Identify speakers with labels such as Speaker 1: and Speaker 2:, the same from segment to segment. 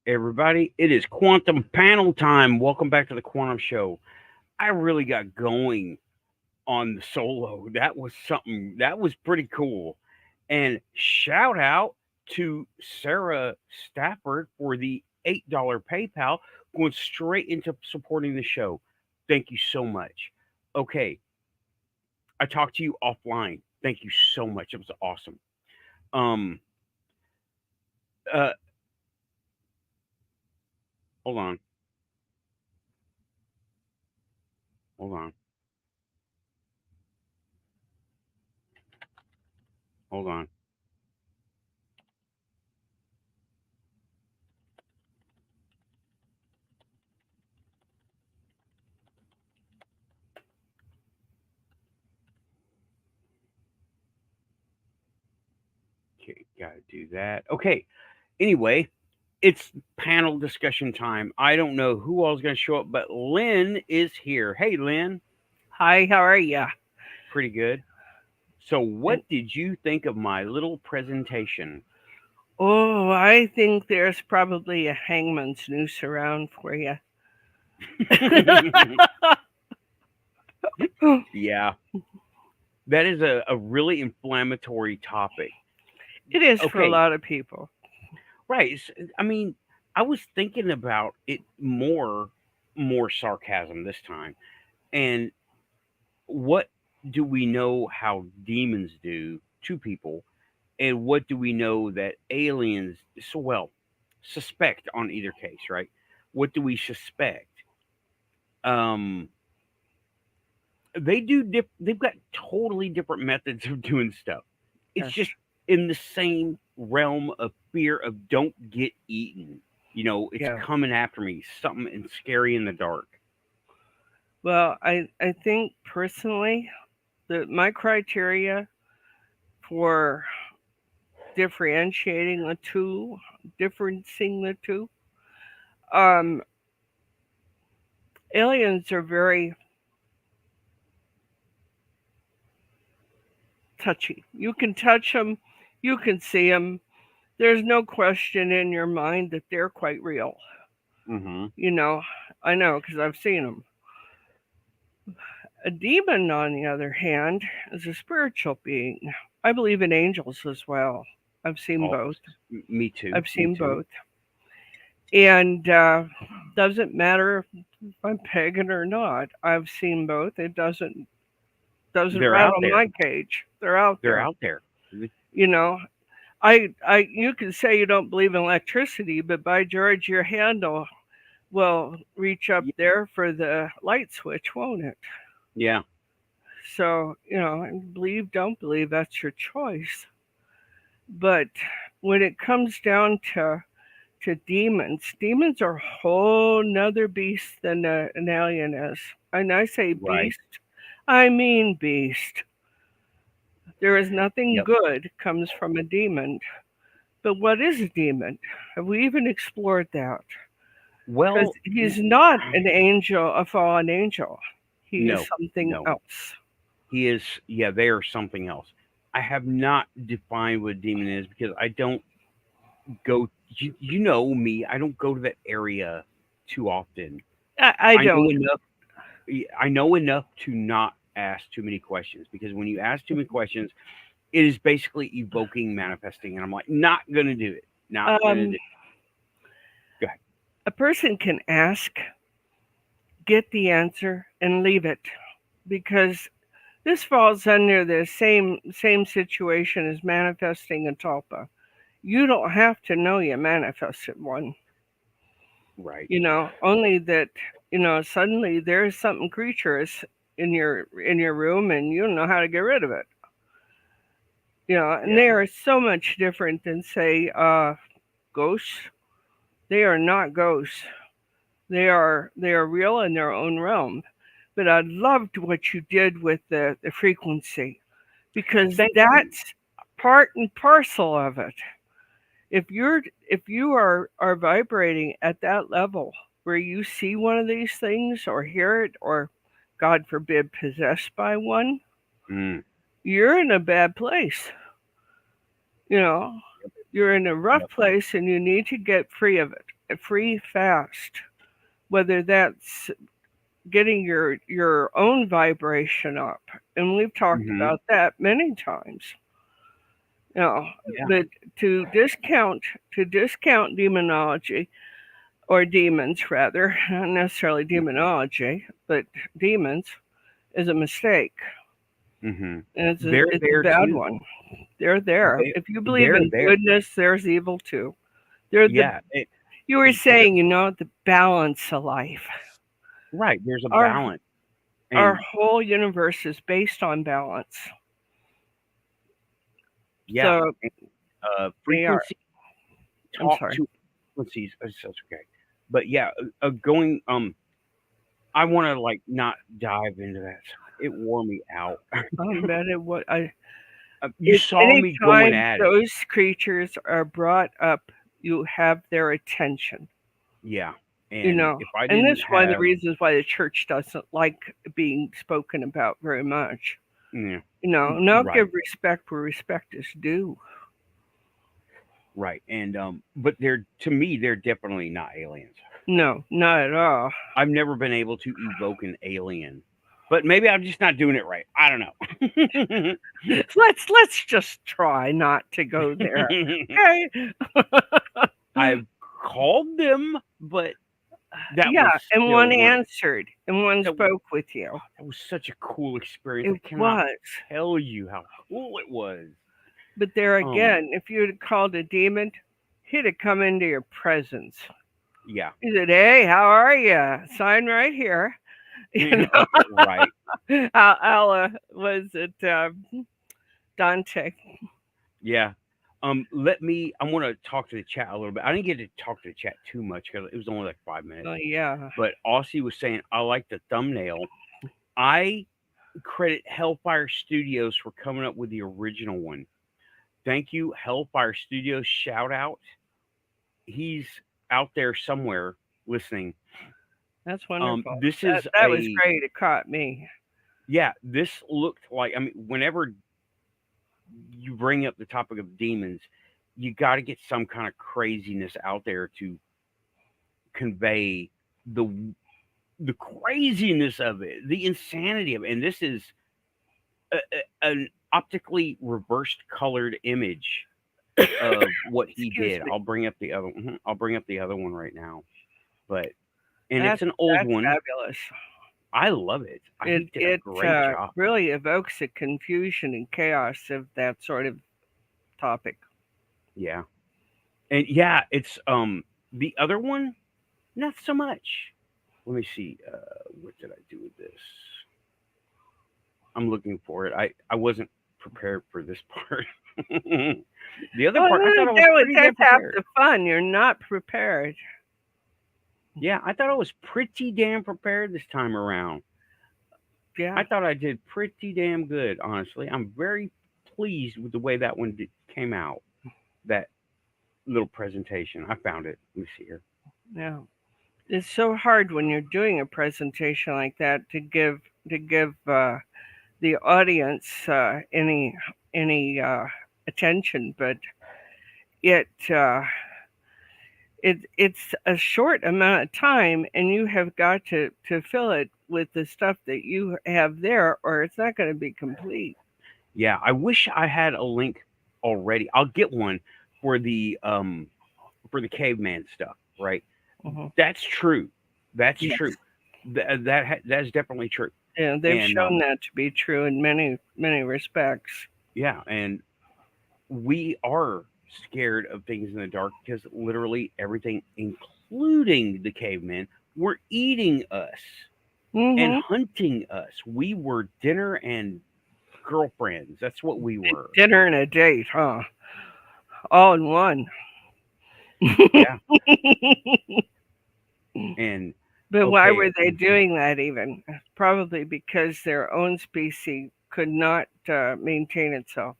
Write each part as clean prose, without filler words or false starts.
Speaker 1: Everybody, it is quantum panel time. Welcome back to the Quantum Show. I really got going on the solo. That was something that was pretty cool. And shout out to Sarah Stafford for the $8 PayPal going straight into supporting the show. Thank you so much. Okay, I talked to you offline. Thank you so much. It was awesome. Um uh hold on. Hold on. Hold on. Okay, gotta do that. Okay. Anyway, it's panel discussion time. I don't know who all is going to show up, but Lynn is here. Hey, Lynn.
Speaker 2: Hi, how are you?
Speaker 1: Pretty good. So,
Speaker 2: And
Speaker 1: what did you think of my little presentation?
Speaker 2: oh, I think there's probably a hangman's noose around for you.
Speaker 1: Yeah, that is a really inflammatory topic.
Speaker 2: It is for a
Speaker 1: Okay,
Speaker 2: lot of people.
Speaker 1: right. I mean, I was thinking about it more sarcasm this time. And what do we know how demons do to people? And what do we know that aliens so well suspect on either case, right? What do we suspect? Um, they've got totally different methods of doing stuff. It's
Speaker 2: Yes.
Speaker 1: just in the same realm of fear of don't get eaten. It's
Speaker 2: Yeah.
Speaker 1: coming after me, something and scary in the dark.
Speaker 2: Well, I think personally that my criteria for differentiating the two, differencing the two, um, aliens are very touchy. You can touch them, you can see them. There's no question in your mind that they're quite real.
Speaker 1: Mm-hmm.
Speaker 2: You know, I know because I've seen them. A demon, on the other hand, is a spiritual being. I believe in angels as well. I've seen
Speaker 1: Oh,
Speaker 2: both.
Speaker 1: me too.
Speaker 2: I've
Speaker 1: Me
Speaker 2: seen
Speaker 1: too.
Speaker 2: both. And doesn't matter if I'm pagan or not. I've seen both. It doesn't
Speaker 1: They're out
Speaker 2: rattle
Speaker 1: there.
Speaker 2: my cage. They're out
Speaker 1: They're
Speaker 2: there.
Speaker 1: out there.
Speaker 2: You know, I you can say you don't believe in electricity, but by George, your handle will reach up there for the light switch, won't it?
Speaker 1: Yeah.
Speaker 2: So, believe, don't believe, that's your choice. But when it comes down to demons, demons are a whole nother beast than an alien is. And I say
Speaker 1: Right.
Speaker 2: beast, I mean beast. There is nothing
Speaker 1: Yep.
Speaker 2: good comes from a demon. But what is a demon? Have we even explored that? Because
Speaker 1: Well,
Speaker 2: he's not an angel, a fallen angel. He is
Speaker 1: no,
Speaker 2: something
Speaker 1: no.
Speaker 2: else.
Speaker 1: He is, yeah, they are something else. I have not defined what a demon is because I don't go, you know me, I don't go to that area too often.
Speaker 2: I
Speaker 1: I know
Speaker 2: don't.
Speaker 1: enough, I know enough to not ask too many questions because when you ask too many questions, it is basically evoking manifesting. And I'm like, not going to do it. Not going to do
Speaker 2: Um,
Speaker 1: it. Go ahead.
Speaker 2: a person can ask, get the answer, and leave it because this falls under the same situation as manifesting a tulpa. You don't have to know you manifested one.
Speaker 1: Right.
Speaker 2: Only that suddenly there's something creaturous in your room and you don't know how to get rid of it. And
Speaker 1: Yeah.
Speaker 2: they are so much different than say ghosts. They are not ghosts. They are real in their own realm. But I loved what you did with the frequency because
Speaker 1: Thank you.
Speaker 2: that's part and parcel of it. If you are vibrating at that level where you see one of these things or hear it or God forbid possessed by one,
Speaker 1: Mm,
Speaker 2: you're in a bad place. You know, you're in a rough
Speaker 1: yep.
Speaker 2: place and you need to get free of it. free fast, whether that's getting your own vibration up, and we've talked
Speaker 1: Mm-hmm.
Speaker 2: about that many times. Now,
Speaker 1: Yeah.
Speaker 2: but to discount demonology, or demons rather, not necessarily demonology, but demons, is a mistake,
Speaker 1: Mm-hmm.
Speaker 2: and
Speaker 1: They're
Speaker 2: it's a
Speaker 1: there
Speaker 2: bad
Speaker 1: too.
Speaker 2: one. They're there.
Speaker 1: They
Speaker 2: If you believe
Speaker 1: they're
Speaker 2: in
Speaker 1: there.
Speaker 2: goodness, there's evil too. They're the
Speaker 1: Yeah.
Speaker 2: You were saying, the balance of life.
Speaker 1: Right. There's a
Speaker 2: Our
Speaker 1: balance,
Speaker 2: our
Speaker 1: and
Speaker 2: whole universe is based on balance.
Speaker 1: yeah,
Speaker 2: So they are.
Speaker 1: frequency
Speaker 2: I'm
Speaker 1: talk
Speaker 2: sorry.
Speaker 1: to frequencies. That's okay. But yeah, going. I want to like not dive into that. It wore me out.
Speaker 2: I bet it would.
Speaker 1: You saw me going
Speaker 2: Anytime
Speaker 1: at it.
Speaker 2: those creatures are brought up, you have their attention.
Speaker 1: Yeah, and if I
Speaker 2: And
Speaker 1: didn't
Speaker 2: that's one of the
Speaker 1: have,
Speaker 2: reasons why the church doesn't like being spoken about very much.
Speaker 1: yeah,
Speaker 2: Now
Speaker 1: right,
Speaker 2: give respect where respect is due.
Speaker 1: right, and but they're to me they're definitely not aliens.
Speaker 2: No, not at all.
Speaker 1: I've never been able to evoke an alien, but maybe I'm just not doing it right. I don't know.
Speaker 2: Let's just try not to go there. Okay.
Speaker 1: I've called them, but that was
Speaker 2: Yeah, and
Speaker 1: still
Speaker 2: one
Speaker 1: one.
Speaker 2: answered and one
Speaker 1: That,
Speaker 2: spoke with you.
Speaker 1: that was such a cool experience. I
Speaker 2: It
Speaker 1: cannot
Speaker 2: was.
Speaker 1: tell you how cool it was.
Speaker 2: But there
Speaker 1: Um,
Speaker 2: again, if you'd have called a demon, he'd have come into your presence.
Speaker 1: yeah,
Speaker 2: He said, "Hey, how are you? Sign right here."
Speaker 1: right.
Speaker 2: Was it Dante?
Speaker 1: Yeah. Let me. I want to talk to the chat a little bit. I didn't get to talk to the chat too much because it was only like 5 minutes.
Speaker 2: Oh yeah.
Speaker 1: But Aussie was saying, I like the thumbnail. I credit Hellfire Studios for coming up with the original one. Thank you, Hellfire Studios. Shout out. He's out there somewhere listening.
Speaker 2: That's wonderful.
Speaker 1: This is
Speaker 2: That was great. It caught me.
Speaker 1: yeah, this looked like, I mean, whenever you bring up the topic of demons, you got to get some kind of craziness out there to convey the craziness of it, the insanity of it. And this is an optically reversed colored image of what he
Speaker 2: Excuse
Speaker 1: did.
Speaker 2: me.
Speaker 1: I'll bring up the other. I'll bring up the other one right now. But and
Speaker 2: That's
Speaker 1: it's an old
Speaker 2: that's
Speaker 1: one.
Speaker 2: fabulous.
Speaker 1: I love it. He did a great job.
Speaker 2: Really evokes the confusion and chaos of that sort of topic.
Speaker 1: Yeah, and yeah, it's the other one, not so much. Let me see. What did I do with this? I'm looking for it. I wasn't prepared for this part. The other part, I thought I was pretty damn
Speaker 2: That's half
Speaker 1: prepared.
Speaker 2: the fun. You're not prepared.
Speaker 1: Yeah, I thought I was pretty damn prepared this time around.
Speaker 2: Yeah.
Speaker 1: I thought I did pretty damn good, honestly. I'm very pleased with the way that one came out. That little presentation. I found it. Let me see here.
Speaker 2: Yeah. It's so hard when you're doing a presentation like that to give the audience any attention, but it it's a short amount of time, and you have got to fill it with the stuff that you have there, or it's not going to be complete.
Speaker 1: Yeah, I wish I had a link already. I'll get one for the caveman stuff, right?
Speaker 2: Mhm.
Speaker 1: That's true. That's
Speaker 2: Yes.
Speaker 1: true. That's definitely true.
Speaker 2: Yeah, they've
Speaker 1: And
Speaker 2: shown that to be true in many respects.
Speaker 1: yeah, and we are scared of things in the dark because literally everything, including the cavemen, were eating us and
Speaker 2: Hmm.
Speaker 1: hunting us. We were dinner and girlfriends. That's what we were.
Speaker 2: Dinner and a date, huh? All in one.
Speaker 1: Yeah. And
Speaker 2: But why
Speaker 1: okay,
Speaker 2: were they doing that even? Probably because their own species could not maintain itself.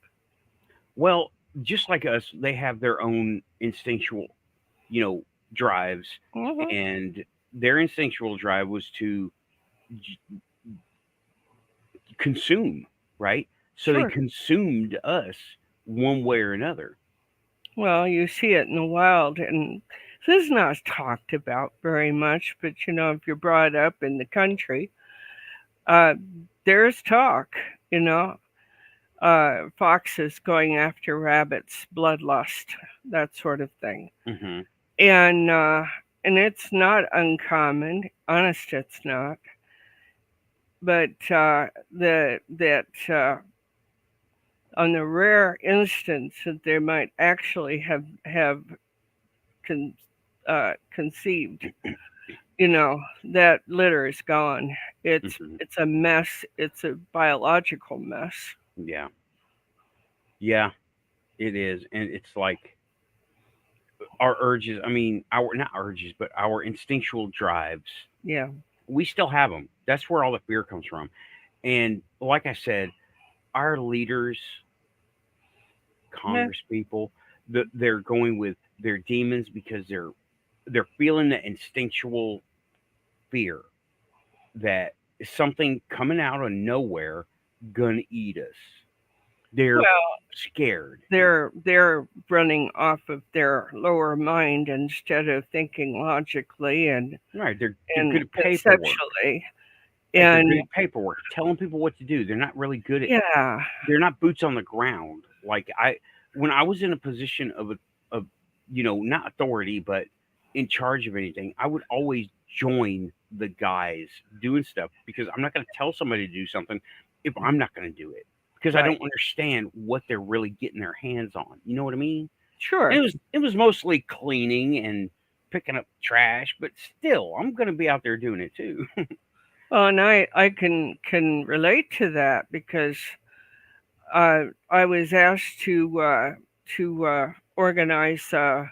Speaker 1: well, just like us, they have their own instinctual, drives,
Speaker 2: Hmm.
Speaker 1: and their instinctual drive was to consume, right? So they
Speaker 2: Sure.
Speaker 1: consumed us one way or another.
Speaker 2: Well, you see it in the wild, and This is not talked about very much, but if you're brought up in the country, uh, there's talk, you know, foxes going after rabbits, bloodlust, that sort of thing.
Speaker 1: Mm-hmm.
Speaker 2: And and it's not uncommon. Honest, it's not. But on the rare instance that they might actually have con, conceived, that litter is gone.
Speaker 1: Mm-hmm.
Speaker 2: It's a mess. It's a biological mess.
Speaker 1: Yeah. Yeah, it is. And it's like our urges, I mean, our not urges, but our instinctual drives,
Speaker 2: Yeah.
Speaker 1: we still have them. That's where all the fear comes from. And like I said, our leaders,
Speaker 2: Yeah.
Speaker 1: Congress people, they're going with their demons because they're feeling the instinctual fear that something coming out of nowhere gonna eat us. They're
Speaker 2: Well,
Speaker 1: scared.
Speaker 2: they're running off of their lower mind instead of thinking logically
Speaker 1: Right. They're
Speaker 2: and
Speaker 1: good at paperwork.
Speaker 2: conceptually.
Speaker 1: Like they're
Speaker 2: And
Speaker 1: good at paperwork, telling people what to do. They're not really good at
Speaker 2: yeah,
Speaker 1: they're not boots on the ground. Like when I was in a position of not authority, but in charge of anything, I would always join the guys doing stuff because I'm not going to tell somebody to do something if I'm not going to do it because I
Speaker 2: right.
Speaker 1: don't understand what they're really getting their hands on. You know what I mean?
Speaker 2: Sure.
Speaker 1: It was mostly cleaning and picking up trash, but still, I'm going to be out there doing it too.
Speaker 2: Well, and I can relate to that because I was asked to organize a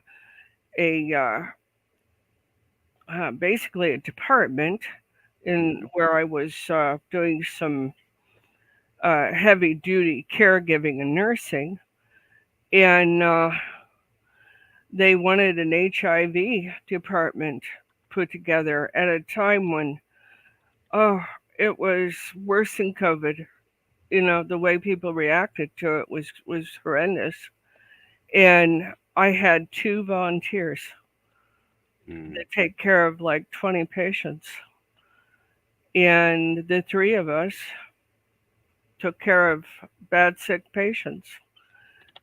Speaker 2: basically a department in where I was doing some heavy duty caregiving and nursing, and they wanted an HIV department put together at a time when, oh, it was worse than COVID. The way people reacted to it was horrendous. And I had 2 volunteers
Speaker 1: Mm.
Speaker 2: that take care of like 20 patients. And the 3 of us took care of bad sick patients.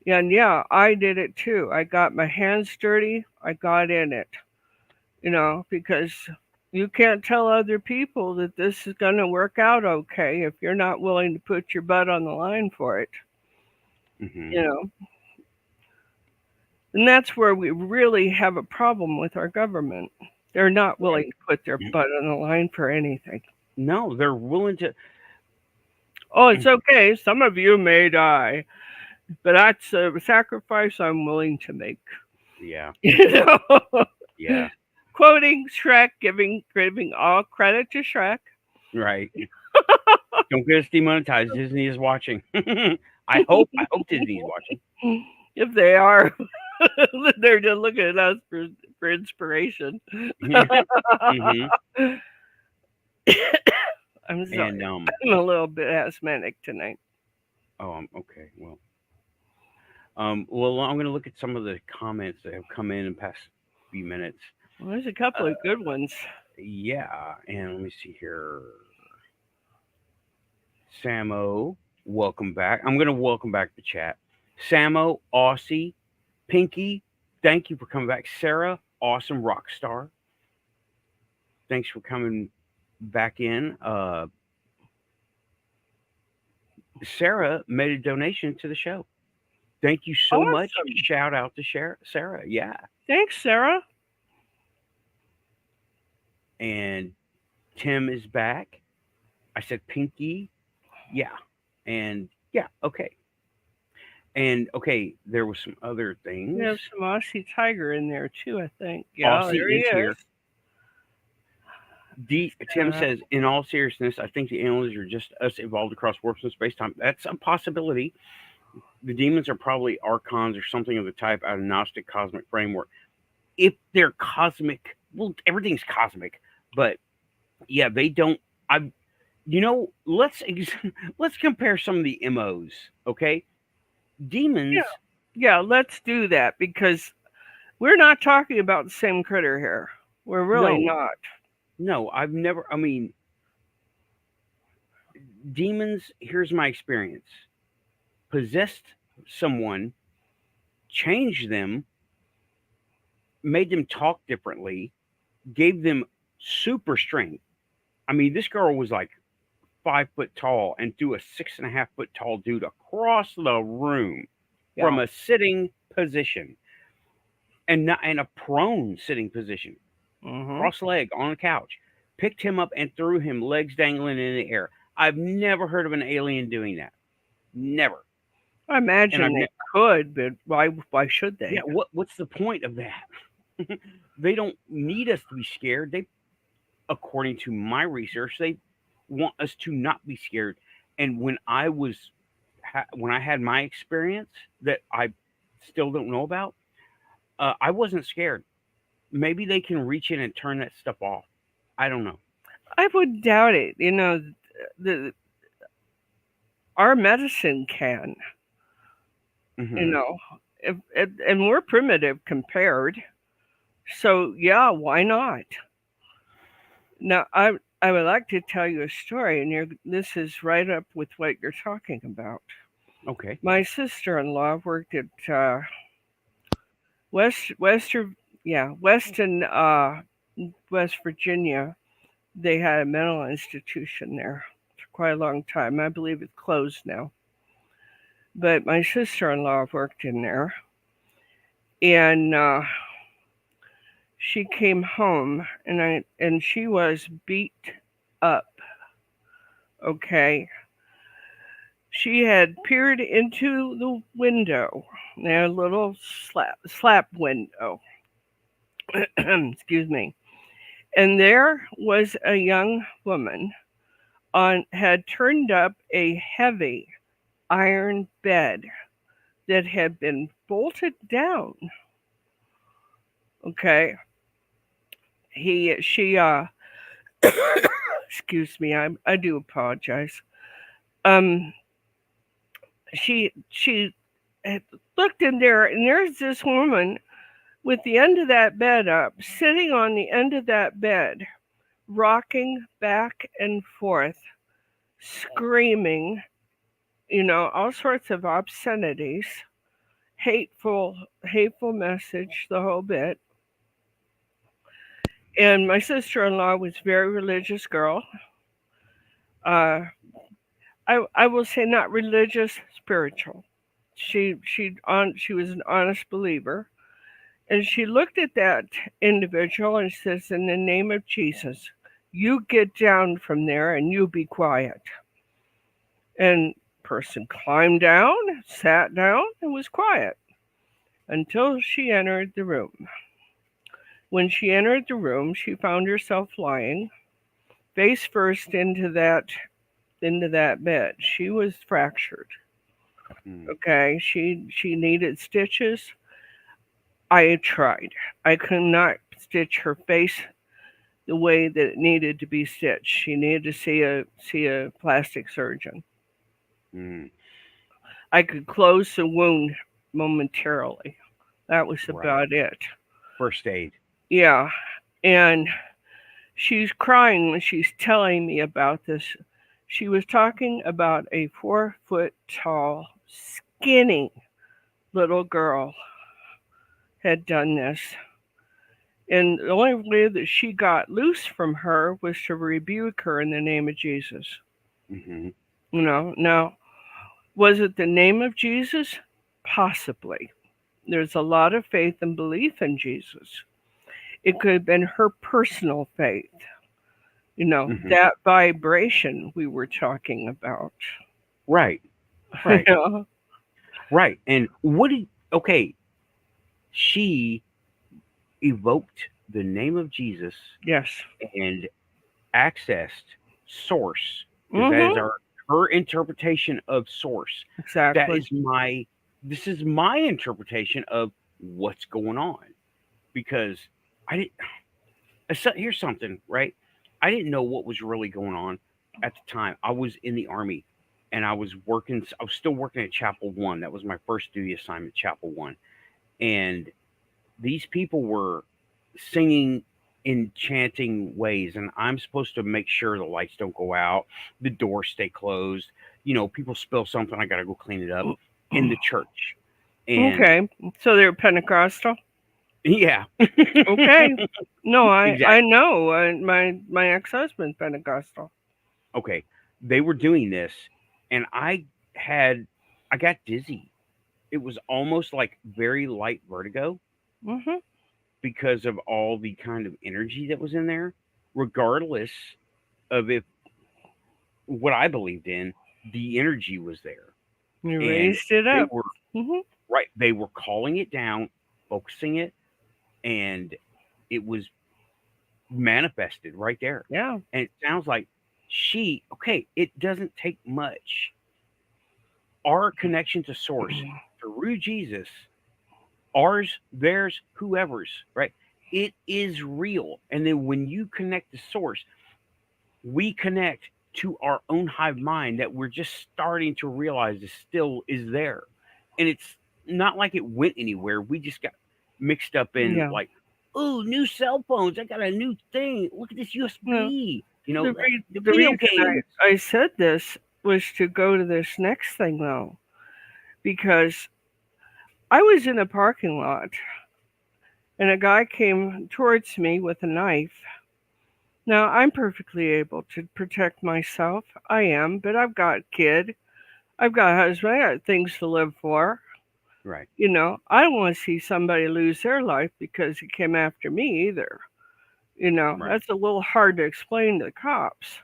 Speaker 2: And yeah, I did it too. I got my hands dirty. I got in it, because you can't tell other people that this is going to work out okay if you're not willing to put your butt on the line for it,
Speaker 1: Hmm.
Speaker 2: you know. And that's where we really have a problem with our government. They're not willing
Speaker 1: Right.
Speaker 2: to put their butt on the line for anything.
Speaker 1: No, they're willing to.
Speaker 2: Oh, it's okay. Some of you may die, but that's a sacrifice I'm willing to make.
Speaker 1: Yeah.
Speaker 2: You know,
Speaker 1: Yeah.
Speaker 2: quoting Shrek, giving all credit to Shrek.
Speaker 1: Right. Don't get us demonetized. Disney is watching. I hope Disney's watching.
Speaker 2: If they are, they're just looking at us for inspiration.
Speaker 1: Hmm.
Speaker 2: I'm sorry.
Speaker 1: And
Speaker 2: I'm a little bit asthmatic tonight.
Speaker 1: okay. Well, I'm going to look at some of the comments that have come in past few minutes.
Speaker 2: Well, there's a couple of good ones.
Speaker 1: Yeah, and let me see here. Samo, welcome back. I'm going to welcome back the chat. Samo, Aussie, Pinky, thank you for coming back. Sarah, awesome rock star. Thanks for coming back in. Sarah made a donation to the show. Thank you so much.
Speaker 2: Awesome.
Speaker 1: Shout out to Sarah. Yeah.
Speaker 2: Thanks, Sarah.
Speaker 1: And Tim is back. I said Pinky. Yeah. And yeah, okay. And okay, there was some other things.
Speaker 2: We have some Aussie Tiger in there too, I think. Yeah,
Speaker 1: Aussie
Speaker 2: there he
Speaker 1: is
Speaker 2: is.
Speaker 1: here. Tim says, in all seriousness, I think the aliens are just us evolved across warps and space time. That's a possibility. The demons are probably archons or something of the type out of Gnostic cosmic framework. If they're cosmic, well, everything's cosmic, but yeah, they don't. Let's let's compare some of the MOs. Okay, demons.
Speaker 2: Yeah, let's do that because We're not talking about the same critter here. We're really
Speaker 1: No,
Speaker 2: not.
Speaker 1: no, I've never. I mean, demons. Here's my experience: possessed someone, changed them, made them talk differently, gave them super strength. I mean, this girl was like 5 foot tall and threw a 6.5 foot tall dude across the room from
Speaker 2: Yeah.
Speaker 1: a sitting position and not in a prone sitting position,
Speaker 2: Hmm.
Speaker 1: cross leg on a couch, picked him up and threw him legs dangling in the air. I've never heard of an alien doing that. Never.
Speaker 2: I
Speaker 1: And
Speaker 2: imagine they could, but why should
Speaker 1: yeah,
Speaker 2: they?
Speaker 1: what's the point of that? They don't need us to be scared. They, according to my research, they want us to not be scared. And when I had my experience that I still don't know about, I wasn't scared. Maybe they can reach in and turn that stuff off. I don't know.
Speaker 2: I would doubt it. The our medicine can. You
Speaker 1: Hmm.
Speaker 2: know, and we're primitive compared. So yeah, why not? Now I would like to tell you a story, and this is right up with what you're talking about.
Speaker 1: Okay.
Speaker 2: My sister-in-law worked at Western, yeah, Weston, West Virginia. They had a mental institution there for quite a long time. I believe it's closed now. But my sister-in-law worked in there, and she came home, and she was beat up. Okay, she had peered into the window, a little slap window. Excuse me. And there was a young woman on had turned up a heavy iron bed that had been bolted down. Okay. He she excuse me, I do apologize. Um she had looked in there, and there's this woman with the end of that bed up, sitting on the end of that bed, rocking back and forth, screaming, all sorts of obscenities, hateful message, the whole bit. And my sister-in-law was a very religious girl. Uh, I will say not religious, spiritual. She was an honest believer, and she looked at that individual and says, "In the name of Jesus, you get down from there and you be quiet." And person climbed down, sat down, and was quiet until she entered the room. When she entered the room, she found herself lying face first into that bed. She was fractured.
Speaker 1: Mm.
Speaker 2: Okay, she needed stitches. I tried. I could not stitch her face the way that it needed to be stitched. She needed to see a plastic surgeon.
Speaker 1: Mm.
Speaker 2: I could close the wound momentarily. That was
Speaker 1: Right.
Speaker 2: about it.
Speaker 1: First aid.
Speaker 2: Yeah, and she's crying when she's telling me about this. She was talking about a 4 foot tall, skinny little girl had done this. And the only way that she got loose from her was to rebuke her in the name of Jesus.
Speaker 1: Hmm.
Speaker 2: Now, was it the name of Jesus? Possibly. There's a lot of faith and belief in Jesus. It could have been her personal faith,
Speaker 1: Hmm.
Speaker 2: that vibration we were talking about.
Speaker 1: Right. Right.
Speaker 2: Yeah.
Speaker 1: Right. And what did? Okay. She evoked the name of Jesus
Speaker 2: Yes.
Speaker 1: and accessed source because that is
Speaker 2: Mhm.
Speaker 1: our her interpretation of source. That
Speaker 2: Exactly.
Speaker 1: is my this is my interpretation of what's going on because I didn't. Here's something, right? I didn't know what was really going on at the time. I was in the army and I was working. I was still working at Chapel One. That was my first duty assignment, Chapel One, and these people were singing in chanting ways, and I'm supposed to make sure the lights don't go out, the doors stay closed. People spill something, I gotta go clean it up in the church. And
Speaker 2: Okay, so they're Pentecostal.
Speaker 1: yeah,
Speaker 2: Okay, no, I
Speaker 1: exactly.
Speaker 2: know. My ex-husband's Pentecostal.
Speaker 1: Okay, they were doing this, and I got dizzy. It was almost like very light vertigo
Speaker 2: Hmm.
Speaker 1: because of all the kind of energy that was in there, regardless of if what I believed in, the energy was there.
Speaker 2: You
Speaker 1: And
Speaker 2: raised it
Speaker 1: they
Speaker 2: up.
Speaker 1: were
Speaker 2: Hmm.
Speaker 1: right, they were calling it down, focusing it, and it was manifested right there.
Speaker 2: Yeah.
Speaker 1: And it sounds like okay, it doesn't take much. Our connection to source through Jesus, ours, theirs, whoever's, right? It is real. And then when you connect to source, we connect to our own hive mind that we're just starting to realize is still is there. And it's not like it went anywhere. We just got mixed up in
Speaker 2: Yeah.
Speaker 1: like, oh, new cell phones. I got a new thing. Look at this
Speaker 2: Well,
Speaker 1: USB. The
Speaker 2: the
Speaker 1: video
Speaker 2: reason
Speaker 1: games.
Speaker 2: I said this was to go to this next thing though, because I was in a parking lot and a guy came towards me with a knife. Now I'm perfectly able to protect myself. I am, but I've got a kid, I've got a husband, I got things to live for.
Speaker 1: Right,
Speaker 2: I don't want to see somebody lose their life because he came after me either.
Speaker 1: right.
Speaker 2: That's a little hard to explain to the cops.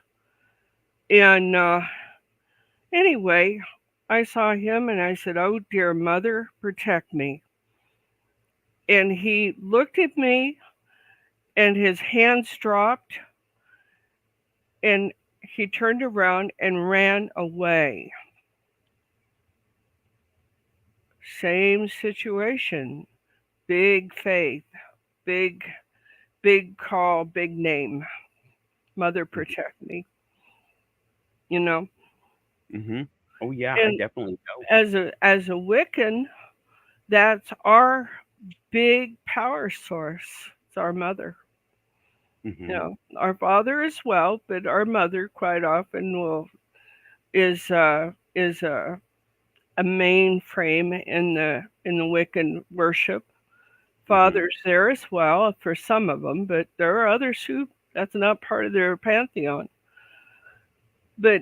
Speaker 2: And anyway, I saw him and I said, "Oh, dear mother, protect me." And he looked at me and his hands dropped and he turned around and ran away. Same situation. Big faith, big, big call, big name. Mother, protect me. You know,
Speaker 1: Mm-hmm. Oh yeah, I
Speaker 2: and
Speaker 1: definitely know.
Speaker 2: as a Wiccan, that's our big power source. It's our mother.
Speaker 1: Mm-hmm.
Speaker 2: Our father as well, but our mother quite often is a mainframe in the Wiccan worship.
Speaker 1: Mm-hmm.
Speaker 2: Father's there as well for some of them, but there are others who that's not part of their pantheon. But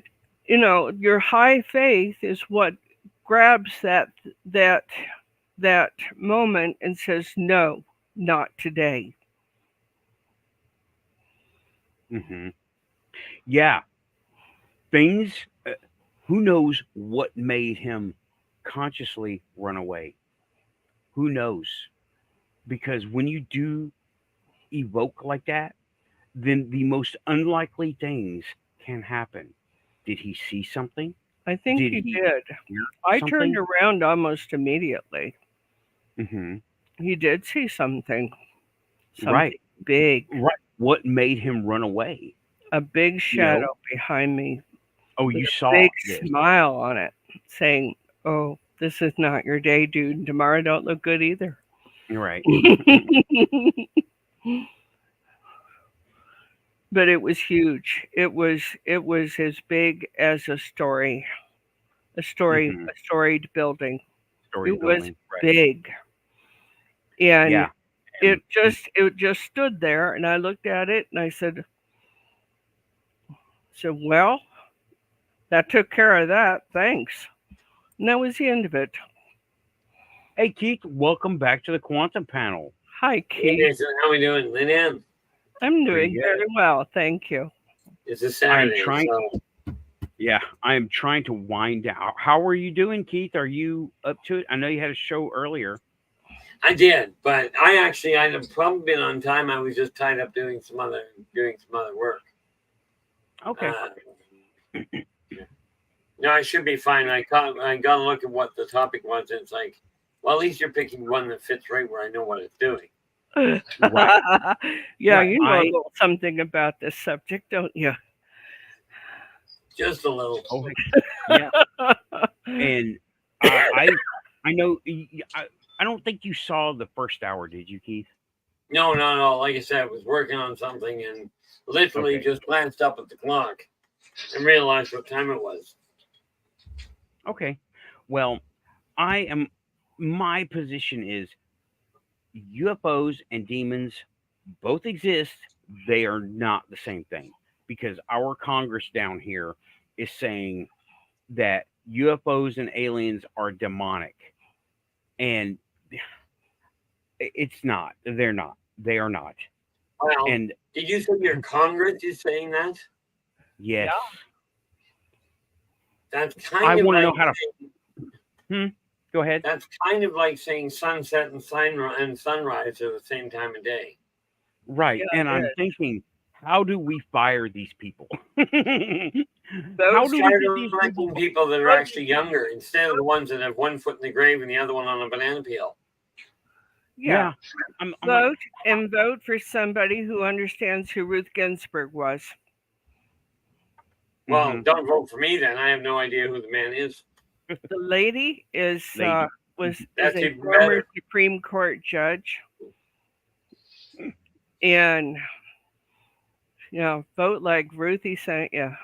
Speaker 2: your high faith is what grabs that that moment and says no, not today.
Speaker 1: Mm-hmm. Yeah, things. Who knows what made him consciously run away? Who knows? Because when you do evoke like that, then the most unlikely things can happen. Did he see something?
Speaker 2: I think
Speaker 1: Did
Speaker 2: he
Speaker 1: he
Speaker 2: did.
Speaker 1: hear
Speaker 2: I turned
Speaker 1: something?
Speaker 2: around almost immediately.
Speaker 1: Hmm.
Speaker 2: He did see something,
Speaker 1: Right,
Speaker 2: something big,
Speaker 1: right. What made him run away?
Speaker 2: a big
Speaker 1: You know?
Speaker 2: shadow behind me
Speaker 1: Oh,
Speaker 2: with
Speaker 1: you
Speaker 2: a
Speaker 1: saw
Speaker 2: big
Speaker 1: this.
Speaker 2: smile on it, saying, "Oh, this is not your day, dude. And tomorrow don't look good either."
Speaker 1: Right.
Speaker 2: But it was huge. It was as big as
Speaker 1: Hmm.
Speaker 2: a storied building.
Speaker 1: Story
Speaker 2: It was
Speaker 1: building. Right.
Speaker 2: big, and
Speaker 1: Yeah. And
Speaker 2: it just stood there, and I looked at it, and I said, "Well, that took care of that. Thanks." And that was the end of it.
Speaker 1: hey, Keith, welcome back to the Quantum Panel.
Speaker 2: Hi,
Speaker 3: Hey,
Speaker 2: Keith.
Speaker 3: Jason, how we doing? Lynn M.
Speaker 2: I'm
Speaker 1: Pretty
Speaker 2: doing
Speaker 1: good.
Speaker 2: very well, thank you.
Speaker 3: It's a
Speaker 1: I am
Speaker 3: Saturday,
Speaker 1: trying.
Speaker 3: so
Speaker 1: Yeah, I am trying to wind down. How are you doing, Keith? Are you up to it? I know you had a show earlier.
Speaker 3: I did, but I'd have probably been on time. I was just tied up doing some other work.
Speaker 1: Okay.
Speaker 3: Uh, no, I should be fine. I got to look at what the topic was. And it's like, well, at least you're picking one that fits right where I know what it's doing.
Speaker 1: Right.
Speaker 2: Yeah,
Speaker 1: Right.
Speaker 2: you know a little something about this subject, don't you?
Speaker 3: Just a little.
Speaker 1: Oh, yeah. And I know I don't think you saw the first hour, did you, Keith?
Speaker 3: No. Like I said, I was working on something and literally just glanced up at the clock and realized what time it was.
Speaker 1: Okay. Well, my position is UFOs and demons both exist. They are not the same thing because our Congress down here is saying that UFOs and aliens are demonic. And it's not. They're not. They are not.
Speaker 3: Well,
Speaker 1: And
Speaker 3: did you say your Congress is saying that?
Speaker 1: yes.
Speaker 3: That's kind
Speaker 1: I
Speaker 3: of
Speaker 1: want to
Speaker 3: like
Speaker 1: know how to. Go ahead.
Speaker 3: That's kind of like saying sunset and sunrise are the same time of day.
Speaker 1: Right.
Speaker 2: Yeah,
Speaker 1: And I'm thinking, how do we fire these people? How
Speaker 2: Those
Speaker 1: do we
Speaker 3: Start
Speaker 1: get these
Speaker 3: electing people that are actually younger instead of the ones that have one foot in the grave and the other one on a banana peel.
Speaker 2: Yeah.
Speaker 1: I'm
Speaker 2: Vote and vote for somebody who understands who Ruth Ginsburg was.
Speaker 3: Well, don't vote for me then. I have no idea who the man is.
Speaker 2: The lady is was
Speaker 3: That's
Speaker 2: a
Speaker 3: even
Speaker 2: former
Speaker 3: better.
Speaker 2: Supreme Court judge, and vote like Ruthie sent you.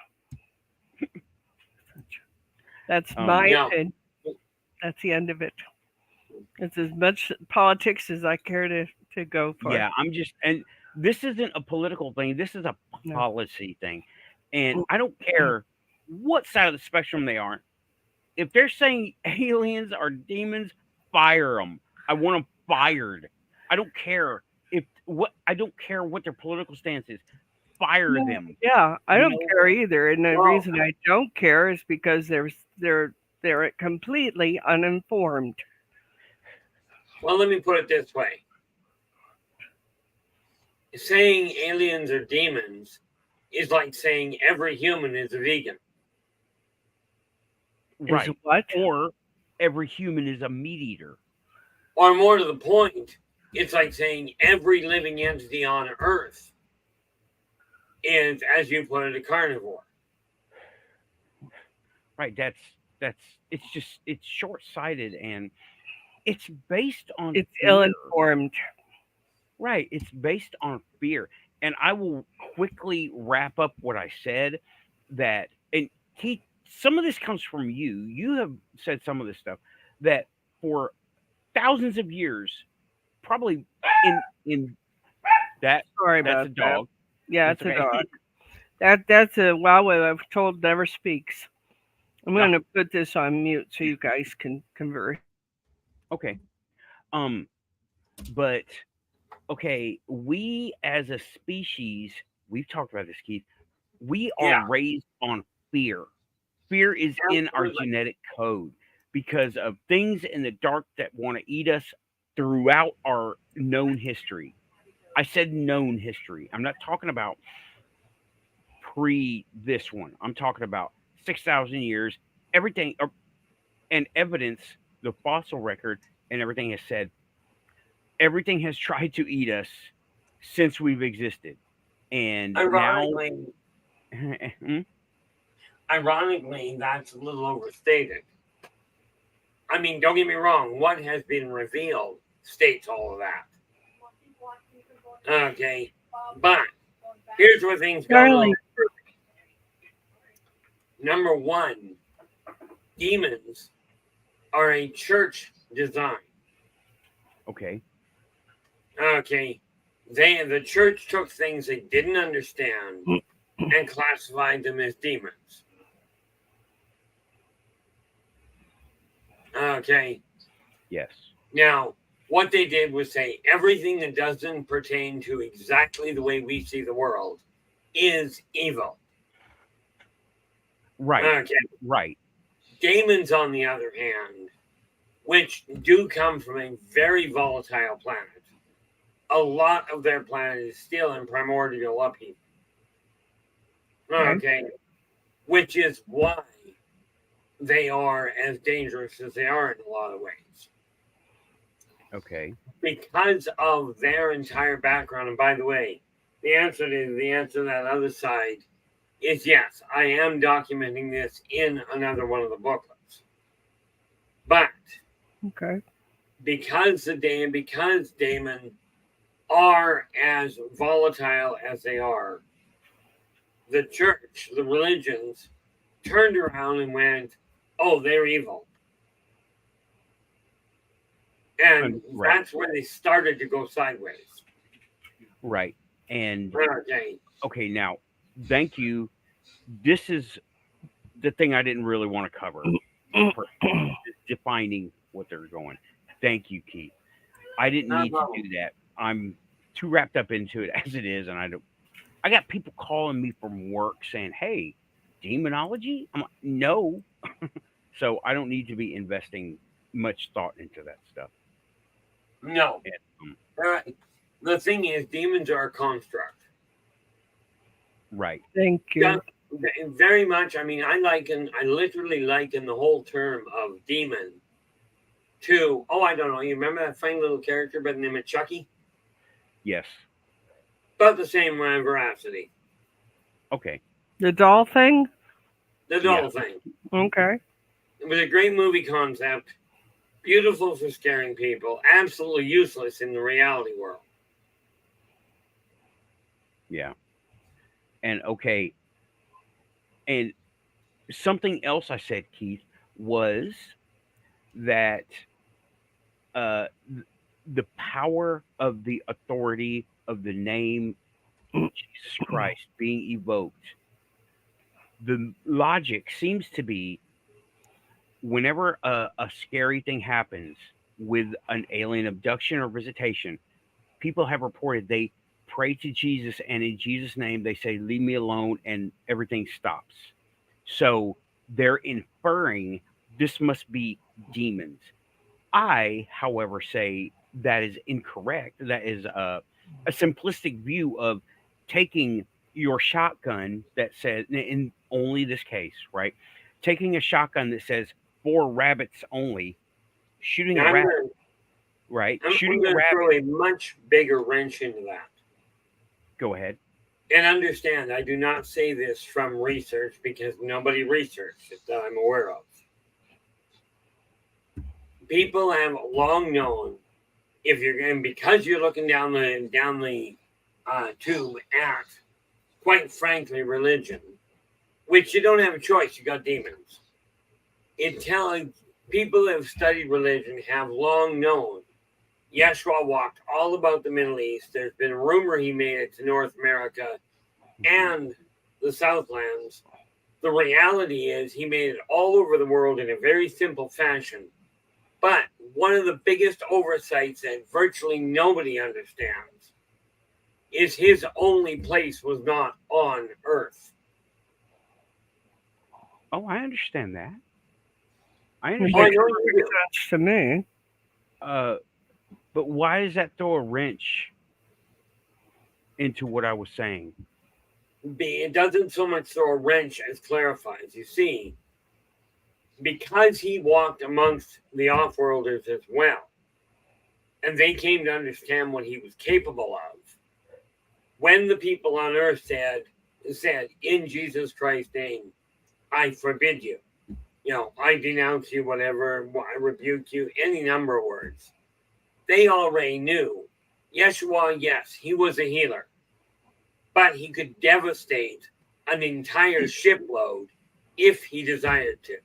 Speaker 2: That's my opinion. That's the end of it. It's as much politics as I care to go for.
Speaker 1: Yeah, and this isn't a political thing. This is a policy thing. And I don't care what side of the spectrum they are. If they're saying aliens are demons, fire them. I want them fired. I don't care I don't care what their political stance is. Fire them.
Speaker 2: Yeah, I don't care either. And the reason I don't care is because they're completely uninformed.
Speaker 3: Well, let me put it this way. Saying aliens are demons is like saying every human is a vegan.
Speaker 1: Right.
Speaker 2: Is what?
Speaker 1: Or every human is a meat eater.
Speaker 3: Or more to the point, it's like saying every living entity on Earth is, as you put it, a carnivore.
Speaker 1: Right. It's short-sighted and it's based on
Speaker 2: It's
Speaker 1: fear.
Speaker 2: ill-informed.
Speaker 1: Right. It's based on fear. And I will quickly wrap up what I said that, and Keith, some of this comes from you. You have said some of this stuff that for thousands of years, probably in that.
Speaker 2: Sorry
Speaker 1: that's
Speaker 2: about
Speaker 1: a dog.
Speaker 2: That. Yeah,
Speaker 1: It's
Speaker 2: it's
Speaker 1: okay.
Speaker 2: a dog. That's a Wawa I've told never speaks. I'm going to put this on mute so you guys can converse.
Speaker 1: Okay. But okay, we as a species, we've talked about this, Keith. We are raised on fear. Fear is in our genetic code because of things in the dark that want to eat us throughout our known history. I said known history. I'm not talking about pre this one. I'm talking about 6,000 years. Everything and evidence, the fossil record and everything has said everything has tried to eat us since we've existed. And
Speaker 3: ironically,
Speaker 1: now
Speaker 3: ironically, that's a little overstated. I mean, don't get me wrong. What has been revealed states all of that. Okay. But here's where things go. Number one, demons are a church design.
Speaker 1: Okay.
Speaker 3: Okay. The church took things they didn't understand and classified them as demons. Okay.
Speaker 1: Yes.
Speaker 3: Now, what they did was say everything that doesn't pertain to exactly the way we see the world is evil.
Speaker 1: Right.
Speaker 3: Okay.
Speaker 1: Right.
Speaker 3: Demons, on the other hand, which do come from a very volatile planet. A lot of their planet is still in primordial upheaval. Okay. Which is why they are as dangerous as they are in a lot of ways.
Speaker 1: Okay.
Speaker 3: Because of their entire background. And by the way, the answer to that other side is yes. I am documenting this in another one of the booklets. But because Damon are as volatile as they are, the church, the religions, turned around and went, "Oh, they're evil," and
Speaker 1: Right.
Speaker 3: that's when they started to go sideways.
Speaker 1: Right. And
Speaker 3: Okay.
Speaker 1: okay, now, thank you. This is the thing I didn't really want to cover. Defining what they're going. Thank you, Keith. I didn't need to do that. I'm too wrapped up into it as it is, and I got people calling me from work saying, "Hey, demonology?" I'm like, "No." So I don't need to be investing much thought into that stuff.
Speaker 3: No.
Speaker 1: And,
Speaker 3: The thing is, demons are a construct.
Speaker 1: right.
Speaker 2: Thank you.
Speaker 3: Very much. I mean, I literally liken the whole term of demon to, I don't know. You remember that funny little character by the name of Chucky?
Speaker 1: Yes.
Speaker 3: About the same veracity.
Speaker 1: Okay.
Speaker 2: The doll thing?
Speaker 3: The doll thing.
Speaker 2: Okay.
Speaker 3: It was a great movie concept. Beautiful for scaring people. Absolutely useless in the reality world.
Speaker 1: Yeah. And okay. And something else I said, Keith, was that the power of the authority of the name Jesus Christ being evoked. The logic seems to be whenever a scary thing happens with an alien abduction or visitation, people have reported they pray to Jesus and in Jesus' name they say, "Leave me alone," and everything stops. So they're inferring this must be demons. I, however, say that is incorrect. That is a simplistic view of taking your shotgun that says, in only this case, right? Taking a shotgun that says 4 rabbits only, shooting a rabbit, right? Shooting a
Speaker 3: I'm going to
Speaker 1: rabbit.
Speaker 3: throw a much bigger wrench into that.
Speaker 1: Go ahead.
Speaker 3: And understand, I do not say this from research because nobody researched it that I'm aware of. People have long known, if you're going, because you're looking down the tube at, quite frankly, religion, which you don't have a choice. You got demons. People that have studied religion have long known. Yeshua walked all about the Middle East. There's been a rumor he made it to North America and the Southlands. The reality is he made it all over the world in a very simple fashion. But one of the biggest oversights that virtually nobody understands is his only place was not on Earth.
Speaker 1: Oh, I understand that. I
Speaker 2: It
Speaker 1: understand.
Speaker 2: makes perfect sense to me.
Speaker 1: But why does that throw a wrench into what I was saying?
Speaker 3: It doesn't so much throw a wrench as clarifies. You see, because he walked amongst the off-worlders as well, and they came to understand what he was capable of, when the people on earth said, "In Jesus Christ's name, I forbid you. I denounce you, whatever, I rebuke you," any number of words. They already knew. Yeshua, yes, he was a healer, but he could devastate an entire shipload if he desired to,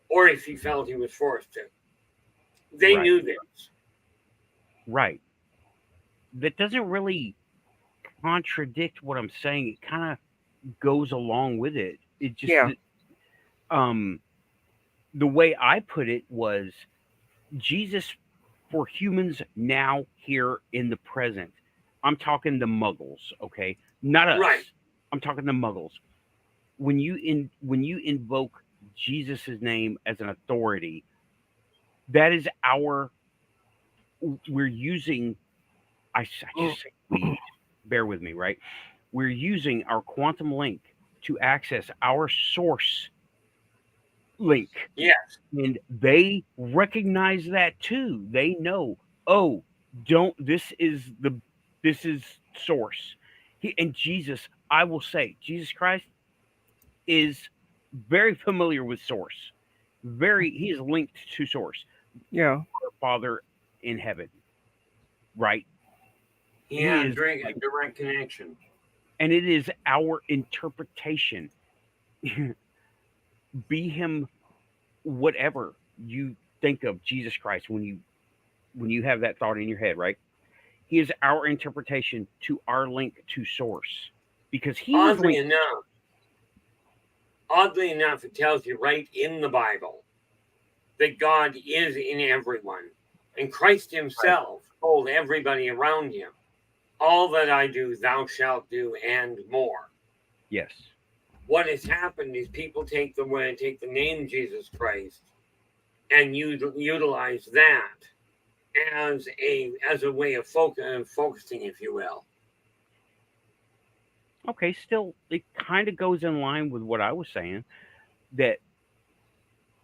Speaker 3: or if he felt he was forced to. They knew this.
Speaker 1: Right. That doesn't really contradict what I'm saying. It kind of goes along with it. It just, the way I put it was Jesus for humans now here in the present. I'm talking the muggles, okay? Not us.
Speaker 3: Right.
Speaker 1: I'm talking the muggles. When you invoke Jesus' name as an authority, that is we're using I just say we, bear with me, right? We're using our quantum link to access our source link.
Speaker 3: Yes.
Speaker 1: And they recognize that too. They know, this is source. And Jesus, I will say, Jesus Christ is very familiar with source. He is linked to source.
Speaker 2: Yeah.
Speaker 1: Our Father in heaven, right?
Speaker 3: Yeah,
Speaker 1: is
Speaker 3: direct connection.
Speaker 1: And it is our interpretation. Be him whatever you think of Jesus Christ when you have that thought in your head, right? He is our interpretation to our link to source. Because he was
Speaker 3: oddly enough, it tells you right in the Bible that God is in everyone. And Christ himself told everybody around him, all that I do, thou shalt do, and more.
Speaker 1: Yes.
Speaker 3: What has happened is people take the name Jesus Christ and utilize that as a way of focusing, if you will.
Speaker 1: Okay, still, it kind of goes in line with what I was saying, that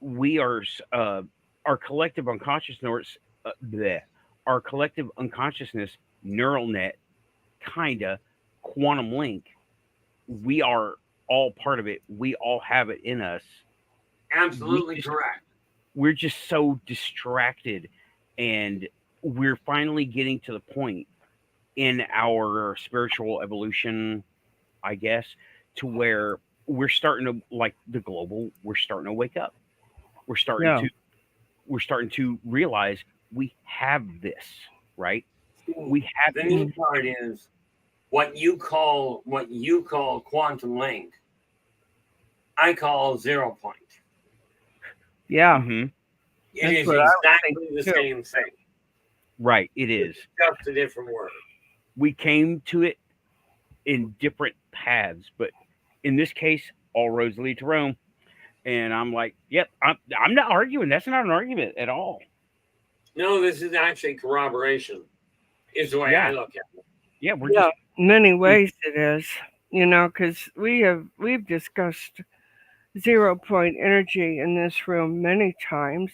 Speaker 1: we are our collective unconsciousness, our collective unconsciousness neural net, kinda quantum link. We are all part of it. We all have it in us.
Speaker 3: Absolutely correct.
Speaker 1: We're just so distracted, and we're finally getting to the point in our spiritual evolution, I guess, to where we're starting to, like the global, we're starting to wake up. We're starting to realize we have this, right? We have
Speaker 3: the neat part is what you call quantum link, I call 0 point.
Speaker 2: Yeah.
Speaker 1: Mm-hmm.
Speaker 3: It is exactly the same thing.
Speaker 1: Right, it is.
Speaker 3: It's just a different word.
Speaker 1: We came to it in different paths, but in this case, all roads lead to Rome. And I'm like, yep, I'm not arguing. That's not an argument at all.
Speaker 3: No, this is actually corroboration, is the way I look at it.
Speaker 1: Yeah,
Speaker 2: in many ways it is, because we've discussed 0 point energy in this room many times.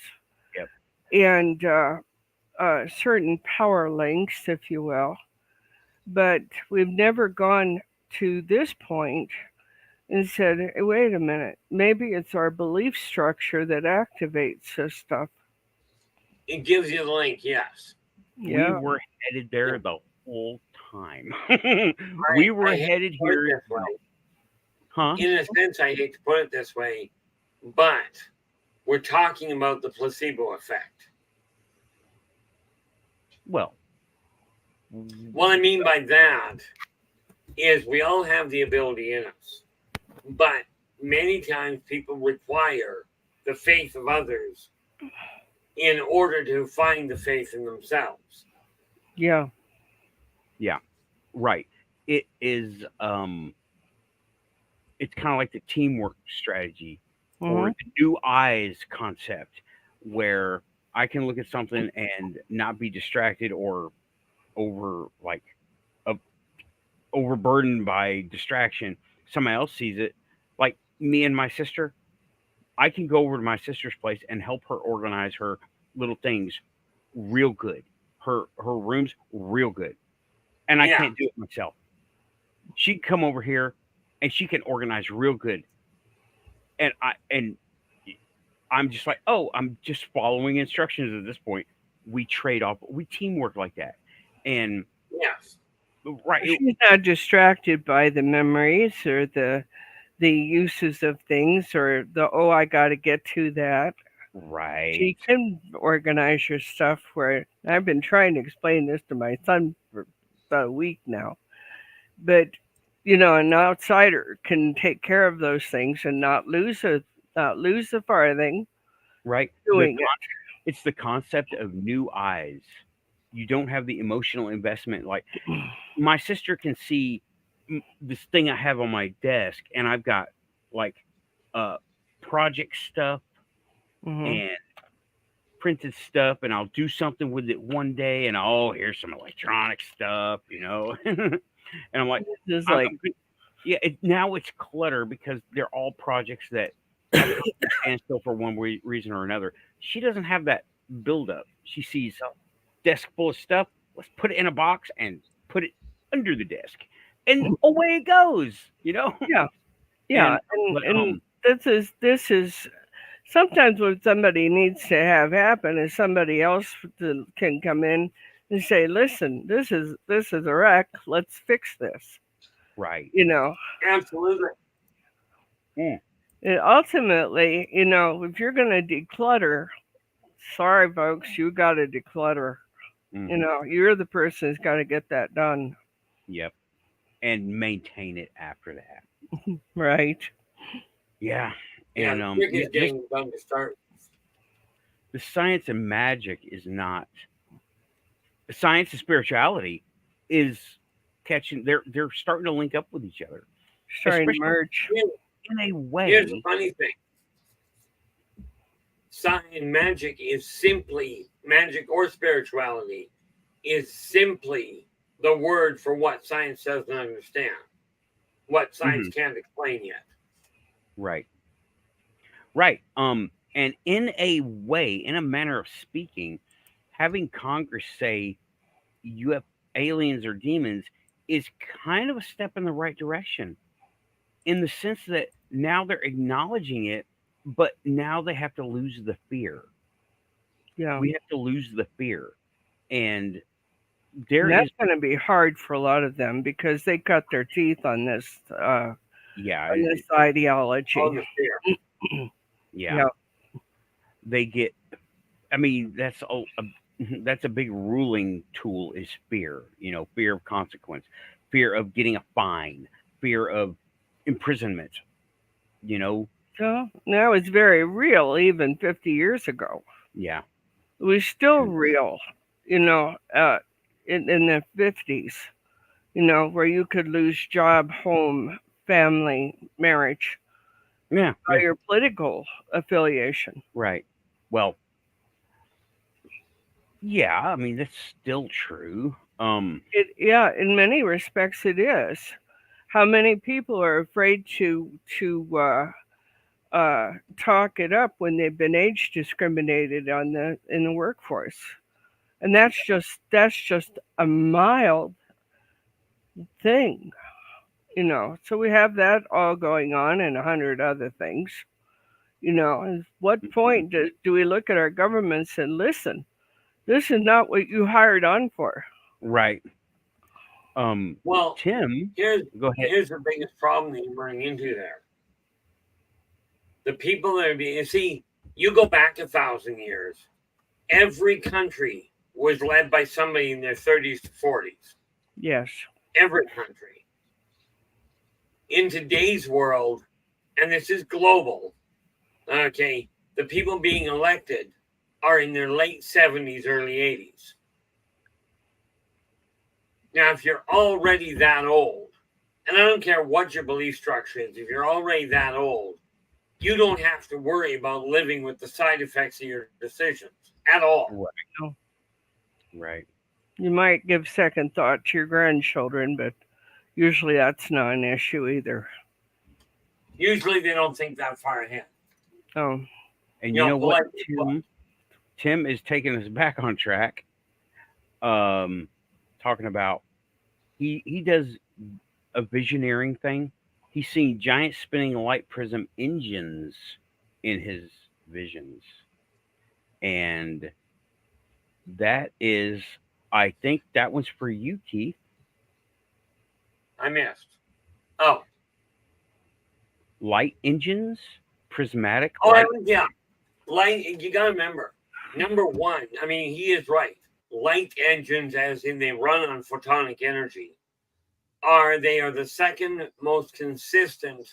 Speaker 1: Yep.
Speaker 2: And certain power links, if you will, but we've never gone to this point and said, hey, wait a minute, maybe it's our belief structure that activates this stuff.
Speaker 3: It gives you the link, yes.
Speaker 1: Yeah. We were headed there the whole time. We were headed here
Speaker 3: this way. Huh? In a sense, I hate to put it this way, but we're talking about the placebo effect.
Speaker 1: Well,
Speaker 3: what I mean by that is we all have the ability in us, but many times people require the faith of others in order to find the faith in themselves.
Speaker 2: Yeah.
Speaker 1: Yeah. Right. It is it's kind of like the teamwork strategy or the new eyes concept, where I can look at something and not be distracted or overburdened by distraction. Somebody else sees it, like me and my sister. I can go over to my sister's place and help her organize her little things real good. Her rooms real good. And I can't do it myself. She'd come over here and she can organize real good. And I'm just like, oh, I'm just following instructions at this point. We trade off, we teamwork like that. And
Speaker 3: yes.
Speaker 2: Right. She's not distracted by the memories or the uses of things or I got to get to that.
Speaker 1: Right.
Speaker 2: She can organize your stuff. Where I've been trying to explain this to my son for about a week now, but an outsider can take care of those things and not lose a farthing.
Speaker 1: Right.
Speaker 2: Doing it.
Speaker 1: It's the concept of new eyes. You don't have the emotional investment. Like my sister can see this thing I have on my desk, and I've got like project stuff and printed stuff, and I'll do something with it one day, and here's some electronic stuff, and I'm like, now it's clutter because they're all projects that stand still for one reason or another. She doesn't have that buildup. She sees a desk full of stuff. Let's put it in a box and put it under the desk, and away it goes.
Speaker 2: Yeah. And this is sometimes what somebody needs to have happen is somebody else can come in and say, "Listen, this is a wreck. Let's fix this."
Speaker 1: Right.
Speaker 2: You know,
Speaker 3: Absolutely.
Speaker 1: Mm.
Speaker 2: and ultimately, if you're going to declutter, sorry, folks, you got to declutter.
Speaker 1: Mhm.
Speaker 2: You're the person who's got to get that done,
Speaker 1: Yep. And maintain it after that.
Speaker 2: right?
Speaker 1: Yeah.
Speaker 3: Yeah,
Speaker 1: And
Speaker 3: the trick
Speaker 1: yeah,
Speaker 3: is getting done to start.
Speaker 1: the science and magic is not science and spirituality is catching. They're starting to link up with each other,
Speaker 2: Starting to
Speaker 1: especially
Speaker 2: merge.
Speaker 3: Here-
Speaker 1: in a
Speaker 3: Here's the
Speaker 1: way.
Speaker 3: funny thing. Science and magic is simply magic or spirituality is simply the word for what science doesn't understand, what science
Speaker 1: Mhm.
Speaker 3: can't explain yet.
Speaker 1: Right. Right. And in a way, in a manner of speaking, having Congress say you have aliens or demons is kind of a step in the right direction in the sense that now they're acknowledging it, but now they have to lose the fear.
Speaker 2: Yeah.
Speaker 1: We have to lose the fear. And
Speaker 2: And
Speaker 1: there
Speaker 2: that's
Speaker 1: is,
Speaker 2: going to be hard for a lot of them because they cut their teeth on this
Speaker 1: yeah,
Speaker 3: All
Speaker 2: ideology.
Speaker 3: the fear.
Speaker 1: yeah,
Speaker 2: Yeah.
Speaker 1: they get, I mean, that's a big ruling tool is fear, fear of consequence, fear of getting a fine, fear of imprisonment, you know,
Speaker 2: So that was very real even 50 years ago.
Speaker 1: yeah.
Speaker 2: It was still
Speaker 1: Mm.
Speaker 2: real, in the 50s, where you could lose job, home, family, marriage
Speaker 1: Yeah,
Speaker 2: by
Speaker 1: yeah,
Speaker 2: your political affiliation.
Speaker 1: right. Well, yeah, I mean, that's still true.
Speaker 2: Yeah, in many respects it is. How many people are afraid to talk it up when they've been age discriminated in the workforce? And that's just a mild thing. So we have that all going on and 100 other things. At what point do we look at our governments and listen? This is not what you hired on for.
Speaker 1: Right.
Speaker 3: Well,
Speaker 1: Tim,
Speaker 3: here's
Speaker 1: go ahead.
Speaker 3: here's the biggest problem that you're running into there. The people that are being, you see, you go back 1,000 years, every country was led by somebody in their 30s to 40s.
Speaker 2: Yes.
Speaker 3: Every country. In today's world, and this is global, okay, the people being elected are in their late 70s, early 80s. Now, if you're already that old, and I don't care what your belief structure is, if you're already that old, you don't have to worry about living with the side effects of your decisions at all.
Speaker 1: Right.
Speaker 2: No.
Speaker 1: Right.
Speaker 2: You might give second thought to your grandchildren, but usually that's not an issue either.
Speaker 3: Usually they don't think that far ahead.
Speaker 2: Oh,
Speaker 1: And you know what?
Speaker 3: Politely,
Speaker 1: Tim is taking us back on track. Talking about he does a visioneering thing. He's seen giant spinning light prism engines in his visions. And that is, I think that one's for you, Keith.
Speaker 3: I missed. Oh,
Speaker 1: Light engines, prismatic
Speaker 3: oh,
Speaker 1: light.
Speaker 3: yeah. Light. You got to remember. Number one. I mean, he is right. Light engines, as in they run on photonic energy, they are the second most consistent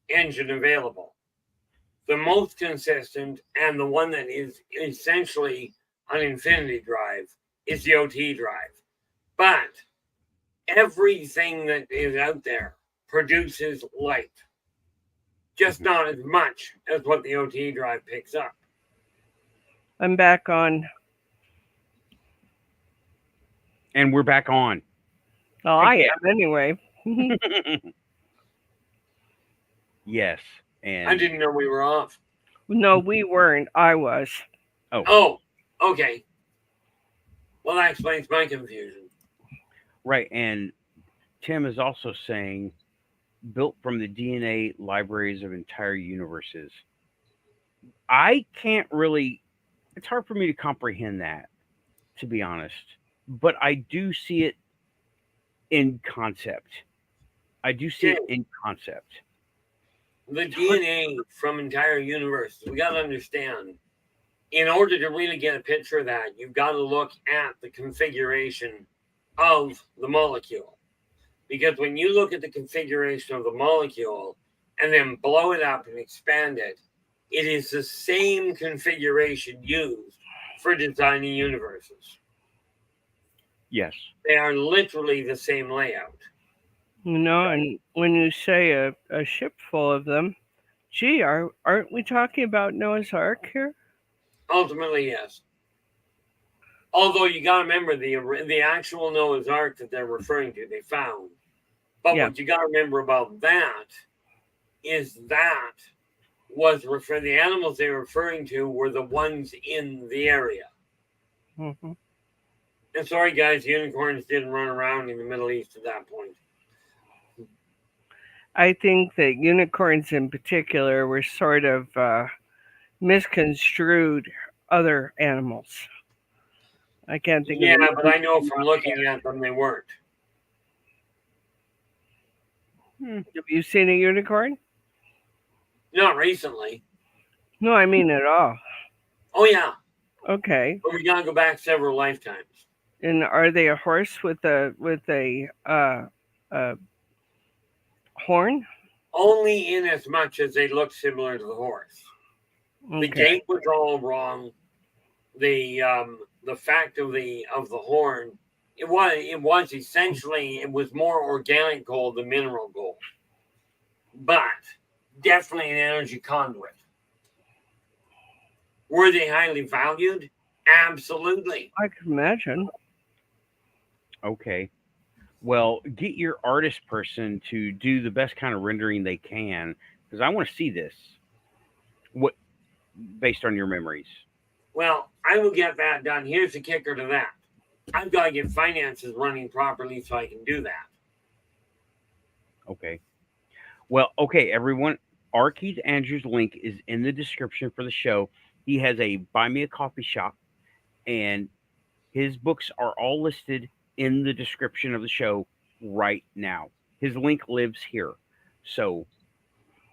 Speaker 3: engine available. The most consistent and the one that is essentially an infinity drive is the OT drive. But everything that is out there produces light, just not as much as what the OT drive picks up.
Speaker 2: I'm back on.
Speaker 1: And we're back on.
Speaker 2: Oh, I am anyway.
Speaker 1: Yes.
Speaker 3: I
Speaker 1: And
Speaker 3: didn't know we were off.
Speaker 2: No, we weren't. I was.
Speaker 3: Oh, okay. Well, that explains my confusion.
Speaker 1: right. And Tim is also saying built from the DNA libraries of entire universes. I can't really. It's hard for me to comprehend that, to be honest. But I do see it in concept. I do see
Speaker 3: Okay,
Speaker 1: it in concept.
Speaker 3: the
Speaker 1: It's hard.
Speaker 3: DNA from entire universes. We got to understand. In order to really get a picture of that, you've got to look at the configuration of the molecule. Because when you look at the configuration of the molecule and then blow it up and expand it, it is the same configuration used for designing universes.
Speaker 1: Yes.
Speaker 3: They are literally the same layout.
Speaker 2: And when you say a ship full of them, gee, aren't we talking about Noah's Ark here?
Speaker 3: Ultimately, yes. Although you got to remember the actual Noah's Ark that they're referring to, they found. But
Speaker 2: Yeah.
Speaker 3: what you got to remember about that is that was the animals they were referring to were the ones in the area.
Speaker 2: Mm-hmm.
Speaker 3: And sorry, guys, unicorns didn't run around in the Middle East at that point.
Speaker 2: I think that unicorns in particular were sort of misconstrued other animals. I can't think
Speaker 3: Yeah,
Speaker 2: of
Speaker 3: but I know from looking at them, they weren't.
Speaker 2: Have you seen a unicorn?
Speaker 3: Not recently.
Speaker 2: No, I mean at all.
Speaker 3: Oh, yeah.
Speaker 2: Okay.
Speaker 3: But we got to go back several lifetimes.
Speaker 2: And are they a horse with a horn?
Speaker 3: Only in as much as they look similar to the horse.
Speaker 2: Okay.
Speaker 3: The gait was all wrong. The fact of the horn, it was essentially, it was more organic gold than mineral gold, but definitely an energy conduit. Were they highly valued? Absolutely.
Speaker 2: I can imagine.
Speaker 1: Okay. Well, get your artist person to do the best kind of rendering they can, because I want to see this. What, based on your memories?
Speaker 3: Well, I will get that done. Here's the kicker to that. I've got to get finances running properly so I can do that.
Speaker 1: Okay. Well, okay, everyone. R. Keith Andrews' link is in the description for the show. He has a buy me a coffee shop, and his books are all listed in the description of the show right now. His link lives here. So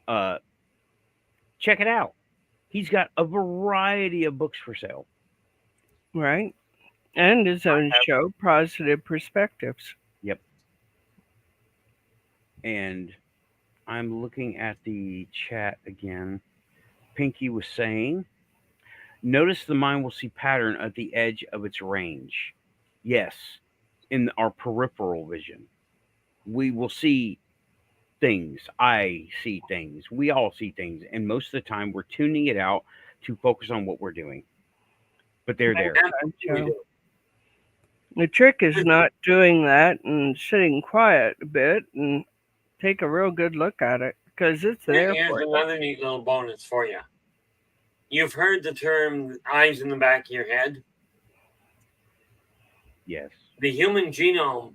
Speaker 1: check it out. He's got a variety of books for sale.
Speaker 2: Right. And his own show, Positive Perspectives.
Speaker 1: Yep. And I'm looking at the chat again. Pinky was saying, notice the mind will see pattern at the edge of its range. Yes, in our peripheral vision. We will see things. I see things. We all see things. And most of the time, we're tuning it out to focus on what we're doing. But they're there.
Speaker 2: The trick is not doing that and sitting quiet a bit and take a real good look at it, because it's there.
Speaker 3: Here's another neat little bonus for you. You've heard the term eyes in the back of your head?
Speaker 1: Yes.
Speaker 3: The human genome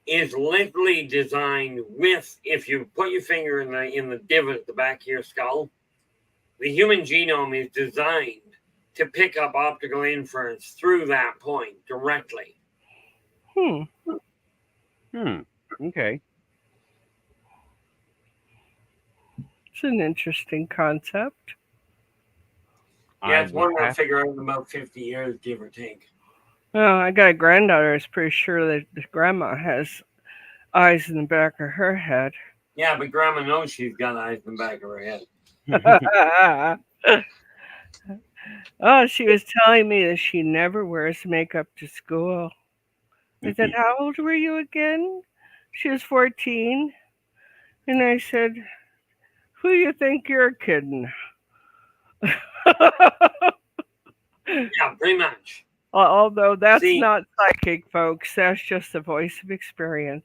Speaker 3: is literally designed with, if you put your finger in the divot at the back of your skull, the human genome is designed to pick up optical inference through that point directly.
Speaker 1: Okay.
Speaker 2: It's an interesting concept.
Speaker 3: Yeah, it's one I'll figure out in about 50 years, give or take.
Speaker 2: Well, I got a granddaughter who's pretty sure that grandma has eyes in the back of her head.
Speaker 3: Yeah, but grandma knows she's got eyes in the back of her head.
Speaker 2: Oh, she was telling me that she never wears makeup to school. I said, how old were you again? She was 14. And I said, who you think you're kidding?
Speaker 3: Yeah, pretty much.
Speaker 2: Although that's not psychic, folks. That's just the voice of experience.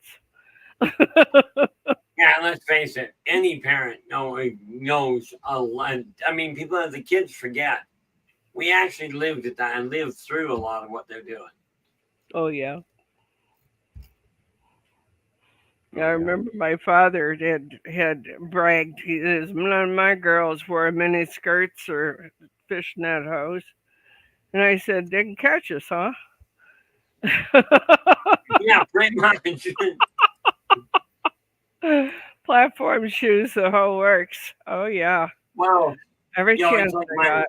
Speaker 3: Yeah, let's face it. Any parent knows a lot. I mean, people as the kids forget. We actually lived at that and lived through a lot of what they're doing.
Speaker 2: Oh, yeah. I remember my father had bragged. None of my girls wore mini skirts or fishnet hose. And I said, they can catch us, huh?
Speaker 3: Yeah, pretty much.
Speaker 2: Platform shoes, the whole works. Oh, yeah.
Speaker 3: Well,
Speaker 2: Every chance I got.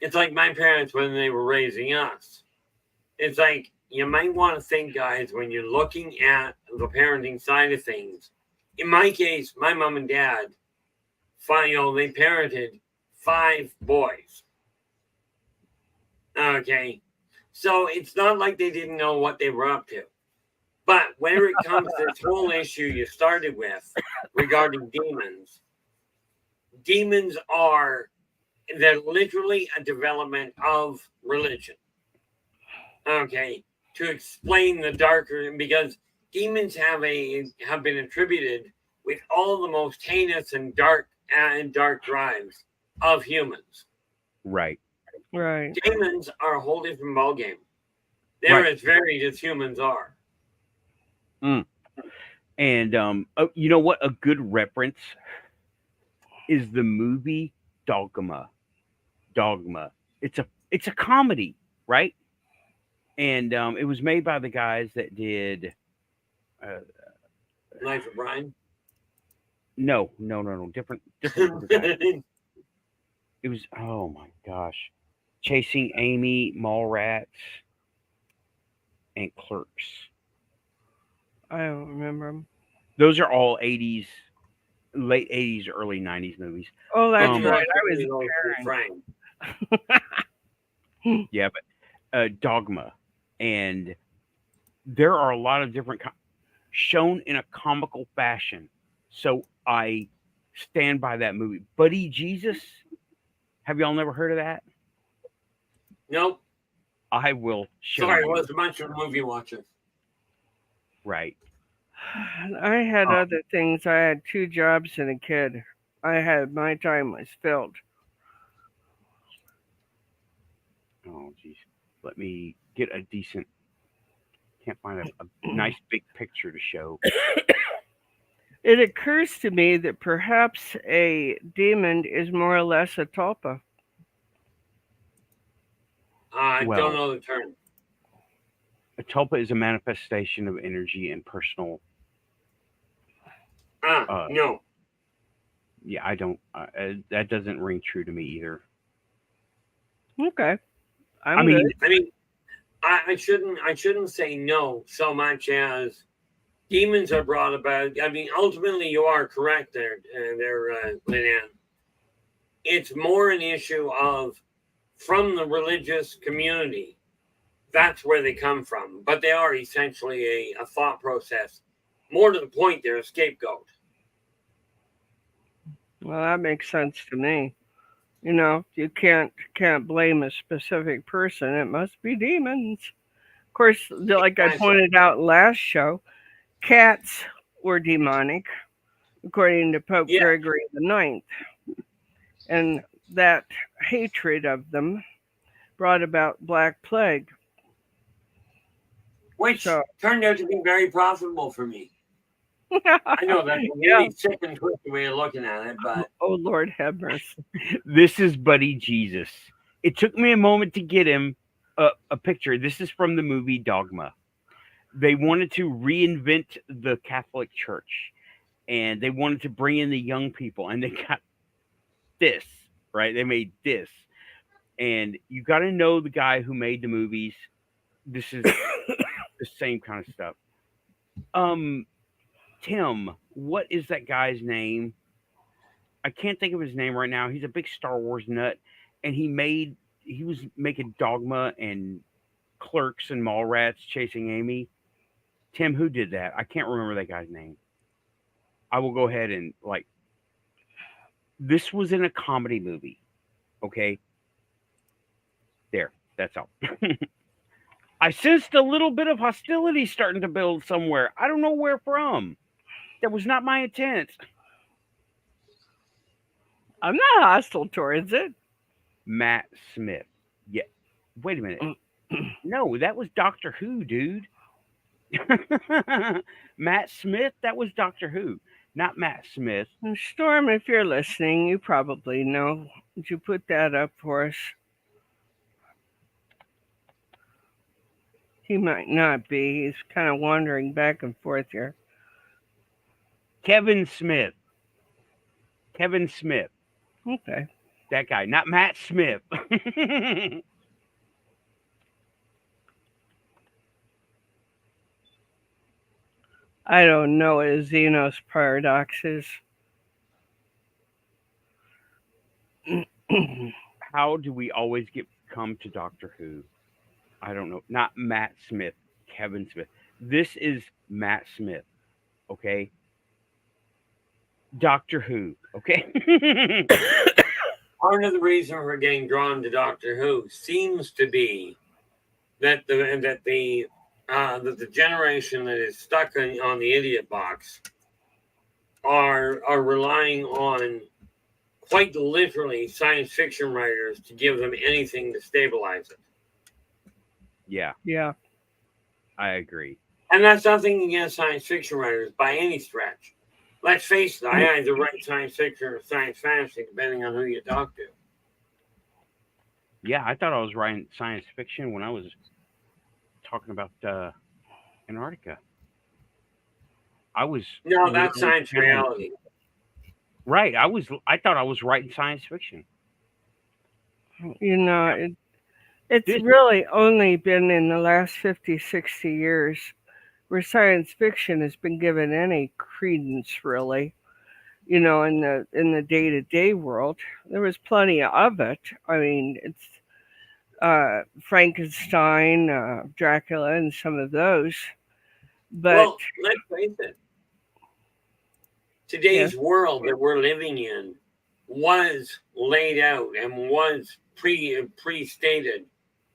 Speaker 3: It's like my parents when they were raising us. It's like you might want to think, guys, when you're looking at the parenting side of things. In my case, my mom and dad, they parented 5 boys. Okay, so it's not like they didn't know what they were up to. But whenever it comes to this whole issue you started with regarding demons are, they're literally a development of religion. Okay, to explain the darker, because demons have been attributed with all the most heinous and dark drives of humans.
Speaker 1: Right.
Speaker 2: Right.
Speaker 3: Demons are a whole different ballgame. They're as varied as humans are.
Speaker 1: And you know what? A good reference is the movie Dogma. It's a comedy, right? And it was made by the guys that did
Speaker 3: Life of Brian.
Speaker 1: No, different. It was, oh my gosh, Chasing Amy, Mallrats, and Clerks.
Speaker 2: I don't remember them.
Speaker 1: Those are all 80s, late 80s, early 90s movies.
Speaker 2: Oh, that's right. I was
Speaker 3: Frank.
Speaker 1: Yeah, but Dogma, and there are a lot of different shown in a comical fashion. So I stand by that movie. Buddy Jesus. Have y'all never heard of that?
Speaker 3: Nope.
Speaker 1: I will show
Speaker 3: Sorry,
Speaker 1: you.
Speaker 3: I was a bunch of movie watchers.
Speaker 1: Right.
Speaker 2: I had other things. I had 2 jobs and a kid. My time was filled.
Speaker 1: Oh, geez. Let me get a decent. Can't find a nice big picture to show.
Speaker 2: It occurs to me that perhaps a demon is more or less a tulpa.
Speaker 3: I don't know the term.
Speaker 1: A tulpa is a manifestation of energy and personal.
Speaker 3: No.
Speaker 1: Yeah, I don't. That doesn't ring true to me either.
Speaker 2: Okay.
Speaker 3: I mean, I shouldn't say no so much as demons are brought about. I mean, ultimately, you are correct there, Lynn. It's more an issue of from the religious community. That's where they come from, but they are essentially a thought process. More to the point, they're a scapegoat.
Speaker 2: Well, that makes sense to me. You know, you can't blame a specific person. It must be demons. Of course, like I pointed out last show, cats were demonic, according to Pope Gregory IX. And that hatred of them brought about Black Plague.
Speaker 3: Which turned out to be very profitable for me. I know that's a really sick and twisted way of looking at it, but...
Speaker 2: Oh, Lord have mercy.
Speaker 1: This is Buddy Jesus. It took me a moment to get him a picture. This is from the movie Dogma. They wanted to reinvent the Catholic Church, and they wanted to bring in the young people, and they got this, right? They made this. And you got to know the guy who made the movies. This is the same kind of stuff. Tim, what is that guy's name? I can't think of his name right now. He's a big Star Wars nut, and he was making Dogma and Clerks and Mallrats, Chasing Amy. Tim, who did that? I can't remember that guy's name. I will go ahead and this was in a comedy movie. Okay. There, that's all. I sensed a little bit of hostility starting to build somewhere. I don't know where from. That was not my intent.
Speaker 2: I'm not hostile towards it.
Speaker 1: Matt Smith. Yeah. Wait a minute. No, that was Doctor Who, dude. Matt Smith? That was Doctor Who, not Matt Smith.
Speaker 2: Storm, if you're listening, you probably know Would you put that up for us? He might not be. He's kind of wandering back and forth here.
Speaker 1: Kevin Smith. Kevin Smith.
Speaker 2: Okay.
Speaker 1: That guy, not Matt Smith.
Speaker 2: I don't know what a Xenos paradox is.
Speaker 1: How do we always come to Doctor Who? I don't know. Not Matt Smith, Kevin Smith. This is Matt Smith, okay? Doctor Who, okay?
Speaker 3: Part of the reason we're getting drawn to Doctor Who seems to be that the generation that is stuck on the idiot box are relying on quite literally science fiction writers to give them anything to stabilize it.
Speaker 1: Yeah.
Speaker 2: Yeah.
Speaker 1: I agree.
Speaker 3: And that's nothing against science fiction writers by any stretch. Let's face it, I either write science fiction or science fantasy, depending on who you talk to.
Speaker 1: Yeah, I thought I was writing science fiction when I was talking about Antarctica.
Speaker 3: No, that's science reality.
Speaker 1: Right. I thought I was writing science fiction.
Speaker 2: It's really only been in the last 50, 60 years where science fiction has been given any credence, really. In the day-to-day world, there was plenty of it. I mean, it's Frankenstein, Dracula, and some of those. But
Speaker 3: well, let's face it. Today's world that we're living in was laid out and was pre-stated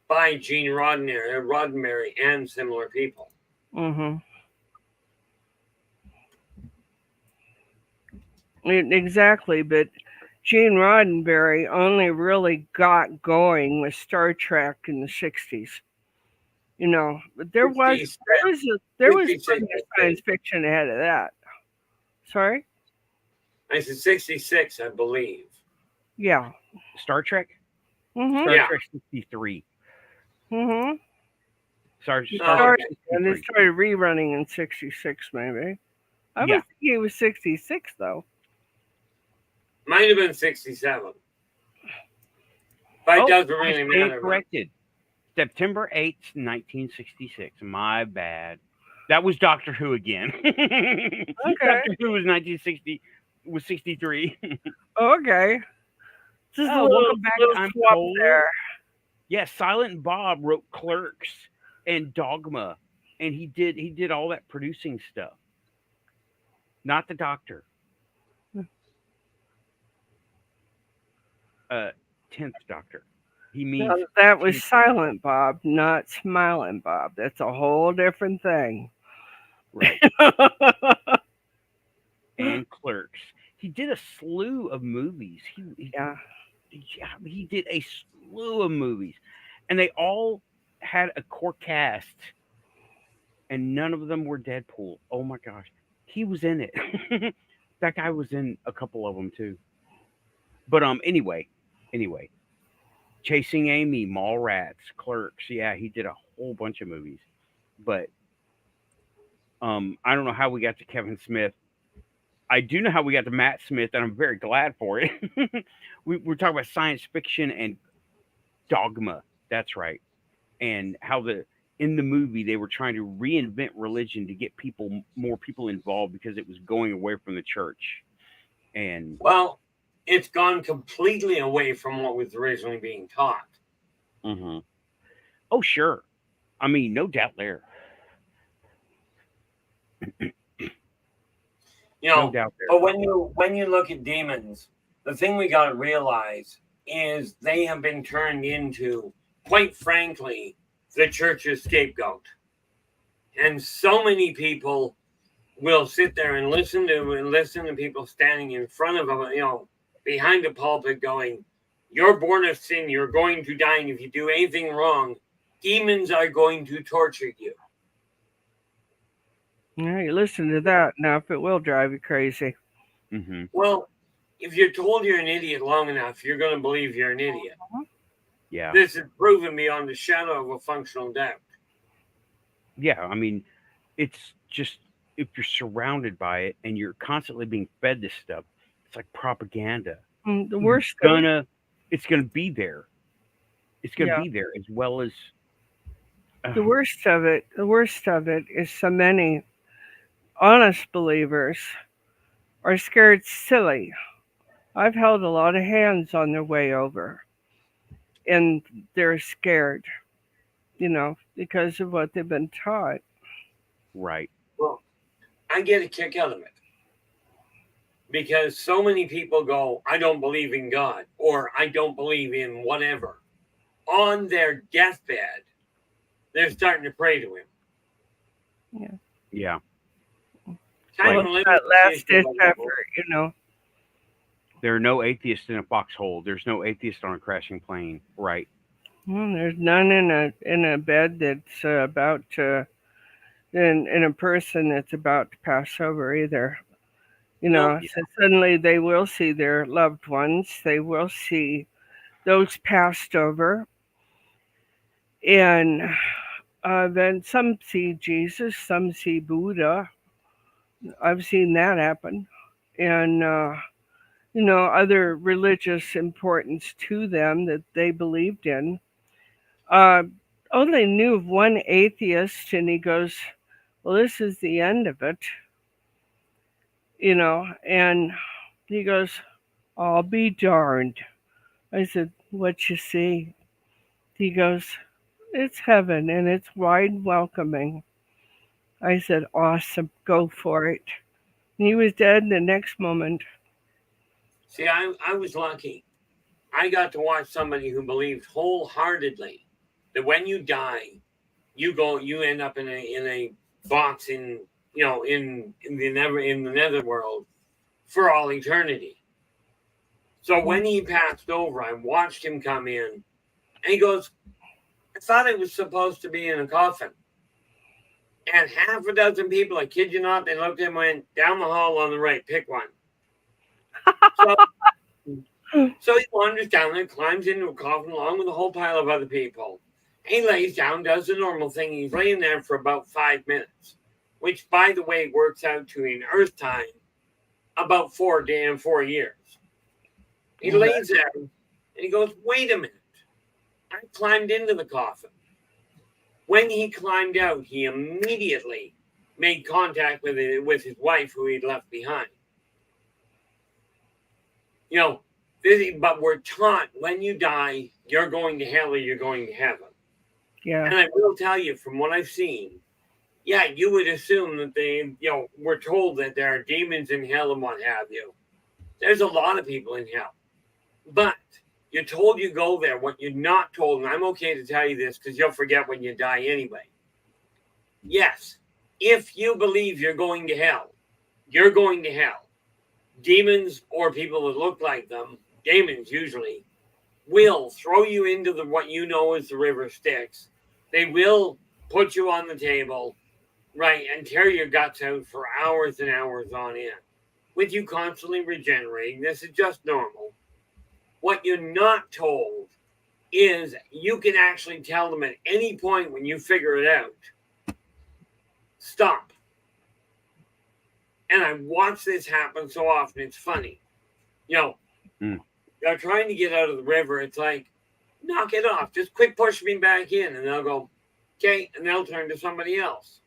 Speaker 3: by Gene Roddenberry and similar people.
Speaker 2: Mm-hmm. Exactly, but Gene Roddenberry only really got going with Star Trek in the 60s. But there was science fiction ahead of that. Sorry?
Speaker 3: I said 66, I believe.
Speaker 2: Yeah.
Speaker 1: Star Trek?
Speaker 2: Mm-hmm.
Speaker 1: Star Trek 63.
Speaker 2: Mm-hmm. And they started rerunning in 66, maybe. I was thinking it was 66, though.
Speaker 3: Might have been 67. But it doesn't really matter.
Speaker 1: Corrected. September 8th, 1966. My bad. That was Doctor Who again. Okay. Doctor Who was 63.
Speaker 2: Okay.
Speaker 1: Just welcome back. I'm told. There. Yeah, Silent Bob wrote Clerks and Dogma, and he did all that producing stuff. Not the Doctor. 10th Doctor. He means
Speaker 2: that was Silent Bob, not Smiling Bob. That's a whole different thing.
Speaker 1: Right. And Clerks. He did a slew of movies. He did a slew of movies, and they all had a core cast, and none of them were Deadpool. Oh my gosh, he was in it. That guy was in a couple of them too. But anyway, Chasing Amy, Mallrats, Clerks. Yeah, he did a whole bunch of movies. But I don't know how we got to Kevin Smith. I do know how we got to Matt Smith, and I'm very glad for it. We're talking about science fiction and dogma. That's right. And how in the movie they were trying to reinvent religion to get more people involved because it was going away from the church. And
Speaker 3: it's gone completely away from what was originally being taught.
Speaker 1: Mm-hmm. Oh, sure. I mean, no doubt there.
Speaker 3: No doubt there. But when you look at demons, the thing we got to realize is they have been turned into, quite frankly, the church's scapegoat. And so many people will sit there and listen to people standing in front of them, behind a pulpit going, "You're born of sin, you're going to die, and if you do anything wrong, demons are going to torture you."
Speaker 2: Yeah, you listen to that now, if it will drive you crazy.
Speaker 1: Mm-hmm.
Speaker 3: Well, if you're told you're an idiot long enough, you're going to believe you're an idiot.
Speaker 1: Yeah.
Speaker 3: This is proven beyond the shadow of a functional doubt.
Speaker 1: Yeah. I mean, it's just if you're surrounded by it and you're constantly being fed this stuff, it's like propaganda.
Speaker 2: The worst
Speaker 1: It's gonna be there. It's gonna be there as well as
Speaker 2: the worst of it is so many honest believers are scared silly. I've held a lot of hands on their way over, and they're scared, because of what they've been taught.
Speaker 1: right.
Speaker 3: Well, I get a kick out of it because so many people go, I don't believe in God, or I don't believe in whatever. On their deathbed, they're starting to pray to him.
Speaker 1: Yeah.
Speaker 3: Kind of
Speaker 2: That last ditch effort,
Speaker 1: There are no atheists in a foxhole. There's no atheist on a crashing plane. Right.
Speaker 2: Well, there's none in a bed that's about to, in a person that's about to pass over either. So suddenly they will see their loved ones. They will see those passed over, and then some see Jesus, some see Buddha. I've seen that happen, and other religious importance to them that they believed in. Only knew of one atheist, and he goes, well, this is the end of it, and he goes, I'll be darned. I said, what you see? He goes, it's heaven, and it's wide welcoming. I said, awesome, go for it. And he was dead the next moment.
Speaker 3: See, I was lucky. I got to watch somebody who believed wholeheartedly that when you die, you end up in a box in the netherworld for all eternity. So when he passed over, I watched him come in, and he goes, I thought it was supposed to be in a coffin. And half a dozen people, I kid you not, they looked at him and went, down the hall on the right, pick one. So he wanders down there, climbs into a coffin along with a whole pile of other people. He lays down, does the normal thing. He's laying there for about 5 minutes, which, by the way, works out to, in Earth time, about 4 years. He lays there, and he goes, wait a minute. I climbed into the coffin. When he climbed out, he immediately made contact with his wife, who he'd left behind. But we're taught when you die, you're going to hell or you're going to heaven.
Speaker 2: Yeah.
Speaker 3: And I will tell you, from what I've seen, you would assume that we're told that there are demons in hell and what have you. There's a lot of people in hell. But you're told you go there. What you're not told, and I'm okay to tell you this because you'll forget when you die anyway. Yes, if you believe you're going to hell, you're going to hell. Demons or people that look like them, demons usually, will throw you into what you know as the river Styx. They will put you on the table, right, and tear your guts out for hours and hours on end, with you constantly regenerating. This is just normal. What you're not told is you can actually tell them at any point when you figure it out, stop. And I watch this happen so often, it's funny. They're trying to get out of the river. It's like, knock it off. Just quit pushing me back in. And they'll go, okay. And they'll turn to somebody else.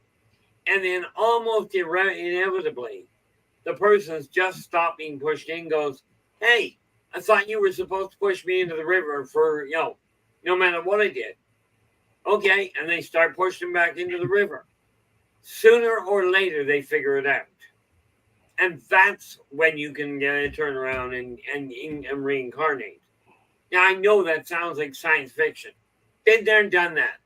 Speaker 3: And then almost inevitably, the person's just stopped being pushed in, goes, hey, I thought you were supposed to push me into the river for, no matter what I did. Okay. And they start pushing back into the river. Sooner or later, they figure it out. And that's when you can turn around and reincarnate. Now, I know that sounds like science fiction. Been there and done that.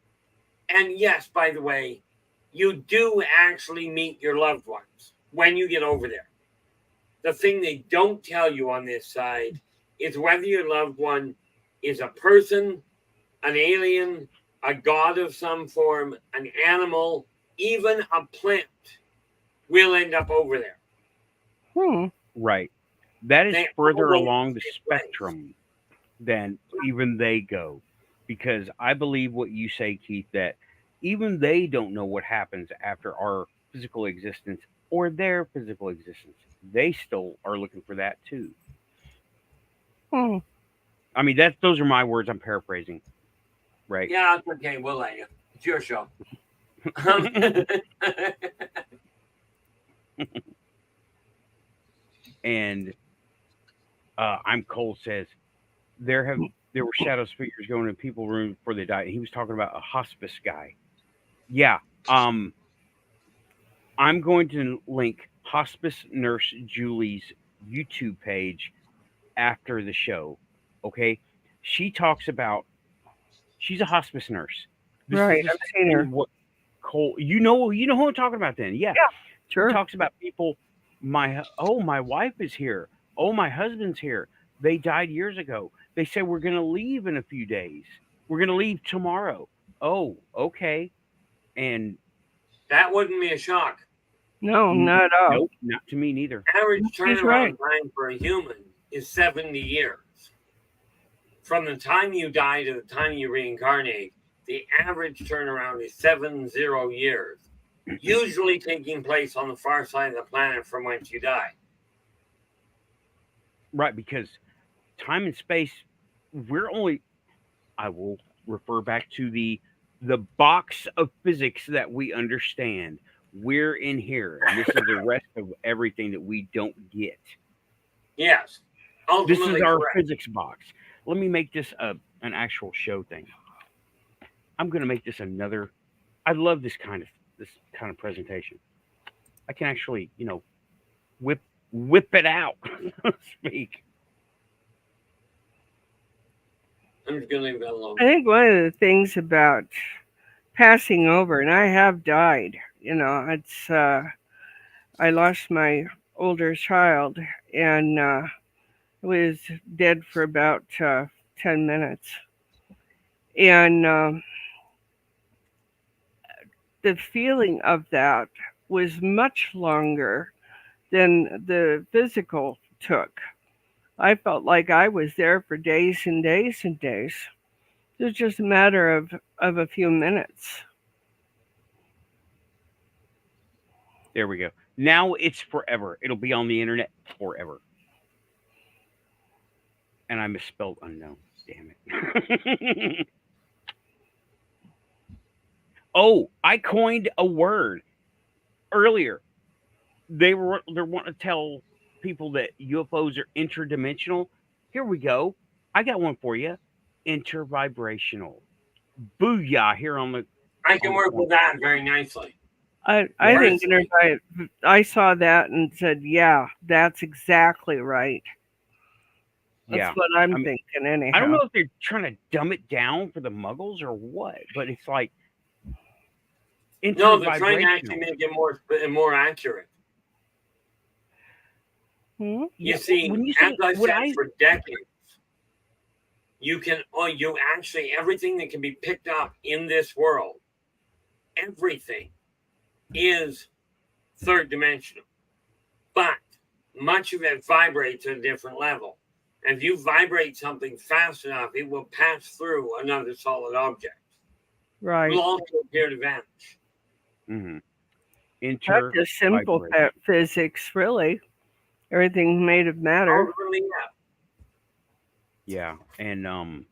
Speaker 3: And yes, by the way, you do actually meet your loved ones when you get over there. The thing they don't tell you on this side is whether your loved one is a person, an alien, a god of some form, an animal, even a plant will end up over there.
Speaker 1: Right. That is
Speaker 3: They
Speaker 1: further
Speaker 3: always
Speaker 1: along the
Speaker 3: take place.
Speaker 1: spectrum than even they go. Because I believe what you say, Keith, that even they don't know what happens after our physical existence or their physical existence. They still are looking for that too.
Speaker 2: Hmm.
Speaker 1: I mean, those are my words. I'm paraphrasing, right?
Speaker 3: Yeah, it's okay. We'll let you. It's your show.
Speaker 1: And I'm Cole says there were shadow figures going in people's room before they died. He was talking about a hospice guy. Yeah. I'm going to link Hospice Nurse Julie's YouTube page after the show. Okay. She talks about she's a hospice nurse. This
Speaker 2: Right,
Speaker 1: is the
Speaker 2: I've
Speaker 1: same
Speaker 2: seen her.
Speaker 1: thing what Cole you know who I'm talking about then. Yeah. She
Speaker 2: Sure.
Speaker 1: talks about people my wife is here. Oh, my husband's here. They died years ago. They said we're gonna leave in a few days. We're gonna leave tomorrow. Oh, okay. And
Speaker 3: That wouldn't be a shock.
Speaker 2: No, not at all.
Speaker 1: nope, not to me neither.
Speaker 3: Average
Speaker 2: She's
Speaker 3: turnaround
Speaker 2: right.
Speaker 3: time for a human is 70 years. From the time you die to the time you reincarnate, the average turnaround is 70 years, usually taking place on the far side of the planet from whence you die.
Speaker 1: Right, because time and space, I will refer back to the box of physics that we understand. We're in here, and this is the rest of everything that we don't get.
Speaker 3: Yes.
Speaker 1: This is
Speaker 3: Ultimately
Speaker 1: our
Speaker 3: correct.
Speaker 1: physics box. Let me make this an actual show thing. I'm going to make this another. I love this kind of presentation. I can actually, whip it out, so to speak.
Speaker 3: I'm just going to leave that alone.
Speaker 2: I think one of the things about passing over, and I have died, it's I lost my older child and was dead for about 10 minutes. And the feeling of that was much longer than the physical took. I felt like I was there for days and days and days. It was just a matter of a few minutes.
Speaker 1: There we go. Now it's forever. It'll be on the internet forever. And I misspelled unknown. Damn it. Oh, I coined a word earlier. They want to tell people that UFOs are interdimensional. Here we go. I got one for you. Intervibrational. Booyah! Here on the.
Speaker 3: I can work with that very nicely.
Speaker 2: I think I saw that and said, yeah, that's exactly right. That's what I'm thinking anyhow.
Speaker 1: I don't know if they're trying to dumb it down for the muggles or what, but it's like.
Speaker 3: No, they're trying to actually make it more accurate.
Speaker 2: Hmm?
Speaker 3: You see, as I said, for decades, you actually, everything that can be picked up in this world, everything is third dimensional. But much of it vibrates at a different level. And if you vibrate something fast enough, it will pass through another solid object.
Speaker 2: Right.
Speaker 3: It will also appear to vanish.
Speaker 1: Mm-hmm.
Speaker 2: That's just simple physics, really. Everything's made of matter.
Speaker 3: Oh, really,
Speaker 1: yeah. And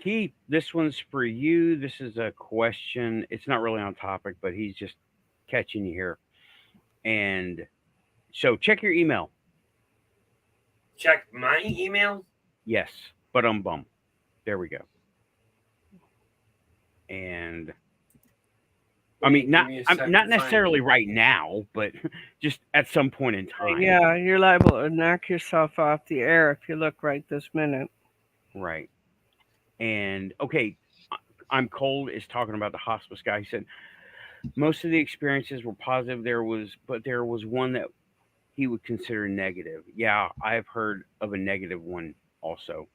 Speaker 1: Keith, this one's for you. This is a question. It's not really on topic, but he's just catching you here. And so check your email.
Speaker 3: Check my email?
Speaker 1: Yes, but bum. There we go. And I mean, not necessarily right now, but just at some point in time.
Speaker 2: Yeah, you're liable to knock yourself off the air if you look right this minute.
Speaker 1: Right. And okay, I'm Cold is talking about the hospice guy. He said most of the experiences were positive. But there was one that he would consider negative. Yeah, I've heard of a negative one also.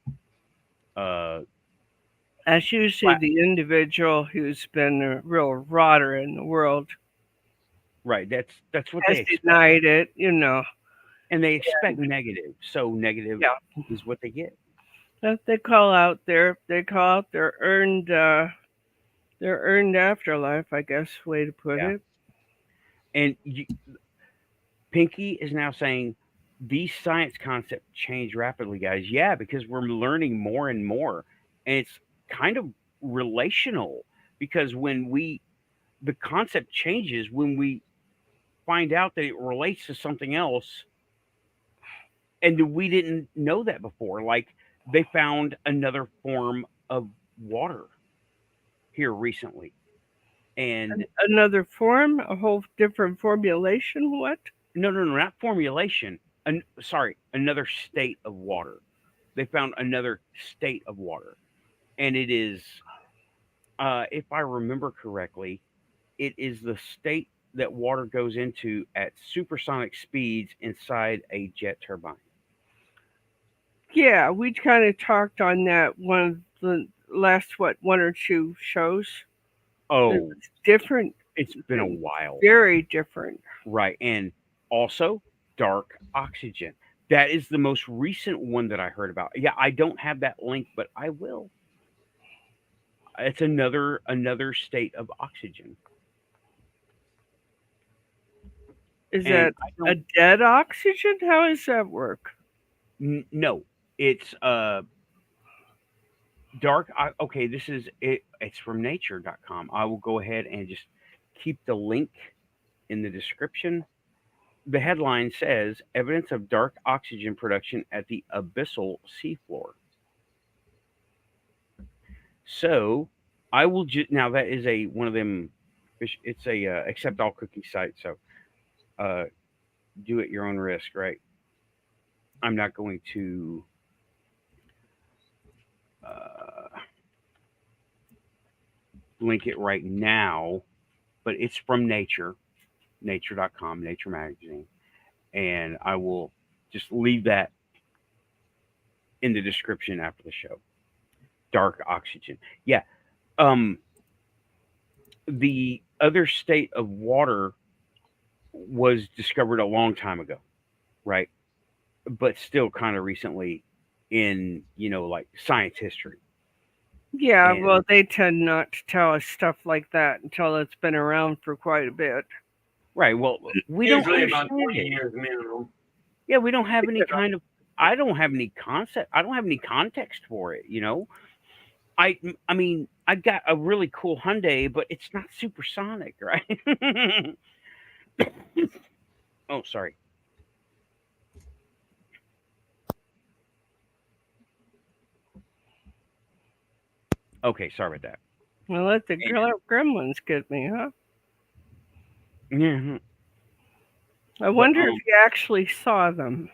Speaker 2: That's usually the individual who's been a real rotter in the world.
Speaker 1: Right. That's what
Speaker 2: has
Speaker 1: they
Speaker 2: denied it,
Speaker 1: And they expect negative, so negative
Speaker 2: Yeah.
Speaker 1: is what they get.
Speaker 2: They call out their earned afterlife, I guess, way to put
Speaker 1: Yeah.
Speaker 2: it.
Speaker 1: And Pinky is now saying these science concepts change rapidly, guys. Yeah, because we're learning more and more, and it's kind of relational because the concept changes when we find out that it relates to something else, and we didn't know that before. Like they found another form of water here recently, and
Speaker 2: Another form, a whole different formulation. What?
Speaker 1: no, not formulation. Sorry, another state of water. They found another state of water, and it is, if I remember correctly, it is the state that water goes into at supersonic speeds inside a jet turbine.
Speaker 2: Yeah, we kind of talked on that one of the last one or two shows. It
Speaker 1: Oh,
Speaker 2: was different,
Speaker 1: it's been a while,
Speaker 2: very different.
Speaker 1: right? And also dark oxygen. That is the most recent one that I heard about. Yeah, I don't have that link, but I will. It's another state of oxygen.
Speaker 2: Is
Speaker 1: And
Speaker 2: that
Speaker 1: I
Speaker 2: a
Speaker 1: don't
Speaker 2: dead oxygen? How does that work?
Speaker 1: no, it's dark. Okay, this is it. It's from nature.com. I will go ahead and just keep the link in the description. The headline says evidence of dark oxygen production at the abyssal seafloor. So I will just now that is a one of them. It's a accept all cookie site. So uh, do at your own risk, right? I'm not going to uh, link it right now, but it's from Nature, nature.com, Nature Magazine. And I will just leave that in the description after the show. Dark oxygen. Yeah. Um, the other state of water was discovered a long time ago, right? But still kind of recently in, like science history.
Speaker 2: Yeah,
Speaker 1: And
Speaker 2: well, they tend not to tell us stuff like that until it's been around for quite a bit.
Speaker 1: right, well, we don't
Speaker 3: Usually about
Speaker 1: understand
Speaker 3: 20
Speaker 1: it.
Speaker 3: years minimum.
Speaker 1: Yeah, we don't have any kind of I don't have any concept. I don't have any context for it. I mean, I got a really cool Hyundai, but it's not supersonic, right? Oh, sorry. Okay, sorry about that.
Speaker 2: Well, let the gremlins get me, huh?
Speaker 1: Yeah.
Speaker 2: I wonder if you actually saw them.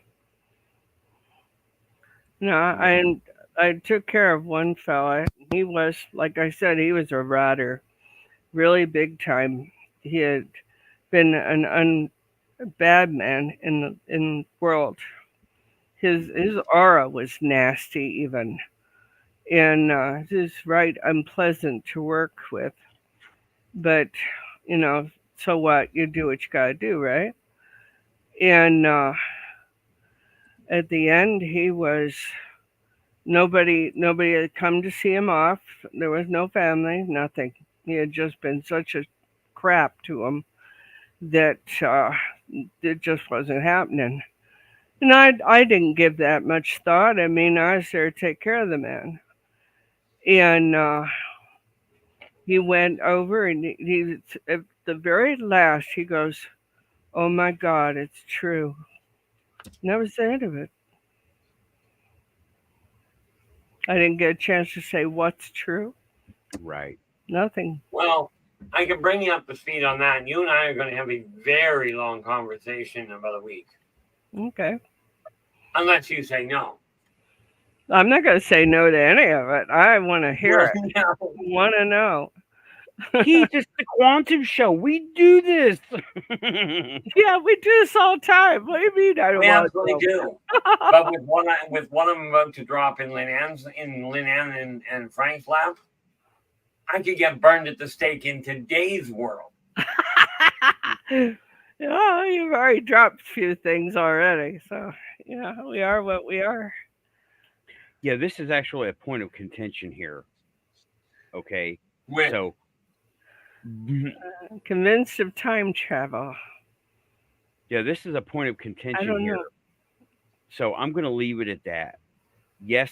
Speaker 2: No, I took care of one fella. He was, like I said, he was a ratter, really big time. He had been a bad man in the world. His aura was nasty, even, and just right unpleasant to work with. But you know, so what? You do what you gotta do, right? And at the end, he was nobody had come to see him off. There was no family, nothing. He had just been such a crap to him that it just wasn't happening. And I didn't give that much thought. I mean, I was there to take care of the man. And he went over and he at the very last, he goes, "Oh my God, it's true." And that was the end of it. I didn't get a chance to say what's true.
Speaker 1: Right.
Speaker 2: Nothing.
Speaker 3: Well, I can bring you up to speed on that. And you and I are going to have a very long conversation in about a week.
Speaker 2: Okay.
Speaker 3: Unless you say no.
Speaker 2: I'm not going to say no to any of it. I want to hear it.
Speaker 3: No.
Speaker 2: Want to know.
Speaker 1: Keith, it's the Quantum Show. We do this.
Speaker 2: Yeah, we do this all the time. What do you mean? I don't
Speaker 3: We
Speaker 2: want
Speaker 3: absolutely
Speaker 2: to
Speaker 3: do. But with one I'm about to drop in Lynn Ann and Frank's lap, I could get burned at the stake in today's world.
Speaker 2: Yeah, you've already dropped a few things already. So, yeah, we are what we are.
Speaker 1: Yeah, this is actually a point of contention here. Okay,
Speaker 3: With
Speaker 1: so
Speaker 2: Convinced of time travel.
Speaker 1: yeah, this is a point of
Speaker 2: I
Speaker 1: contention
Speaker 2: don't
Speaker 1: here.
Speaker 2: know.
Speaker 1: So I'm going to leave it at that. Yes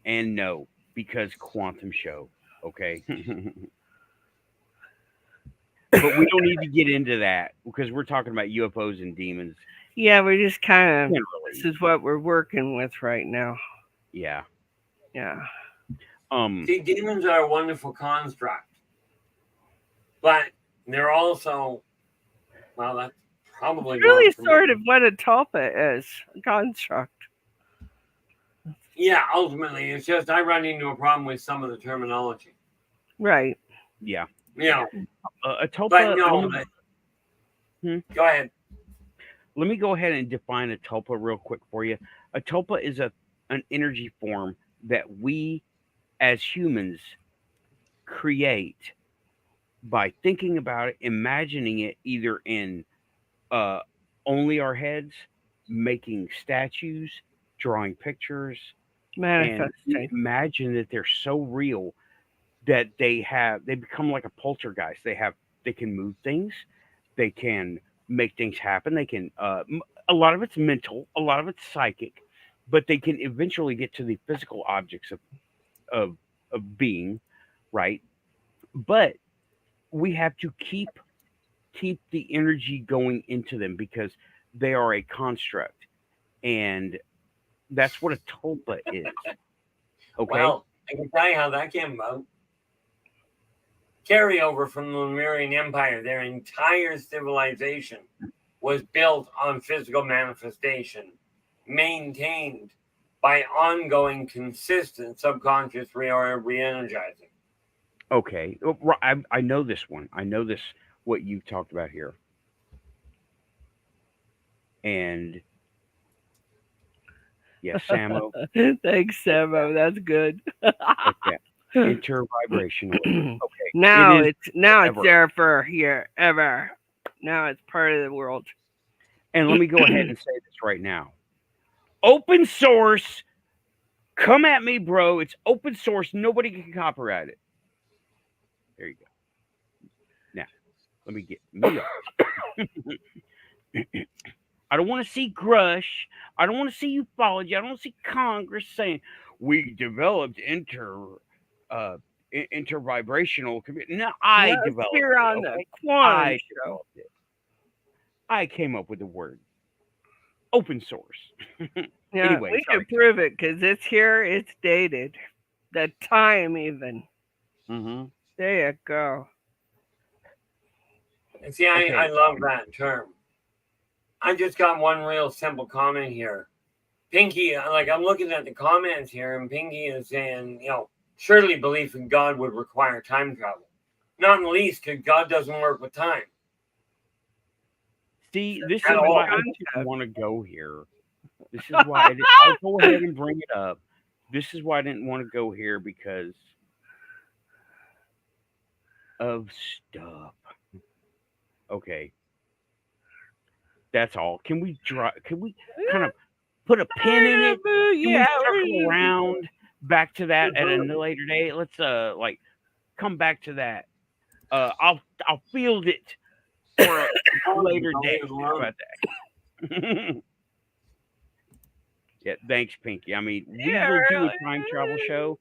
Speaker 1: and no, because quantum show. Okay. But we don't need to get into that because we're talking about UFOs and demons
Speaker 2: Yeah, we're just kind of, this
Speaker 1: generally.
Speaker 2: is what we're working with right now.
Speaker 1: Yeah.
Speaker 2: Yeah.
Speaker 3: see, demons are a wonderful construct, but they're also, well, that's probably
Speaker 2: Really
Speaker 3: more.
Speaker 2: sort of what a tulpa is, a construct.
Speaker 3: Yeah, ultimately, it's just I run into a problem with some of the terminology.
Speaker 2: Right.
Speaker 1: Yeah.
Speaker 3: You know,
Speaker 1: A tulpa.
Speaker 3: but no, go ahead.
Speaker 1: Let me go ahead and define a tulpa real quick for you. A tulpa is an energy form that we as humans create by thinking about it, imagining it either in uh, only our heads, making statues, drawing pictures, and we
Speaker 2: Manifesting.
Speaker 1: imagine that they're so real that they become like a poltergeist. They can move things, they can make things happen. They can a lot of it's mental, a lot of it's psychic, but they can eventually get to the physical objects of being, right? But we have to keep the energy going into them because they are a construct, and that's what a tulpa is. Okay.
Speaker 3: Well, I can tell you how that came about. Carryover from the Lemurian Empire, their entire civilization was built on physical manifestation, maintained by ongoing, consistent subconscious re-energizing.
Speaker 1: Okay. I know this one. I know this, what you've talked about here. And yeah, Samo.
Speaker 2: Thanks, Samo. That's good.
Speaker 1: Okay. Intervibrationally. Okay.
Speaker 2: Now
Speaker 1: It is
Speaker 2: it's
Speaker 1: forever.
Speaker 2: there for here ever. Now it's part of the world.
Speaker 1: And let me go ahead and say this right now. Open source. Come at me, bro. It's open source. Nobody can copyright it. There you go. Now, let me get me up. I don't want to see Grush. I don't want to see ufology. I don't want to see Congress saying we developed intervibrational computer. No, I
Speaker 2: Let's
Speaker 1: developed
Speaker 2: hear
Speaker 1: it.
Speaker 2: on the
Speaker 1: Okay,
Speaker 2: quantum
Speaker 1: I
Speaker 2: show.
Speaker 1: developed it. I came up with the word open source.
Speaker 2: Yeah,
Speaker 1: Anyway,
Speaker 2: we
Speaker 1: sorry.
Speaker 2: can prove it because it's here. It's dated. The time even.
Speaker 1: Mm-hmm.
Speaker 2: There you go.
Speaker 3: And see,
Speaker 1: Okay.
Speaker 3: I love that term. I just got one real simple comment here. Pinky, like I'm looking at the comments here, and Pinky is saying, surely belief in God would require time travel. Not in the least, because God doesn't work with time.
Speaker 1: See, this
Speaker 3: At
Speaker 1: is
Speaker 3: all.
Speaker 1: why I didn't want to go here. This is why I'll go ahead and bring it up. This is why I didn't want to go here because of stuff. Okay. That's all. Can we kind of put a pin in it? Can we circle around back to that at a later date? Let's like come back to that. I'll field it for a later date. How about that? Yeah, thanks, Pinky. I mean, we will do a time travel show,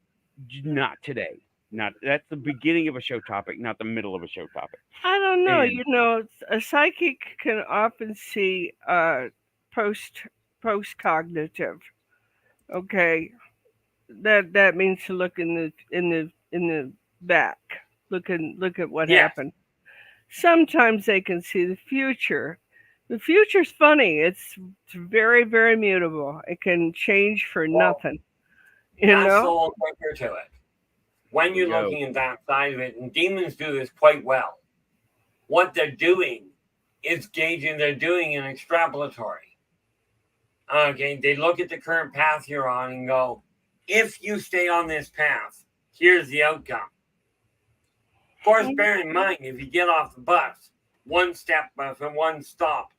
Speaker 1: not today. Not that's the beginning of a show topic, not the middle of a show topic.
Speaker 2: I don't know.
Speaker 1: And
Speaker 2: A psychic can often see post cognitive. Okay, that means to look in the back. Look at what happened. Sometimes they can see the future. The future's funny. It's very, very mutable. It can change for nothing.
Speaker 3: That's the whole kicker to it. When you're looking at that side of it, and demons do this quite well, what they're doing is gauging, they're doing an extrapolatory. Okay, they look at the current path you're on and go, if you stay on this path, here's the outcome. Of course, bear in mind, if you get off the bus, one step from one stop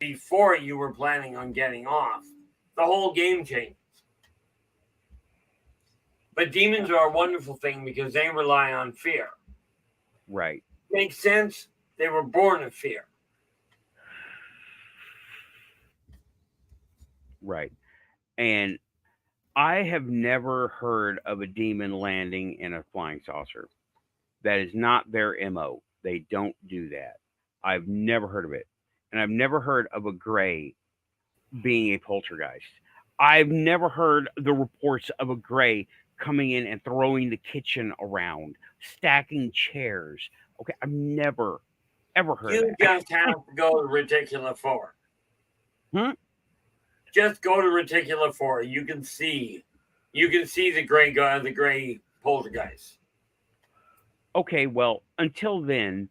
Speaker 3: before you were planning on getting off, the whole game changes. But demons are a wonderful thing because they rely on fear.
Speaker 1: Right.
Speaker 3: Makes sense? They were born of fear.
Speaker 1: Right. And I have never heard of a demon landing in a flying saucer. That is not their MO. They don't do that. I've never heard of it. And I've never heard of a gray being a poltergeist. I've never heard the reports of a gray coming in and throwing the kitchen around, stacking chairs. Okay, I've never, ever heard of
Speaker 3: You
Speaker 1: that.
Speaker 3: just have to go to Reticula 4. Just go to Reticula 4. You can see the gray guy, the gray poltergeist.
Speaker 1: Okay, well, until then,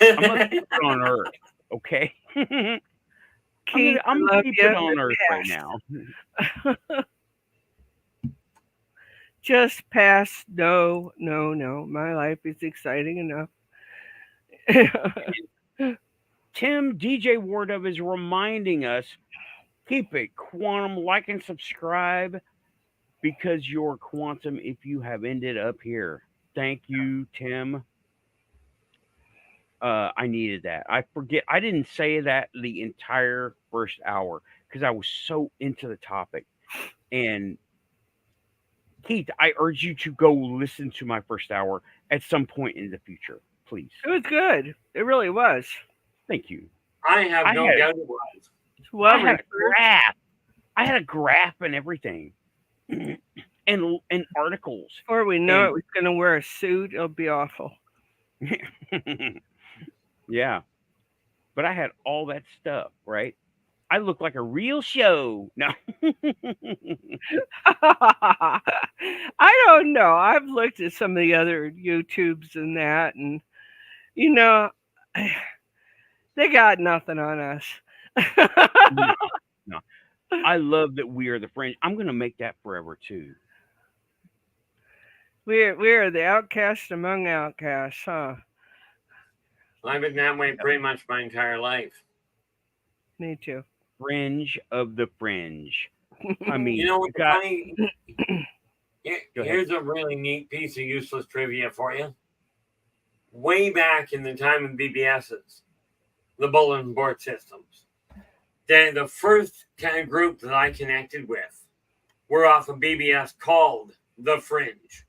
Speaker 1: I'm gonna keep it on Earth. Okay, I'm gonna keep it on Earth right now.
Speaker 2: Just pass. No. My life is exciting enough.
Speaker 1: Tim DJ Wardove is reminding us, keep it quantum, like and subscribe, because you're quantum if you have ended up here. Thank you, Tim. I needed that. I didn't say that the entire first hour because I was so into the topic. And Keith, I urge you to go listen to my first hour at some point in the future, please.
Speaker 2: It was good. It really was.
Speaker 1: Thank you.
Speaker 3: I have no doubt it was.
Speaker 2: Well,
Speaker 1: I had a graph. I had a graph and everything. and articles.
Speaker 2: Before we know it, we're going to wear a suit. It'll be awful.
Speaker 1: Yeah. But I had all that stuff, right? I look like a real show. No.
Speaker 2: I don't know. I've looked at some of the other YouTubes and that, and, you know, they got nothing on us.
Speaker 1: No. I love that we are the fringe. I'm going to make that forever, too.
Speaker 2: We are the outcast among outcasts, huh?
Speaker 3: I've been that way pretty much my entire life.
Speaker 2: Me too.
Speaker 1: Fringe of the fringe. I mean,
Speaker 3: you know what's funny? Here's a really neat piece of useless trivia for you. Way back in the time of BBSs, the bulletin board systems, the first kind of group that I connected with were off a BBS called The Fringe.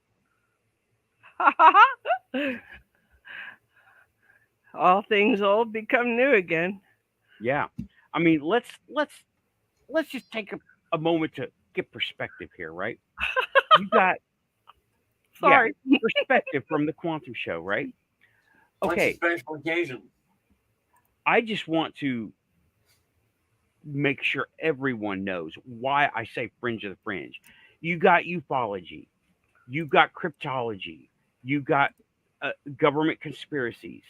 Speaker 2: All things old become new again.
Speaker 1: Yeah. I mean, let's just take a moment to get perspective here, right? You got perspective from the Quantum Show, right? Okay.
Speaker 3: What's a special occasion?
Speaker 1: I just want to make sure everyone knows why I say fringe of the fringe. You got ufology, you got cryptology, you got government conspiracies.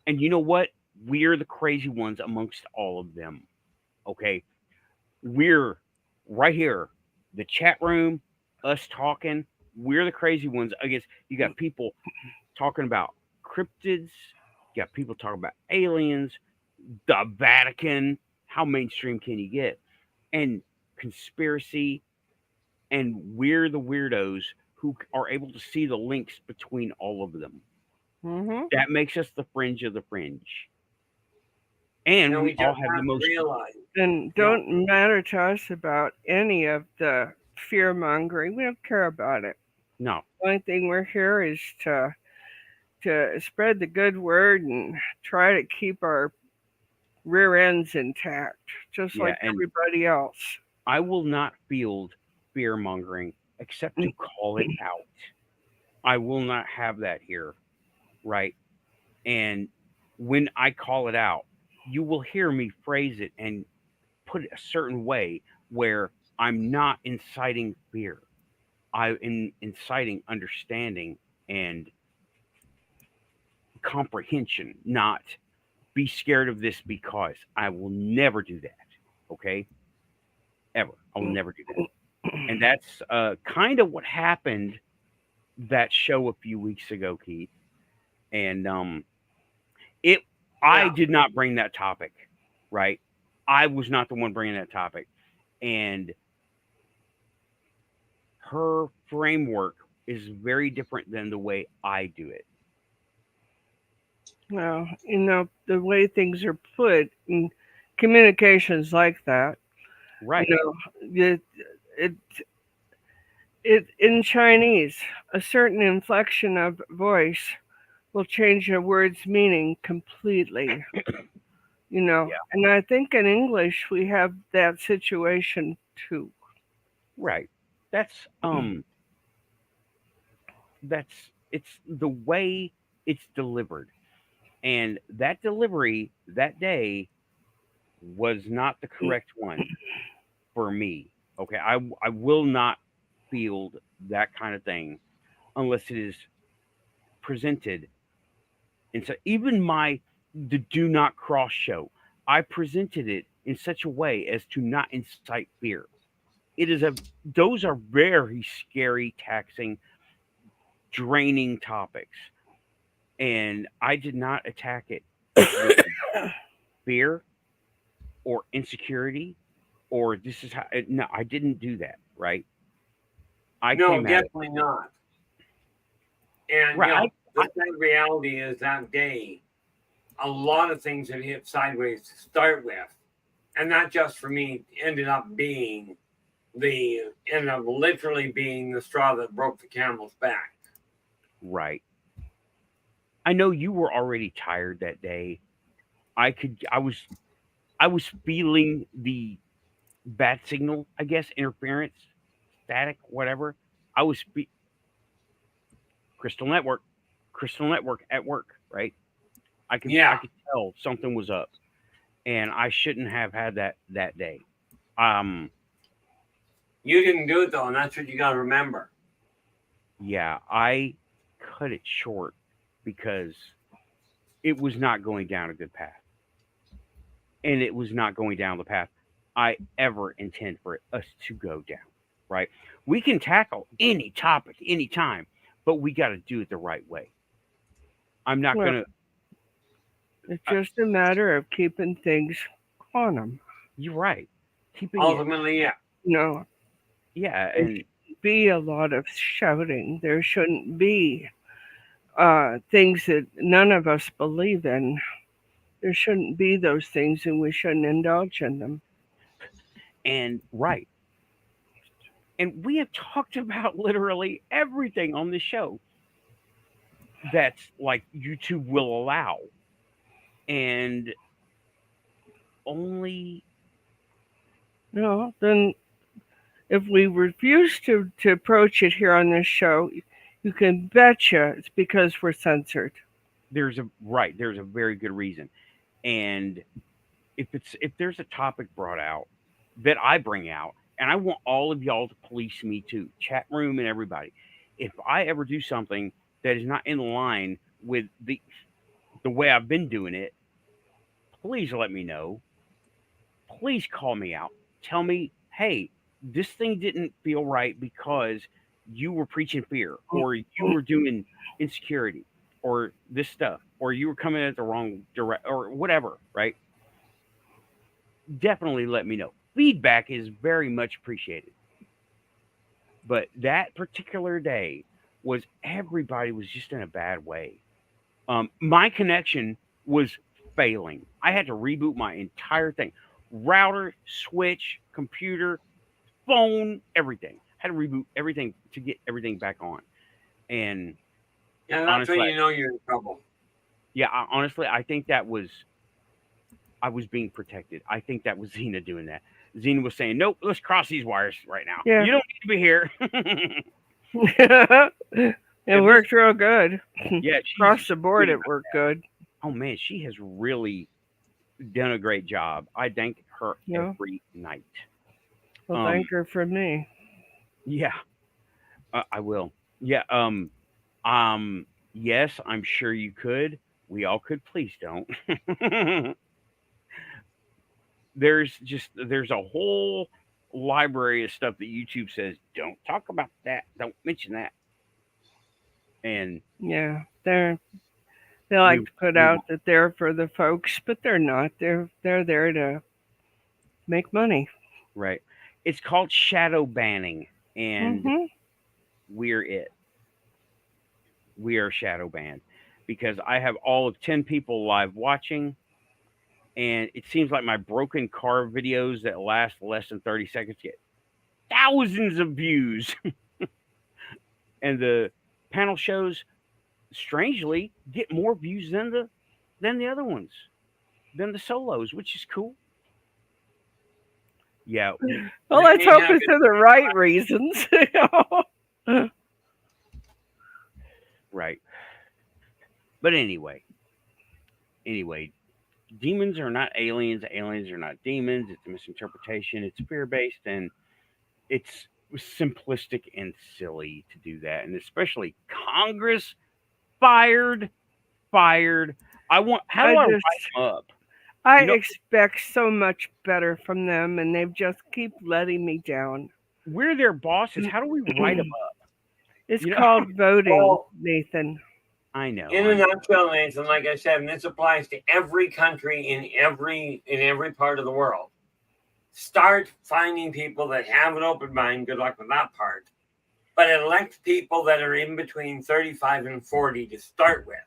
Speaker 1: And you know what? We're the crazy ones amongst all of them. Okay? We're right here. The chat room, us talking, we're the crazy ones. I guess you got people talking about cryptids, you got people talking about aliens, the Vatican. How mainstream can you get? And conspiracy. And we're the weirdos who are able to see the links between all of them.
Speaker 2: Mm-hmm.
Speaker 1: That makes us the fringe of the fringe. And we all have the most.
Speaker 2: And don't matter to us about any of the fear mongering. We don't care about it.
Speaker 1: No.
Speaker 2: The only thing we're here is to spread the good word and try to keep our rear ends intact, just like everybody else.
Speaker 1: I will not field fear mongering except to call it out. I will not have that here. Right. And when I call it out, you will hear me phrase it and put it a certain way where I'm not inciting fear. I'm inciting understanding and comprehension, not be scared of this because I will never do that. Okay? Ever. I will never do that. And that's kind of what happened that show a few weeks ago, Keith. And I did not bring that topic, right? I was not the one bringing that topic, and her framework is very different than the way I do it.
Speaker 2: Well, the way things are put in communications like that,
Speaker 1: Right.
Speaker 2: it, it, in Chinese, a certain inflection of voice will change a word's meaning completely.
Speaker 1: Yeah.
Speaker 2: And I think in English we have that situation too.
Speaker 1: Right. That's it's the way it's delivered. And that delivery that day was not the correct one for me. Okay, I will not field that kind of thing unless it is presented. And so even the do not cross show, I presented it in such a way as to not incite fear. It is a Those are very scary, taxing, draining topics, and I did not attack it with fear or insecurity or this is how. No, I didn't do that. Right? I
Speaker 3: No,
Speaker 1: came at it.
Speaker 3: definitely not. And
Speaker 1: Right.
Speaker 3: the sad reality is that day, a lot of things that hit sideways to start with, and not just for me, ended up literally being the straw that broke the camel's back.
Speaker 1: Right. I know you were already tired that day. I was feeling the bat signal, I guess, interference, static, whatever. I was Crystal Network, Crystal Network at work, right? I could tell something was up, and I shouldn't have had that day. Um,
Speaker 3: You didn't do it though, and that's what you got to remember.
Speaker 1: yeah, I cut it short because it was not going down a good path, and it was not going down the path I ever intend for us to go down. Right? We can tackle any topic anytime, but we got to do it the right way. I'm not
Speaker 2: Well,
Speaker 1: gonna.
Speaker 2: it's just a matter of keeping things quantum.
Speaker 1: You're right. Keeping it.
Speaker 3: Ultimately, yeah.
Speaker 2: No,
Speaker 1: Yeah,
Speaker 2: there
Speaker 1: and
Speaker 2: shouldn't be a lot of shouting. There shouldn't be things that none of us believe in. There shouldn't be those things, and we shouldn't indulge in them.
Speaker 1: right. And we have talked about literally everything on this show that's like YouTube will allow. And only
Speaker 2: No, then if we refuse to approach it here on this show, you can betcha it's because we're censored.
Speaker 1: there's a very good reason. And if there's a topic brought out that I bring out, and I want all of y'all to police me too, chat room and everybody. If I ever do something that is not in line with the way I've been doing it, please let me know. Please call me out. Tell me, hey, this thing didn't feel right because you were preaching fear, or you were doing insecurity, or this stuff, or you were coming at the wrong direct, or whatever, right? Definitely let me know. Feedback is very much appreciated. But that particular day was everybody was just in a bad way. My connection was failing. I had to reboot my entire thing, router, switch, computer, phone, everything. I had to reboot everything to get everything back on. And
Speaker 3: that's
Speaker 1: honestly,
Speaker 3: when you know you're in trouble.
Speaker 1: Yeah, honestly, I think I was being protected. I think that was Xena doing that. Xena was saying, "Nope, let's cross these wires right now.
Speaker 2: Yeah.
Speaker 1: You don't need to be here."
Speaker 2: It worked real good.
Speaker 1: Yeah,
Speaker 2: Across the board, it worked good.
Speaker 1: Oh man, she has really done a great job. I thank her every night.
Speaker 2: Well, thank her from me.
Speaker 1: Yeah, I will. Yeah. Yes, I'm sure you could. We all could. Please don't. There's a whole library of stuff that YouTube says don't talk about that, don't mention that. And
Speaker 2: yeah, they like to put out that they're for the folks, but they're not. They're there to make money.
Speaker 1: Right. It's called shadow banning, and
Speaker 2: Hmm.
Speaker 1: we're it. We are shadow banned because I have all of 10 people live watching, and it seems like my broken car videos that last less than 30 seconds get thousands of views. And the panel shows, strangely, get more views than the other ones, than the solos, which is cool. Yeah,
Speaker 2: Well,
Speaker 3: They
Speaker 2: let's
Speaker 3: may
Speaker 2: hope
Speaker 3: have
Speaker 2: it's for the right reasons.
Speaker 1: right. But anyway, demons are not aliens. Aliens are not demons. It's a misinterpretation. It's fear based, and it's simplistic and silly to do that. And especially Congress fired. I want. How
Speaker 2: I
Speaker 1: do I write
Speaker 2: just,
Speaker 1: them up?
Speaker 2: I
Speaker 1: You know,
Speaker 2: expect so much better from them, and they just keep letting me down.
Speaker 1: we're their bosses. How do we write them up?
Speaker 2: It's
Speaker 1: You know,
Speaker 2: called voting,
Speaker 3: well,
Speaker 2: Nathan.
Speaker 1: I know.
Speaker 3: in a nutshell, Nathan, like I said, and this applies to every country in every part of the world. Start finding people that have an open mind. Good luck with that part. But elect people that are in between 35 and 40 to start with.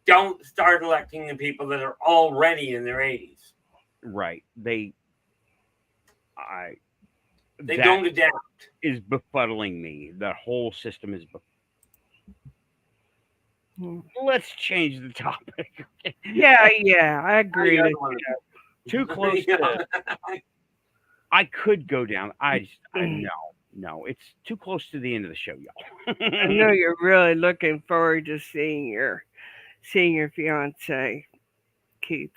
Speaker 3: Don't start electing the people that are already in their 80s.
Speaker 1: Right. They that
Speaker 3: don't adapt.
Speaker 1: is befuddling me. The whole system is. Let's change the topic.
Speaker 2: Yeah, I agree with you.
Speaker 1: Too close to. I could go down. I no. It's too close to the end of the show, y'all.
Speaker 2: I know you're really looking forward to seeing your fiance, Keith.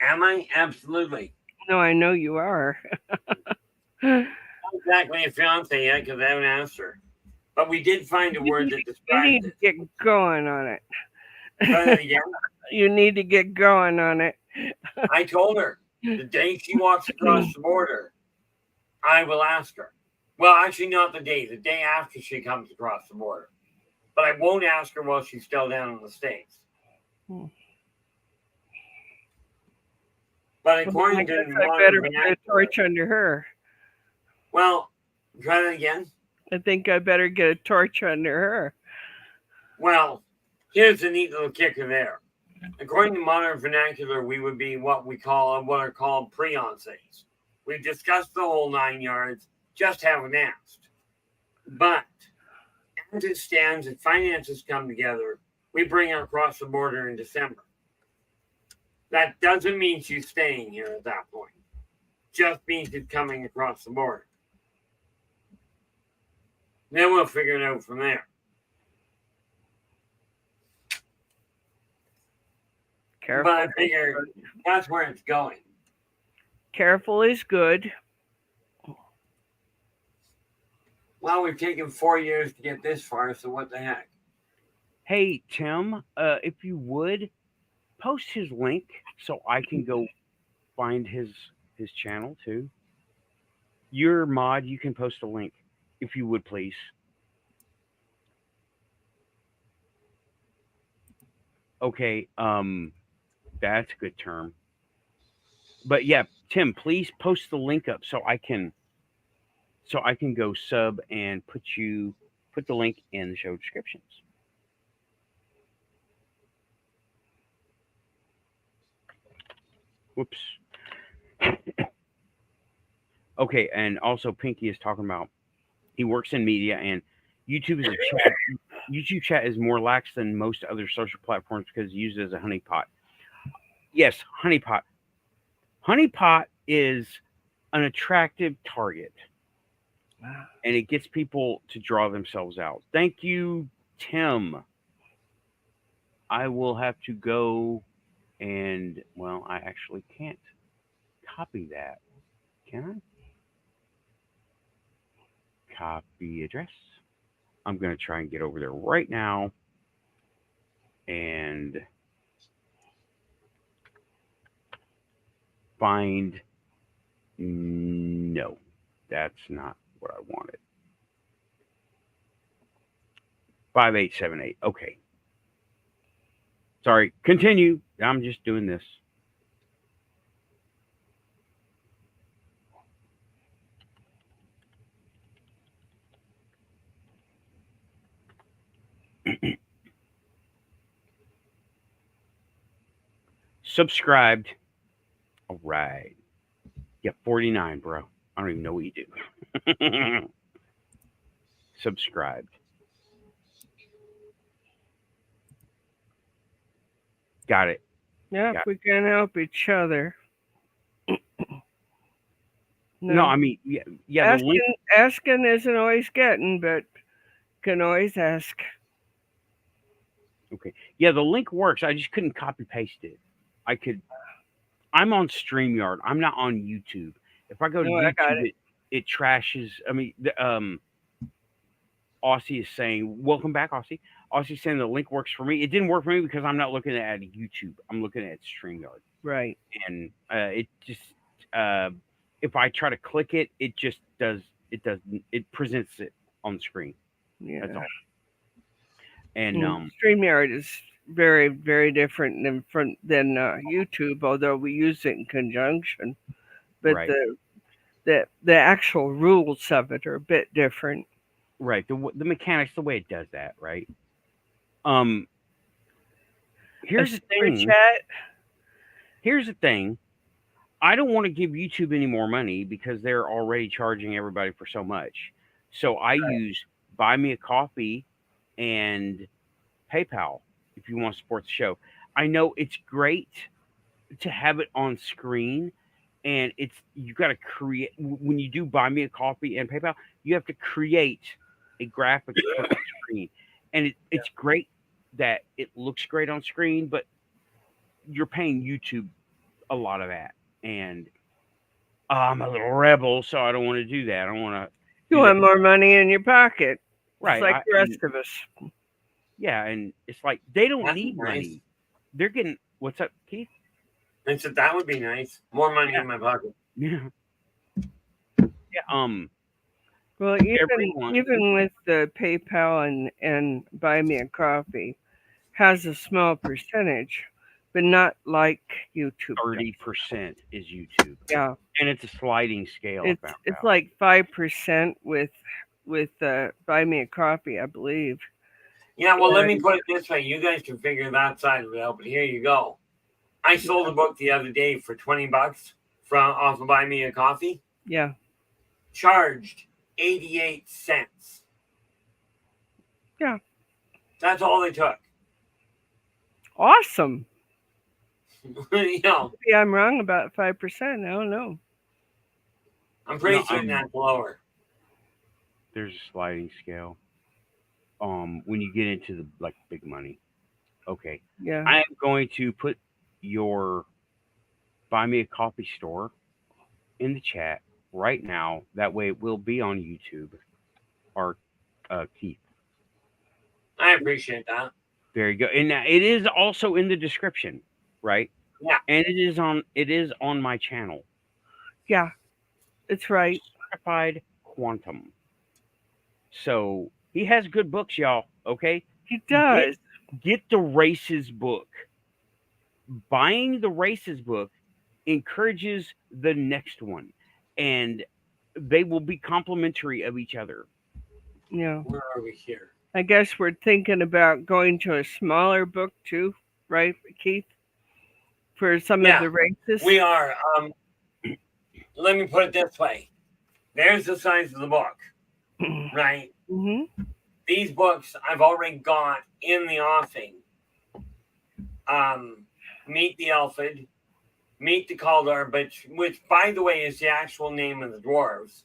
Speaker 3: Am I? Absolutely.
Speaker 2: No, I know you are.
Speaker 3: Not exactly a fiance yet because I haven't asked her. But we did find a word that
Speaker 2: You
Speaker 3: describes
Speaker 2: need to
Speaker 3: it.
Speaker 2: get going on it.
Speaker 3: Try that again.
Speaker 2: You need to get going on it.
Speaker 3: I told her the day she walks across the border, I will ask her. Well, actually, not the day after she comes across the border. But I won't ask her while she's still down in the States. But according to
Speaker 2: I better put a torch under her.
Speaker 3: Well, try that again.
Speaker 2: I think I better get a torch under her.
Speaker 3: Well, here's the neat little kicker there. According to modern vernacular, we would be what are called pre-onsays. We've discussed the whole 9 yards, just haven't asked. But as it stands, if finances come together, we bring her across the border in December. That doesn't mean she's staying here at that point. Just means she's coming across the border. Then we'll figure it out from there.
Speaker 2: Careful.
Speaker 3: But I figure that's where it's going.
Speaker 2: Careful is good.
Speaker 3: Well, we've taken 4 years to get this far, so what the heck?
Speaker 1: Hey, Tim, if you would, post his link so I can go find his channel too. Your mod, you can post a link if you would, please. Okay, that's a good term. But yeah, Tim, please post the link up so I can go sub and put the link in the show descriptions. Whoops. Okay, and also Pinky is talking about he works in media and YouTube is a chat. YouTube chat is more lax than most other social platforms because it's used as a honeypot. Yes, honeypot. Honeypot is an attractive target. And it gets people to draw themselves out. Thank you, Tim. I will have to go and, well, I actually can't copy that. Can I? Copy address. I'm going to try and get over there right now. And find. No, that's not what I wanted. 5878. Okay. Sorry. Continue. I'm just doing this. Subscribed. All right. Yeah, 49, bro. I don't even know what you do. Subscribed. Got it.
Speaker 2: Yeah, if we can help each other.
Speaker 1: No, I mean, yeah. The link.
Speaker 2: Asking isn't always getting, but can always ask.
Speaker 1: Okay. Yeah, the link works. I just couldn't copy paste it. I could. I'm on StreamYard. I'm not on YouTube. If I go to YouTube, it trashes. I mean, Aussie is saying, "Welcome back, Aussie." Aussie's saying the link works for me. It didn't work for me because I'm not looking at YouTube. I'm looking at StreamYard.
Speaker 2: Right.
Speaker 1: And it just if I try to click it, it just does. It doesn't. It presents it on the screen.
Speaker 2: Yeah.
Speaker 1: That's all. And
Speaker 2: StreamYard is very, very different than YouTube, although we use it in conjunction. But
Speaker 1: right.
Speaker 2: the actual rules of it are a bit different.
Speaker 1: Right. The mechanics, the way it does that, right? Here's the thing. Here's the thing. I don't want to give YouTube any more money because they're already charging everybody for so much. So I use Buy Me a Coffee and PayPal if you want to support the show. I know it's great to have it on screen, and you got to create when you do Buy Me a Coffee and PayPal, you have to create a graphic to put on screen, and it's great that it looks great on screen, but you're paying YouTube a lot of that, and I'm a little rebel, so I don't want to do that. I don't want to.
Speaker 2: You want more money in your pocket,
Speaker 1: right?
Speaker 2: Like the rest of us.
Speaker 1: Yeah, and it's like they don't need money. They're getting what's up, Keith?
Speaker 3: I said that would be nice. More money in my pocket.
Speaker 1: Yeah. Yeah.
Speaker 2: Well, even with the PayPal and Buy Me a Coffee, has a small percentage, but not like YouTube.
Speaker 1: 30% is YouTube.
Speaker 2: Yeah,
Speaker 1: and it's a sliding scale.
Speaker 2: It's like 5% with Buy Me a Coffee, I believe.
Speaker 3: Yeah, well, let me put it this way: you guys can figure that side of it out. But here you go. I sold a book the other day for $20 off of Buy Me a Coffee.
Speaker 2: Yeah.
Speaker 3: Charged 88 cents.
Speaker 2: Yeah.
Speaker 3: That's all they took.
Speaker 2: Awesome.
Speaker 3: You know.
Speaker 2: Maybe I'm wrong about 5%. I don't know.
Speaker 3: I'm pretty certain that's lower.
Speaker 1: There's a sliding scale. When you get into the big money. Okay.
Speaker 2: Yeah.
Speaker 1: I am going to put your Buy Me a Coffee store in the chat right now. That way it will be on YouTube. Or Keith.
Speaker 3: I appreciate that.
Speaker 1: There you go. And now it is also in the description, right?
Speaker 3: Yeah.
Speaker 1: And it is on my channel.
Speaker 2: Yeah. It's right.
Speaker 1: Certified Quantum. So he has good books, y'all. Okay?
Speaker 2: He does.
Speaker 1: Get the Races book. Buying the Races book encourages the next one. And they will be complementary of each other.
Speaker 2: Yeah.
Speaker 3: Where are we here?
Speaker 2: I guess we're thinking about going to a smaller book too, right, Keith? For some of the races?
Speaker 3: We are. Let me put it this way. There's the size of the book, right?
Speaker 2: Mm-hmm.
Speaker 3: These books I've already got in the offing. Meet the Elfid, Meet the Kaldar, which, by the way, is the actual name of the dwarves,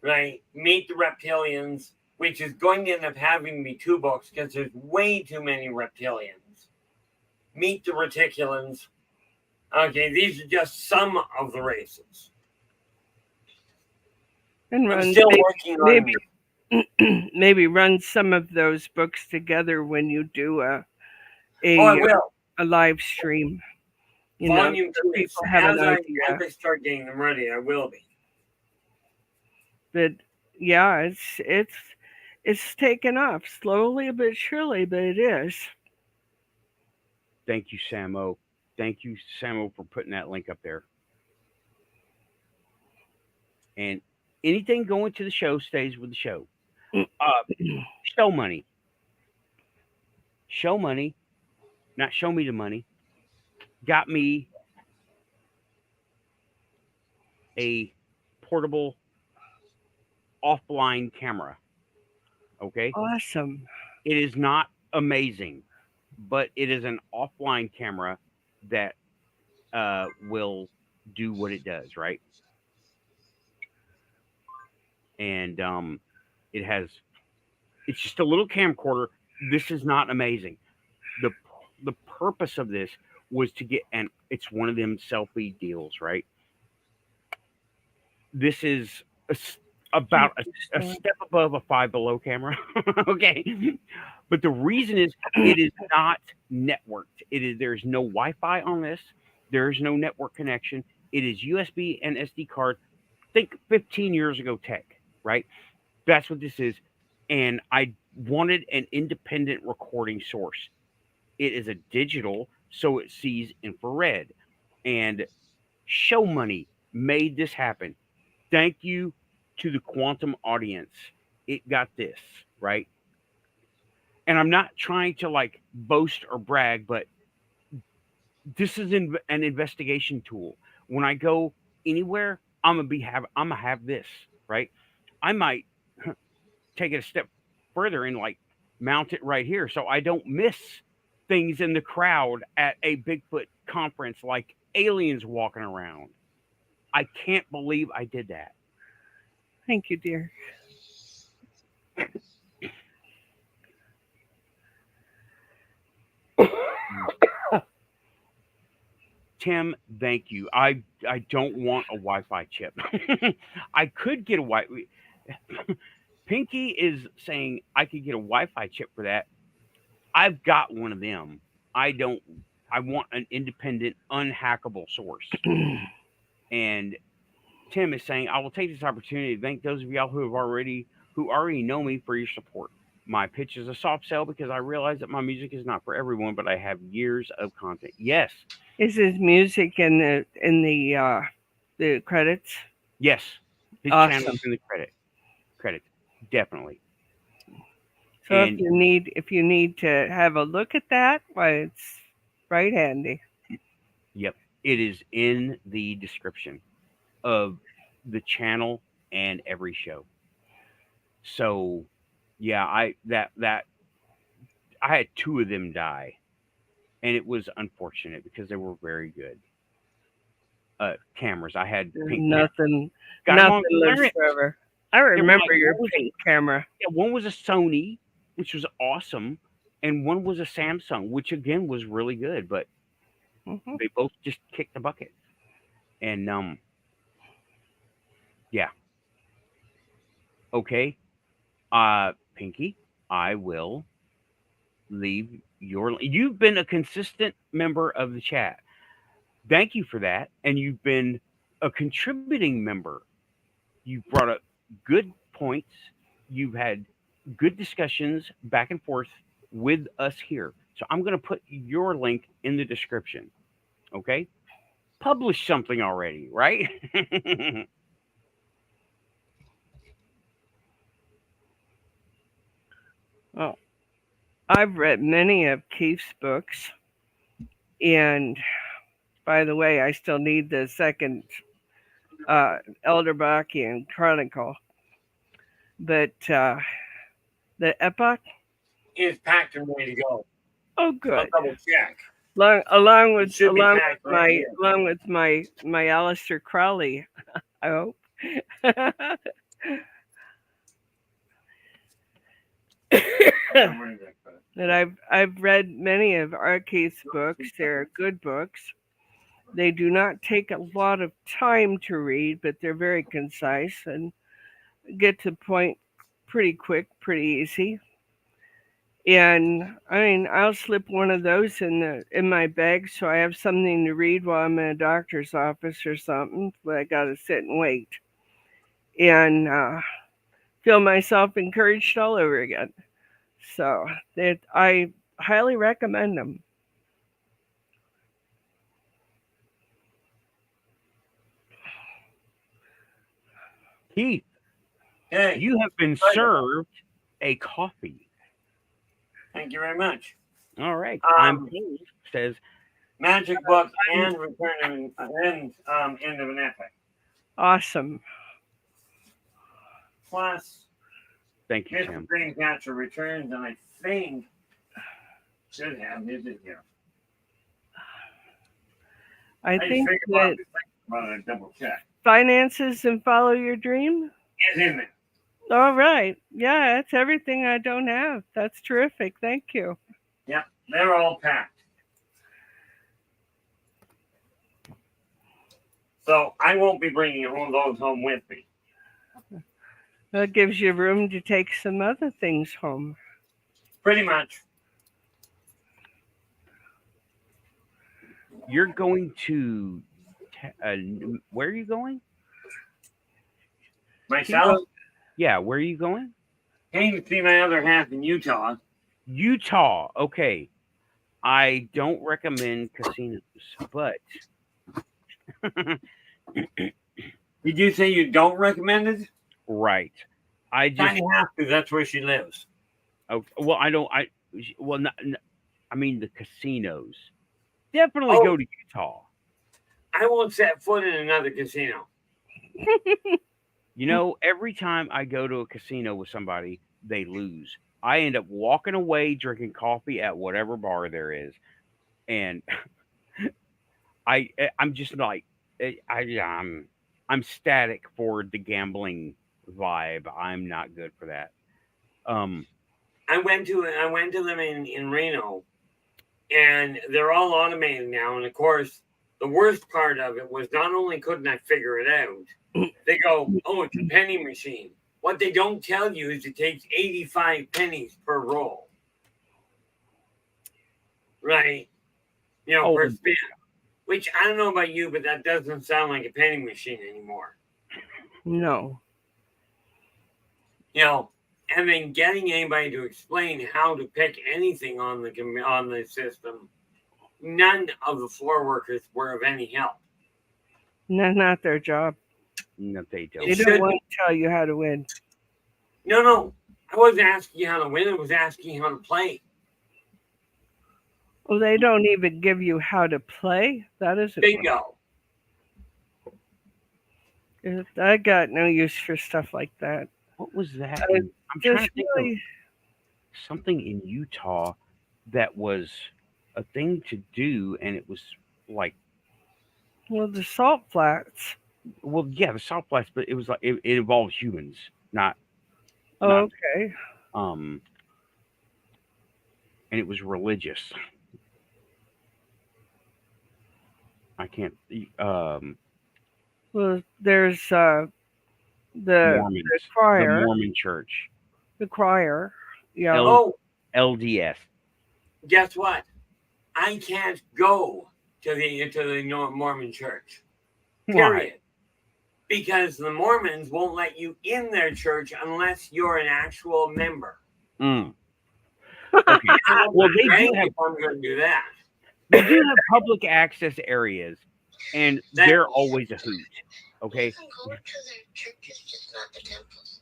Speaker 3: right? Meet the Reptilians, which is going to end up having to be 2 books because there's way too many reptilians. Meet the Reticulans. Okay, these are just some of the races.
Speaker 2: And
Speaker 3: I'm still working on
Speaker 2: maybe run some of those books together when you do a live stream.
Speaker 3: Volume 2. As I start getting them ready, I will be.
Speaker 2: But yeah, it's taken off slowly but surely, but it is.
Speaker 1: Thank you, Samo. Thank you, Samo, for putting that link up there. And anything going to the show stays with the show. Show money. Show money. Not show me the money. got me a portable offline camera. Okay.
Speaker 2: Awesome.
Speaker 1: It is not amazing, but it is an offline camera that will do what it does, right? And it has, it's just a little camcorder. This is not amazing. The the purpose of this was to get, and it's one of them selfie deals, right? This is about a step above a Five Below camera. Okay. But the reason is it is not networked. There's no Wi-Fi on this. There's no network connection. It is USB and SD card. Think 15 years ago tech, right? That's what this is. And I wanted an independent recording source. It is a digital, so it sees infrared. And Show Money made this happen. Thank you to the quantum audience. It got this, right? And I'm not trying to like boast or brag, but this is an investigation tool. When I go anywhere, I'm gonna have this, right? I might take it a step further and like mount it right here so I don't miss things in the crowd at a Bigfoot conference like aliens walking around. I can't believe I did that.
Speaker 2: Thank you, dear.
Speaker 1: Tim, thank you. I don't want a Wi-Fi chip. I could get a Wi-Fi. Pinky is saying I could get a Wi-Fi chip for that. I've got one of them. I want an independent, unhackable source. And Tim is saying, I will take this opportunity to thank those of y'all who already know me for your support. My pitch is a soft sell because I realize that my music is not for everyone, but I have years of content. Yes.
Speaker 2: Is his music in the credits?
Speaker 1: Yes. His
Speaker 2: Awesome.
Speaker 1: channel is in the credit. Definitely.
Speaker 2: So and if you need to have a look at that, why it's right handy.
Speaker 1: Yep. It is in the description of the channel and every show. So yeah, I had two of them die. And it was unfortunate because they were very good. Cameras. I had pink
Speaker 2: nothing lives forever. I remember your pink camera.
Speaker 1: Yeah, one was a Sony, which was awesome, and one was a Samsung, which again was really good, but they both just kicked the bucket. And yeah. Okay. Pinky, I will leave you've been a consistent member of the chat. Thank you for that. And you've been a contributing member. You've brought up good points. You've had good discussions back and forth with us here. So I'm going to put your link in the description. Okay? Publish something already, right?
Speaker 2: Oh, I've read many of Keith's books. And by the way, I still need the second Elderbachian Chronicle. But the Epoch
Speaker 3: is packed and ready to go.
Speaker 2: Oh, good.
Speaker 3: I'll double check.
Speaker 2: Along with my Aleister Crowley, I hope. And I've read many of Keith's books. They're good books. They do not take a lot of time to read, but they're very concise and get to the point pretty quick, pretty easy. And I mean, I'll slip one of those in my bag so I have something to read while I'm in a doctor's office or something, but I got to sit and wait. And feel myself encouraged all over again. So I highly recommend them.
Speaker 1: Keith,
Speaker 3: hey,
Speaker 1: you have been served a coffee.
Speaker 3: Thank you very much.
Speaker 1: All right. Says
Speaker 3: Magic book and return and end of an epic.
Speaker 2: Awesome.
Speaker 3: Plus,
Speaker 1: Thank you,
Speaker 3: Mr.
Speaker 1: Tim.
Speaker 3: Dreamcatcher returns, and I think should have his in here.
Speaker 2: I
Speaker 3: just
Speaker 2: think
Speaker 3: figured
Speaker 2: that
Speaker 3: about it, double check.
Speaker 2: finances and follow your dream.
Speaker 3: It's in there.
Speaker 2: All right. Yeah, that's everything I don't have. That's terrific. Thank you.
Speaker 3: Yep, they're all packed. So I won't be bringing all those home with me.
Speaker 2: That gives you room to take some other things home.
Speaker 3: Pretty much.
Speaker 1: You're going to where are you going?
Speaker 3: Myself?
Speaker 1: Yeah, where are you going?
Speaker 3: Came to see my other half in Utah.
Speaker 1: Utah. Okay. I don't recommend casinos, but
Speaker 3: Did you say you don't recommend it?
Speaker 1: right. I just
Speaker 3: You have to. That's where she lives.
Speaker 1: okay. Well, I don't. I mean the casinos. Definitely
Speaker 3: Oh.
Speaker 1: go to Utah.
Speaker 3: I won't set foot in another casino.
Speaker 1: You know, every time I go to a casino with somebody, they lose. I end up walking away drinking coffee at whatever bar there is, and I'm just like I'm static for the gambling vibe. I'm not good for that.
Speaker 3: I went to them in Reno, and they're all automated now. And of course, the worst part of it was not only couldn't I figure it out, they go, "Oh, it's a penny machine." What they don't tell you is it takes 85 pennies per roll, right? You know, per spin. Which I don't know about you, but that doesn't sound like a penny machine anymore.
Speaker 2: No.
Speaker 3: You know, and then getting anybody to explain how to pick anything on the system, none of the floor workers were of any help.
Speaker 2: Not their job.
Speaker 1: No, they don't.
Speaker 2: They don't want to tell you how to win.
Speaker 3: No. I wasn't asking you how to win. I was asking you how to play.
Speaker 2: Well, they don't even give you how to play. That isn't.
Speaker 3: Bingo.
Speaker 2: I got no use for stuff like that.
Speaker 1: What was that? I'm
Speaker 2: Just
Speaker 1: trying to think
Speaker 2: really,
Speaker 1: of something in Utah that was a thing to do, and it was like,
Speaker 2: well, the salt flats.
Speaker 1: well, yeah, the salt flats, but it was like it involves humans, not
Speaker 2: Okay.
Speaker 1: and it was religious. I can't.
Speaker 2: Well, there's the
Speaker 1: Mormons,
Speaker 2: choir.
Speaker 1: the Mormon Church,
Speaker 2: The choir. Yeah.
Speaker 1: LDS.
Speaker 3: Guess what? I can't go to the Mormon Church. Period.
Speaker 1: Why?
Speaker 3: Because the Mormons won't let you in their church unless you're an actual member.
Speaker 1: Mm. Okay. Well, they do have.
Speaker 3: I'm going to do that.
Speaker 1: They do have public access areas, and they're always a hoot. Okay.
Speaker 4: You can go to their churches, just not the temples.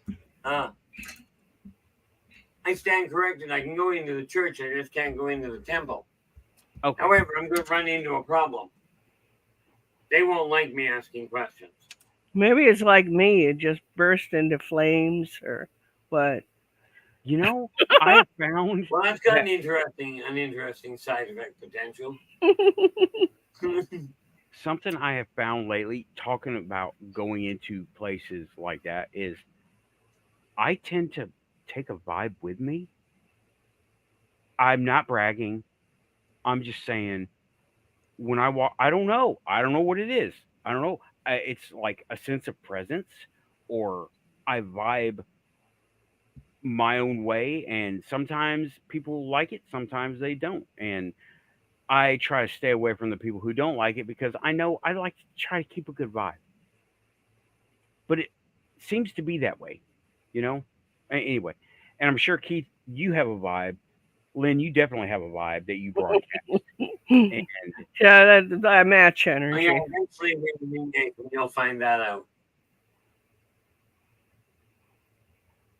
Speaker 3: I stand corrected. I can go into the church. I just can't go into the temple.
Speaker 1: Okay.
Speaker 3: However, I'm going to run into a problem. They won't like me asking questions.
Speaker 2: Maybe it's like me. It just burst into flames or what?
Speaker 1: You know, I have found.
Speaker 3: Well, that's got an interesting side effect potential.
Speaker 1: Something I have found lately, talking about going into places like that, is I tend to take a vibe with me. I'm not bragging. I'm just saying, when I walk, I don't know what it is. I don't know. It's like a sense of presence, or I vibe my own way, and sometimes people like it, sometimes they don't, and I try to stay away from the people who don't like it because I know I like to try to keep a good vibe. But it seems to be that way, you know? Anyway, and I'm sure, Keith, you have a vibe. Lynn, you definitely have a vibe that you broadcast. And
Speaker 2: Yeah, that match energy.
Speaker 3: Yeah, eventually you'll find that out.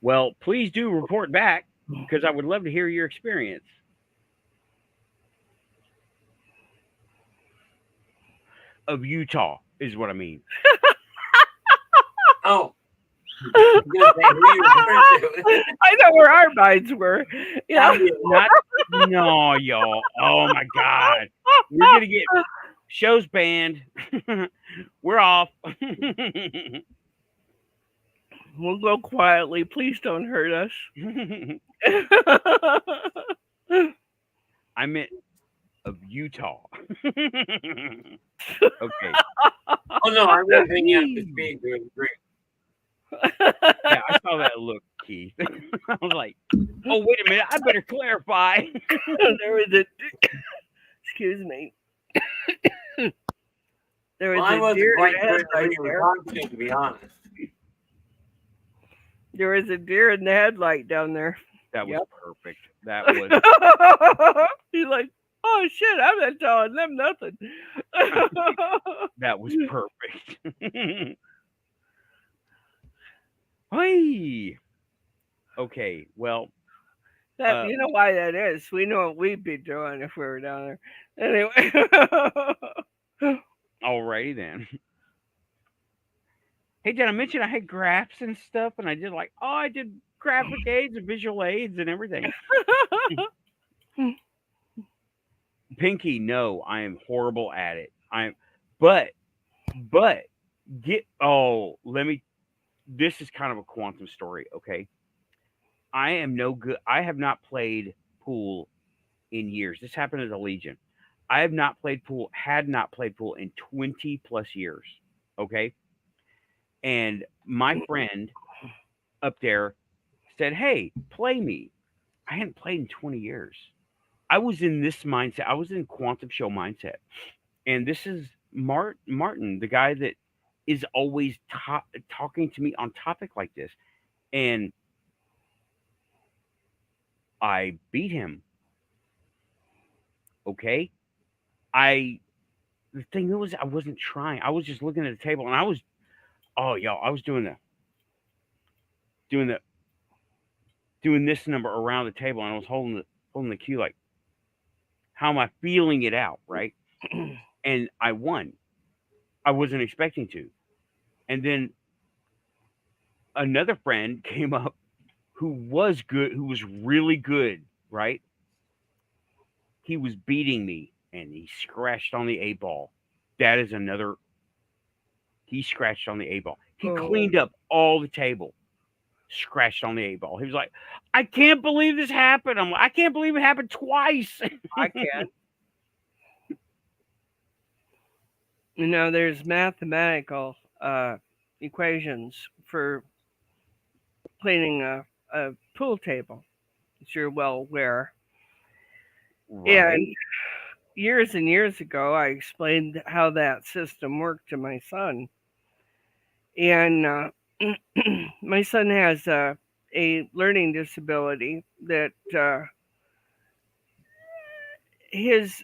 Speaker 1: well, please do report back because I would love to hear your experience. of Utah is what I mean.
Speaker 3: Oh, I was gonna say who you referring to.
Speaker 2: I know where our minds were. Yeah.
Speaker 1: Not no, y'all. Oh my God, we're gonna get shows banned. We're off.
Speaker 2: We'll go quietly. Please don't hurt us.
Speaker 1: I meant of Utah. Okay.
Speaker 3: Oh no, I was thinking up to speed doing great.
Speaker 1: Yeah, I saw that look, Keith. I was like, oh, wait a minute. I better clarify.
Speaker 2: There was a excuse me. There was
Speaker 3: Well, I
Speaker 2: a
Speaker 3: wasn't
Speaker 2: deer
Speaker 3: quite
Speaker 2: in the
Speaker 3: sure who
Speaker 2: headlight
Speaker 3: you were
Speaker 2: there.
Speaker 3: talking to be honest.
Speaker 2: There was a deer in the headlight down there.
Speaker 1: That was
Speaker 2: Yep.
Speaker 1: perfect. That was
Speaker 2: He's like, oh shit, I'm not telling them nothing.
Speaker 1: that was perfect. Hey. Okay, well,
Speaker 2: That you know why that is. We know what we'd be doing if we were down there. Anyway.
Speaker 1: alrighty then. Hey, did I mention I had graphs and stuff, and I did I did graphic aids and visual aids and everything. Pinky, no, I am horrible at it. But this is kind of a quantum story, okay? I am no good. I have not played pool in years. This happened at the Legion. I had not played pool in 20 plus years, okay? And my friend up there said, "Hey, play me." I hadn't played in 20 years. I was in this mindset. I was in quantum show mindset. And this is Martin, the guy that is always talking to me on topic like this. And I beat him. Okay? The thing was, I wasn't trying. I was just looking at the table and I was doing this number around the table, and I was holding the cue like, how am I feeling it out, right? And I won. I wasn't expecting to. And then another friend came up who was good, who was really good, right? He was beating me and he scratched on the 8-ball. That is another. He scratched on the 8-ball. He cleaned up all the table, scratched on the 8-ball. He was like, I can't believe this happened. I'm like, I can't believe it happened twice.
Speaker 2: I can. You know, there's mathematical equations for cleaning a pool table, as you're well aware.
Speaker 1: Right.
Speaker 2: And years and years ago, I explained how that system worked to my son. And my son has a learning disability that his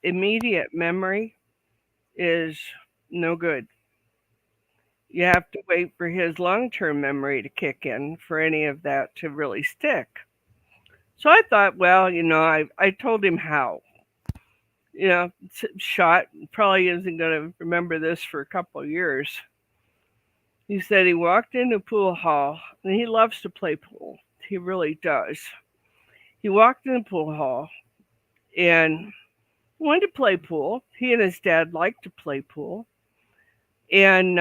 Speaker 2: immediate memory is no good. You have to wait for his long-term memory to kick in for any of that to really stick. So I thought, well, I told him how. Shot probably isn't going to remember this for a couple of years. He said he walked into pool hall, and he loves to play pool. He really does. He walked in the pool hall and wanted to play pool. He and his dad liked to play pool. And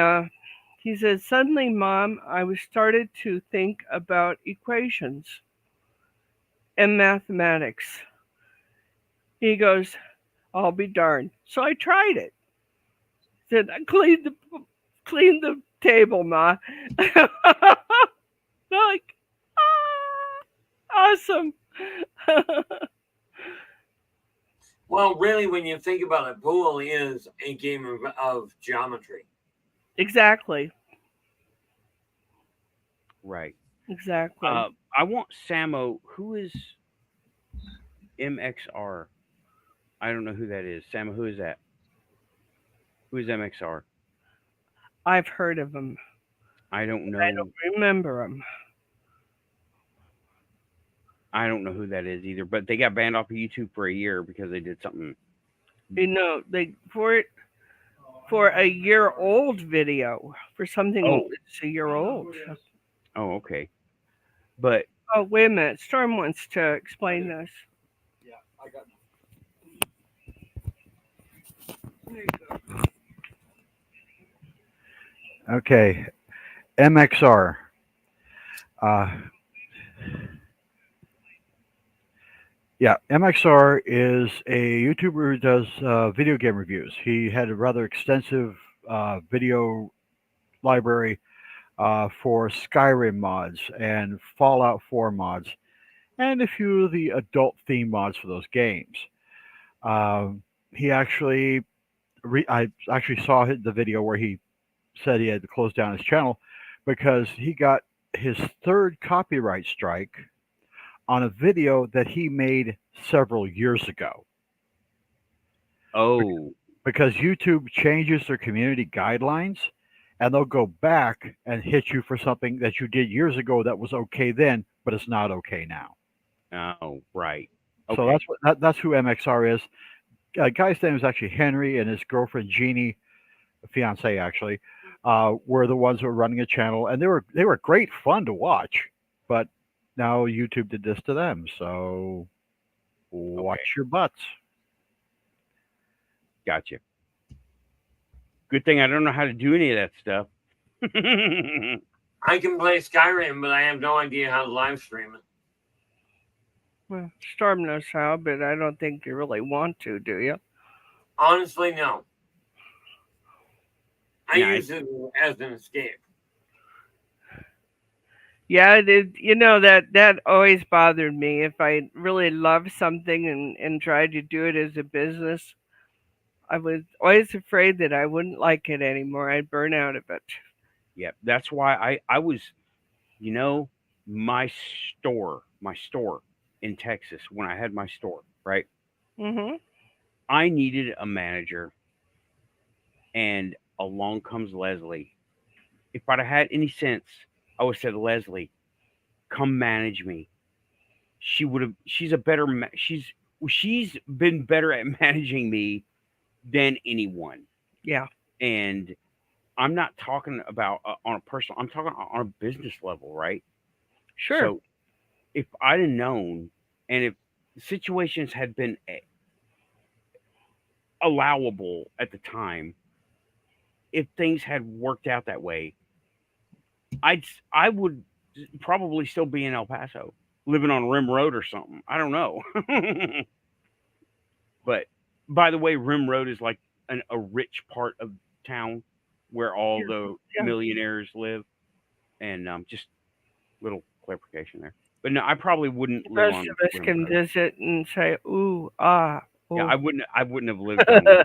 Speaker 2: he said, suddenly, Mom, I was started to think about equations and mathematics. He goes, I'll be darned. So I tried it. He said, I cleaned the table, Ma. They're like, awesome.
Speaker 3: Well, really, when you think about it, pool is a game of geometry.
Speaker 2: Exactly.
Speaker 1: Right.
Speaker 2: Exactly.
Speaker 1: I want Samo. Who is MXR? I don't know who that is. Samo, who is that? Who is MXR?
Speaker 2: I've heard of him.
Speaker 1: I don't know.
Speaker 2: I don't remember him.
Speaker 1: I don't know who that is either. But they got banned off of YouTube for a year because they did something
Speaker 2: You know, they for a year old video for something
Speaker 1: Oh,
Speaker 2: that's a year old.
Speaker 1: oh, okay. But
Speaker 2: Oh, wait a minute. Storm wants to explain this.
Speaker 5: Okay, MXR. Uh, yeah, MXR is a YouTuber who does video game reviews. He had a rather extensive video library for Skyrim mods and Fallout 4 mods, and a few of the adult theme mods for those games. He actually, I actually saw the video where he said he had to close down his channel because he got his third copyright strike on a video that he made several years ago.
Speaker 1: oh,
Speaker 5: Because YouTube changes their community guidelines and they'll go back and hit you for something that you did years ago that was okay then, but it's not okay now.
Speaker 1: oh, right.
Speaker 5: So
Speaker 1: Okay.
Speaker 5: that's who MXR is. Guy's name is actually Henry, and his girlfriend Jeannie, fiance actually, were the ones who were running a channel, and they were great fun to watch. But now YouTube did this to them, so watch
Speaker 1: Okay.
Speaker 5: your butts.
Speaker 1: Gotcha. Good thing I don't know how to do any of that stuff.
Speaker 3: I can play Skyrim, but I have no idea how to live stream it.
Speaker 2: Well, Storm knows how, but I don't think you really want to, do you?
Speaker 3: Honestly, no. I
Speaker 1: Yeah,
Speaker 3: use it as an escape.
Speaker 2: Yeah, it is. You know that always bothered me. If I really love something and tried to do it as a business, I was always afraid that I wouldn't like it anymore. I'd burn out of it.
Speaker 1: yeah. That's why I was, you know, my store in Texas when I had my store, right?
Speaker 2: Mm-hmm.
Speaker 1: I needed a manager, and along comes Leslie. If I'd have had any sense, I would have said, Leslie, come manage me. She would have. She's a better. She's been better at managing me than anyone.
Speaker 2: Yeah.
Speaker 1: And I'm not talking about on a personal. I'm talking on a business level, right?
Speaker 2: Sure.
Speaker 1: So if I'd have known, and if situations had been allowable at the time, if things had worked out that way, I would probably still be in El Paso, living on Rim Road or something. I don't know. But by the way, Rim Road is like a rich part of town where all the
Speaker 2: Yeah.
Speaker 1: millionaires live, and just little clarification there. But no, I probably wouldn't
Speaker 2: The
Speaker 1: live
Speaker 2: rest
Speaker 1: on
Speaker 2: of us
Speaker 1: Rim
Speaker 2: can
Speaker 1: Road.
Speaker 2: visit and say, ooh, ah,
Speaker 1: Yeah,
Speaker 2: ooh.
Speaker 1: I wouldn't have lived on Rim.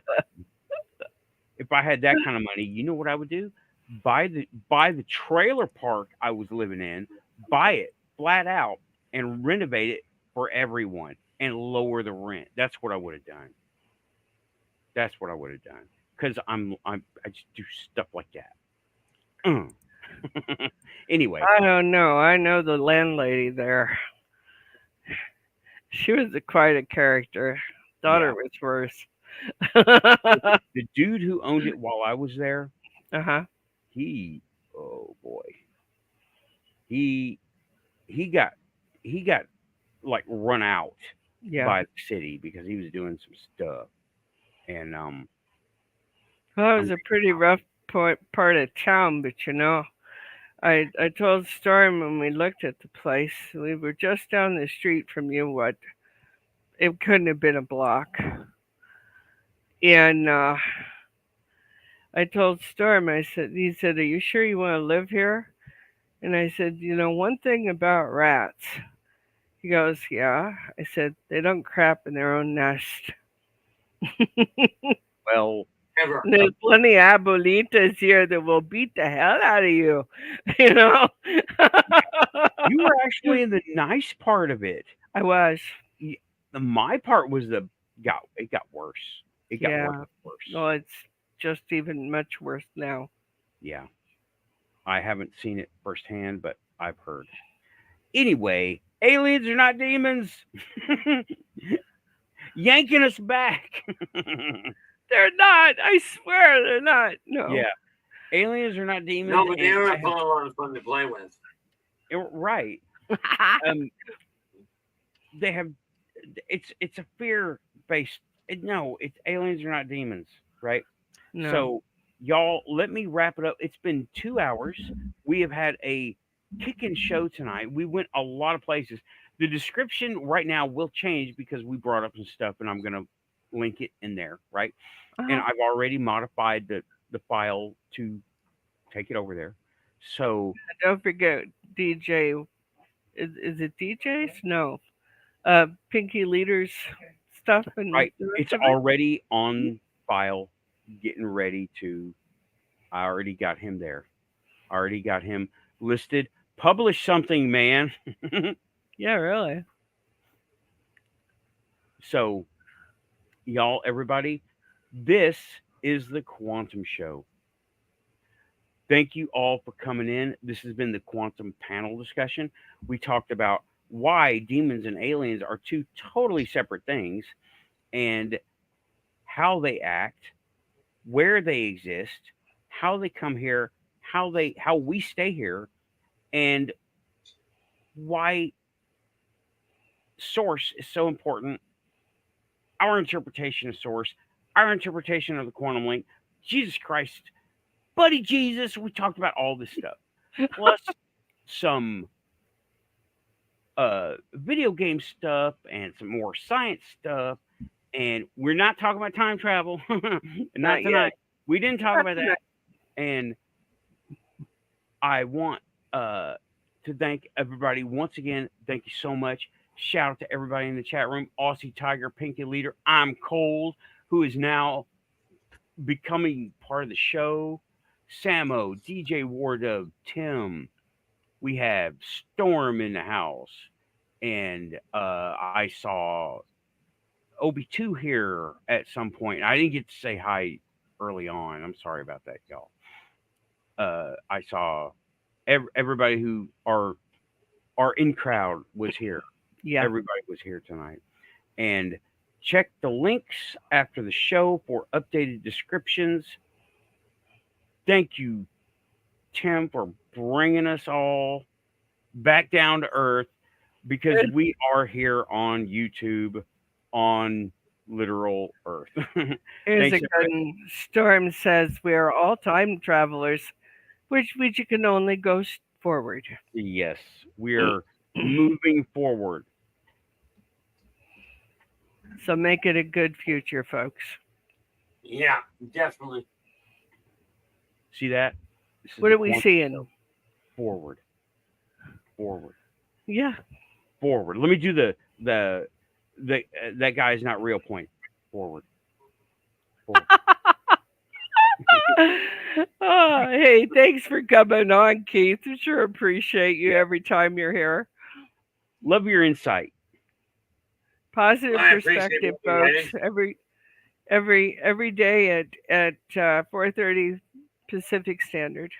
Speaker 1: If I had that kind of money. You know what I would do? Buy the trailer park I was living in, buy it flat out, and renovate it for everyone, and lower the rent. That's what I would have done. That's what I would have done. Because I just do stuff like that. Mm. Anyway,
Speaker 2: I don't know. I know the landlady there. She was quite a character. Daughter
Speaker 1: yeah,
Speaker 2: was worse.
Speaker 1: the dude who owned it while I was there,
Speaker 2: Uh-huh.
Speaker 1: he, oh boy, he he got he got like run out
Speaker 2: Yeah.
Speaker 1: by the city because he was doing some stuff, and
Speaker 2: Well, it was
Speaker 1: I'm
Speaker 2: a pretty rough part of town, but you know, I told Storm when we looked at the place, we were just down the street from you. What? It couldn't have been a block. And I told Storm, he said, "Are you sure you want to live here?" And I said, "You know, one thing about rats." He goes, "Yeah." I said, "They don't crap in their own nest."
Speaker 1: well,
Speaker 3: Ever.
Speaker 2: There's plenty of abuelitas here that will beat the hell out of you, you know.
Speaker 1: you were actually in the nice part of it.
Speaker 2: I was,
Speaker 1: My part was it got worse. It got worse
Speaker 2: yeah.
Speaker 1: and worse.
Speaker 2: No, it's just even much worse now.
Speaker 1: Yeah, I haven't seen it firsthand, but I've heard. Anyway, aliens are not demons. yanking us back.
Speaker 2: They're not. I swear they're not. No.
Speaker 1: Yeah, aliens are not demons.
Speaker 3: No, but they
Speaker 1: and
Speaker 3: are
Speaker 1: I
Speaker 3: a lot of fun to play with.
Speaker 1: right. Um, they have. It's a fear based. No, it's aliens are not demons, right?
Speaker 2: No.
Speaker 1: So, y'all, let me wrap it up. It's been 2 hours. We have had a kicking show tonight. We went a lot of places. The description right now will change because we brought up some stuff, and I'm gonna link it in there, right? And
Speaker 2: Uh-huh.
Speaker 1: I've already modified the file to take it over there. So
Speaker 2: Don't forget DJ. Is it DJs? No. Pinky Leader's stuff and
Speaker 1: right,
Speaker 2: the rest
Speaker 1: it's
Speaker 2: of it.
Speaker 1: already on file, getting ready to. I already got him there. Already got him listed. Publish something, man.
Speaker 2: Yeah, really.
Speaker 1: So, y'all, everybody, this is the Quantum Show. Thank you all for coming in. This has been the Quantum Panel discussion. We talked about why demons and aliens are two totally separate things and how they act, where they exist, how they come here, how we stay here, and why source is so important. Our interpretation of source, our interpretation of the quantum link, Jesus Christ, buddy Jesus. We talked about all this stuff, plus some video game stuff and some more science stuff. And we're not talking about time travel, not
Speaker 2: yet.
Speaker 1: tonight. We didn't talk
Speaker 2: Not
Speaker 1: about
Speaker 2: tonight.
Speaker 1: that. And I want to thank everybody once again. Thank you so much. Shout out to everybody in the chat room. Aussie Tiger, Pinky Leader. I'm Cold, who is now becoming part of the show. Samo, DJ Wardove, Tim. We have Storm in the house. And I saw Obi2 here at some point. I didn't get to say hi early on. I'm sorry about that, y'all. I saw everybody who our in crowd was here.
Speaker 2: Yeah.
Speaker 1: Everybody was here tonight. And check the links after the show for updated descriptions. Thank you, Tim, for bringing us all back down to earth because we are here on YouTube on literal earth.
Speaker 2: Here's
Speaker 1: Thanks,
Speaker 2: a good one. Storm says we are all time travelers, which means you can only go forward.
Speaker 1: Yes, we're moving forward.
Speaker 2: So make it a good future, folks.
Speaker 3: Yeah, definitely.
Speaker 1: See that?
Speaker 2: What are we seeing?
Speaker 1: Forward. Forward.
Speaker 2: Yeah.
Speaker 1: Forward. Let me do the that guy's not real point. Forward. Forward.
Speaker 2: Oh, hey, thanks for coming on, Keith. I sure appreciate you every time you're here.
Speaker 1: Love your insight.
Speaker 2: Positive
Speaker 3: I appreciate
Speaker 2: perspective,
Speaker 3: what you're
Speaker 2: folks. Every day at 4:30 Pacific Standard.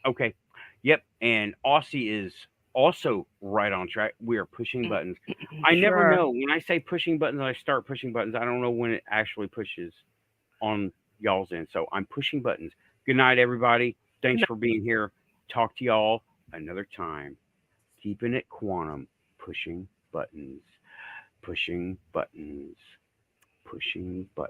Speaker 1: Okay. Yep. And Aussie is also right on track. We are pushing buttons. I never know. When I say pushing buttons, I start pushing buttons. I don't know when it actually pushes on y'all's end. So I'm pushing buttons. Good night, everybody. Thanks for being here. Talk to y'all another time. Keeping it quantum. Pushing buttons. Pushing buttons. Pushing buttons.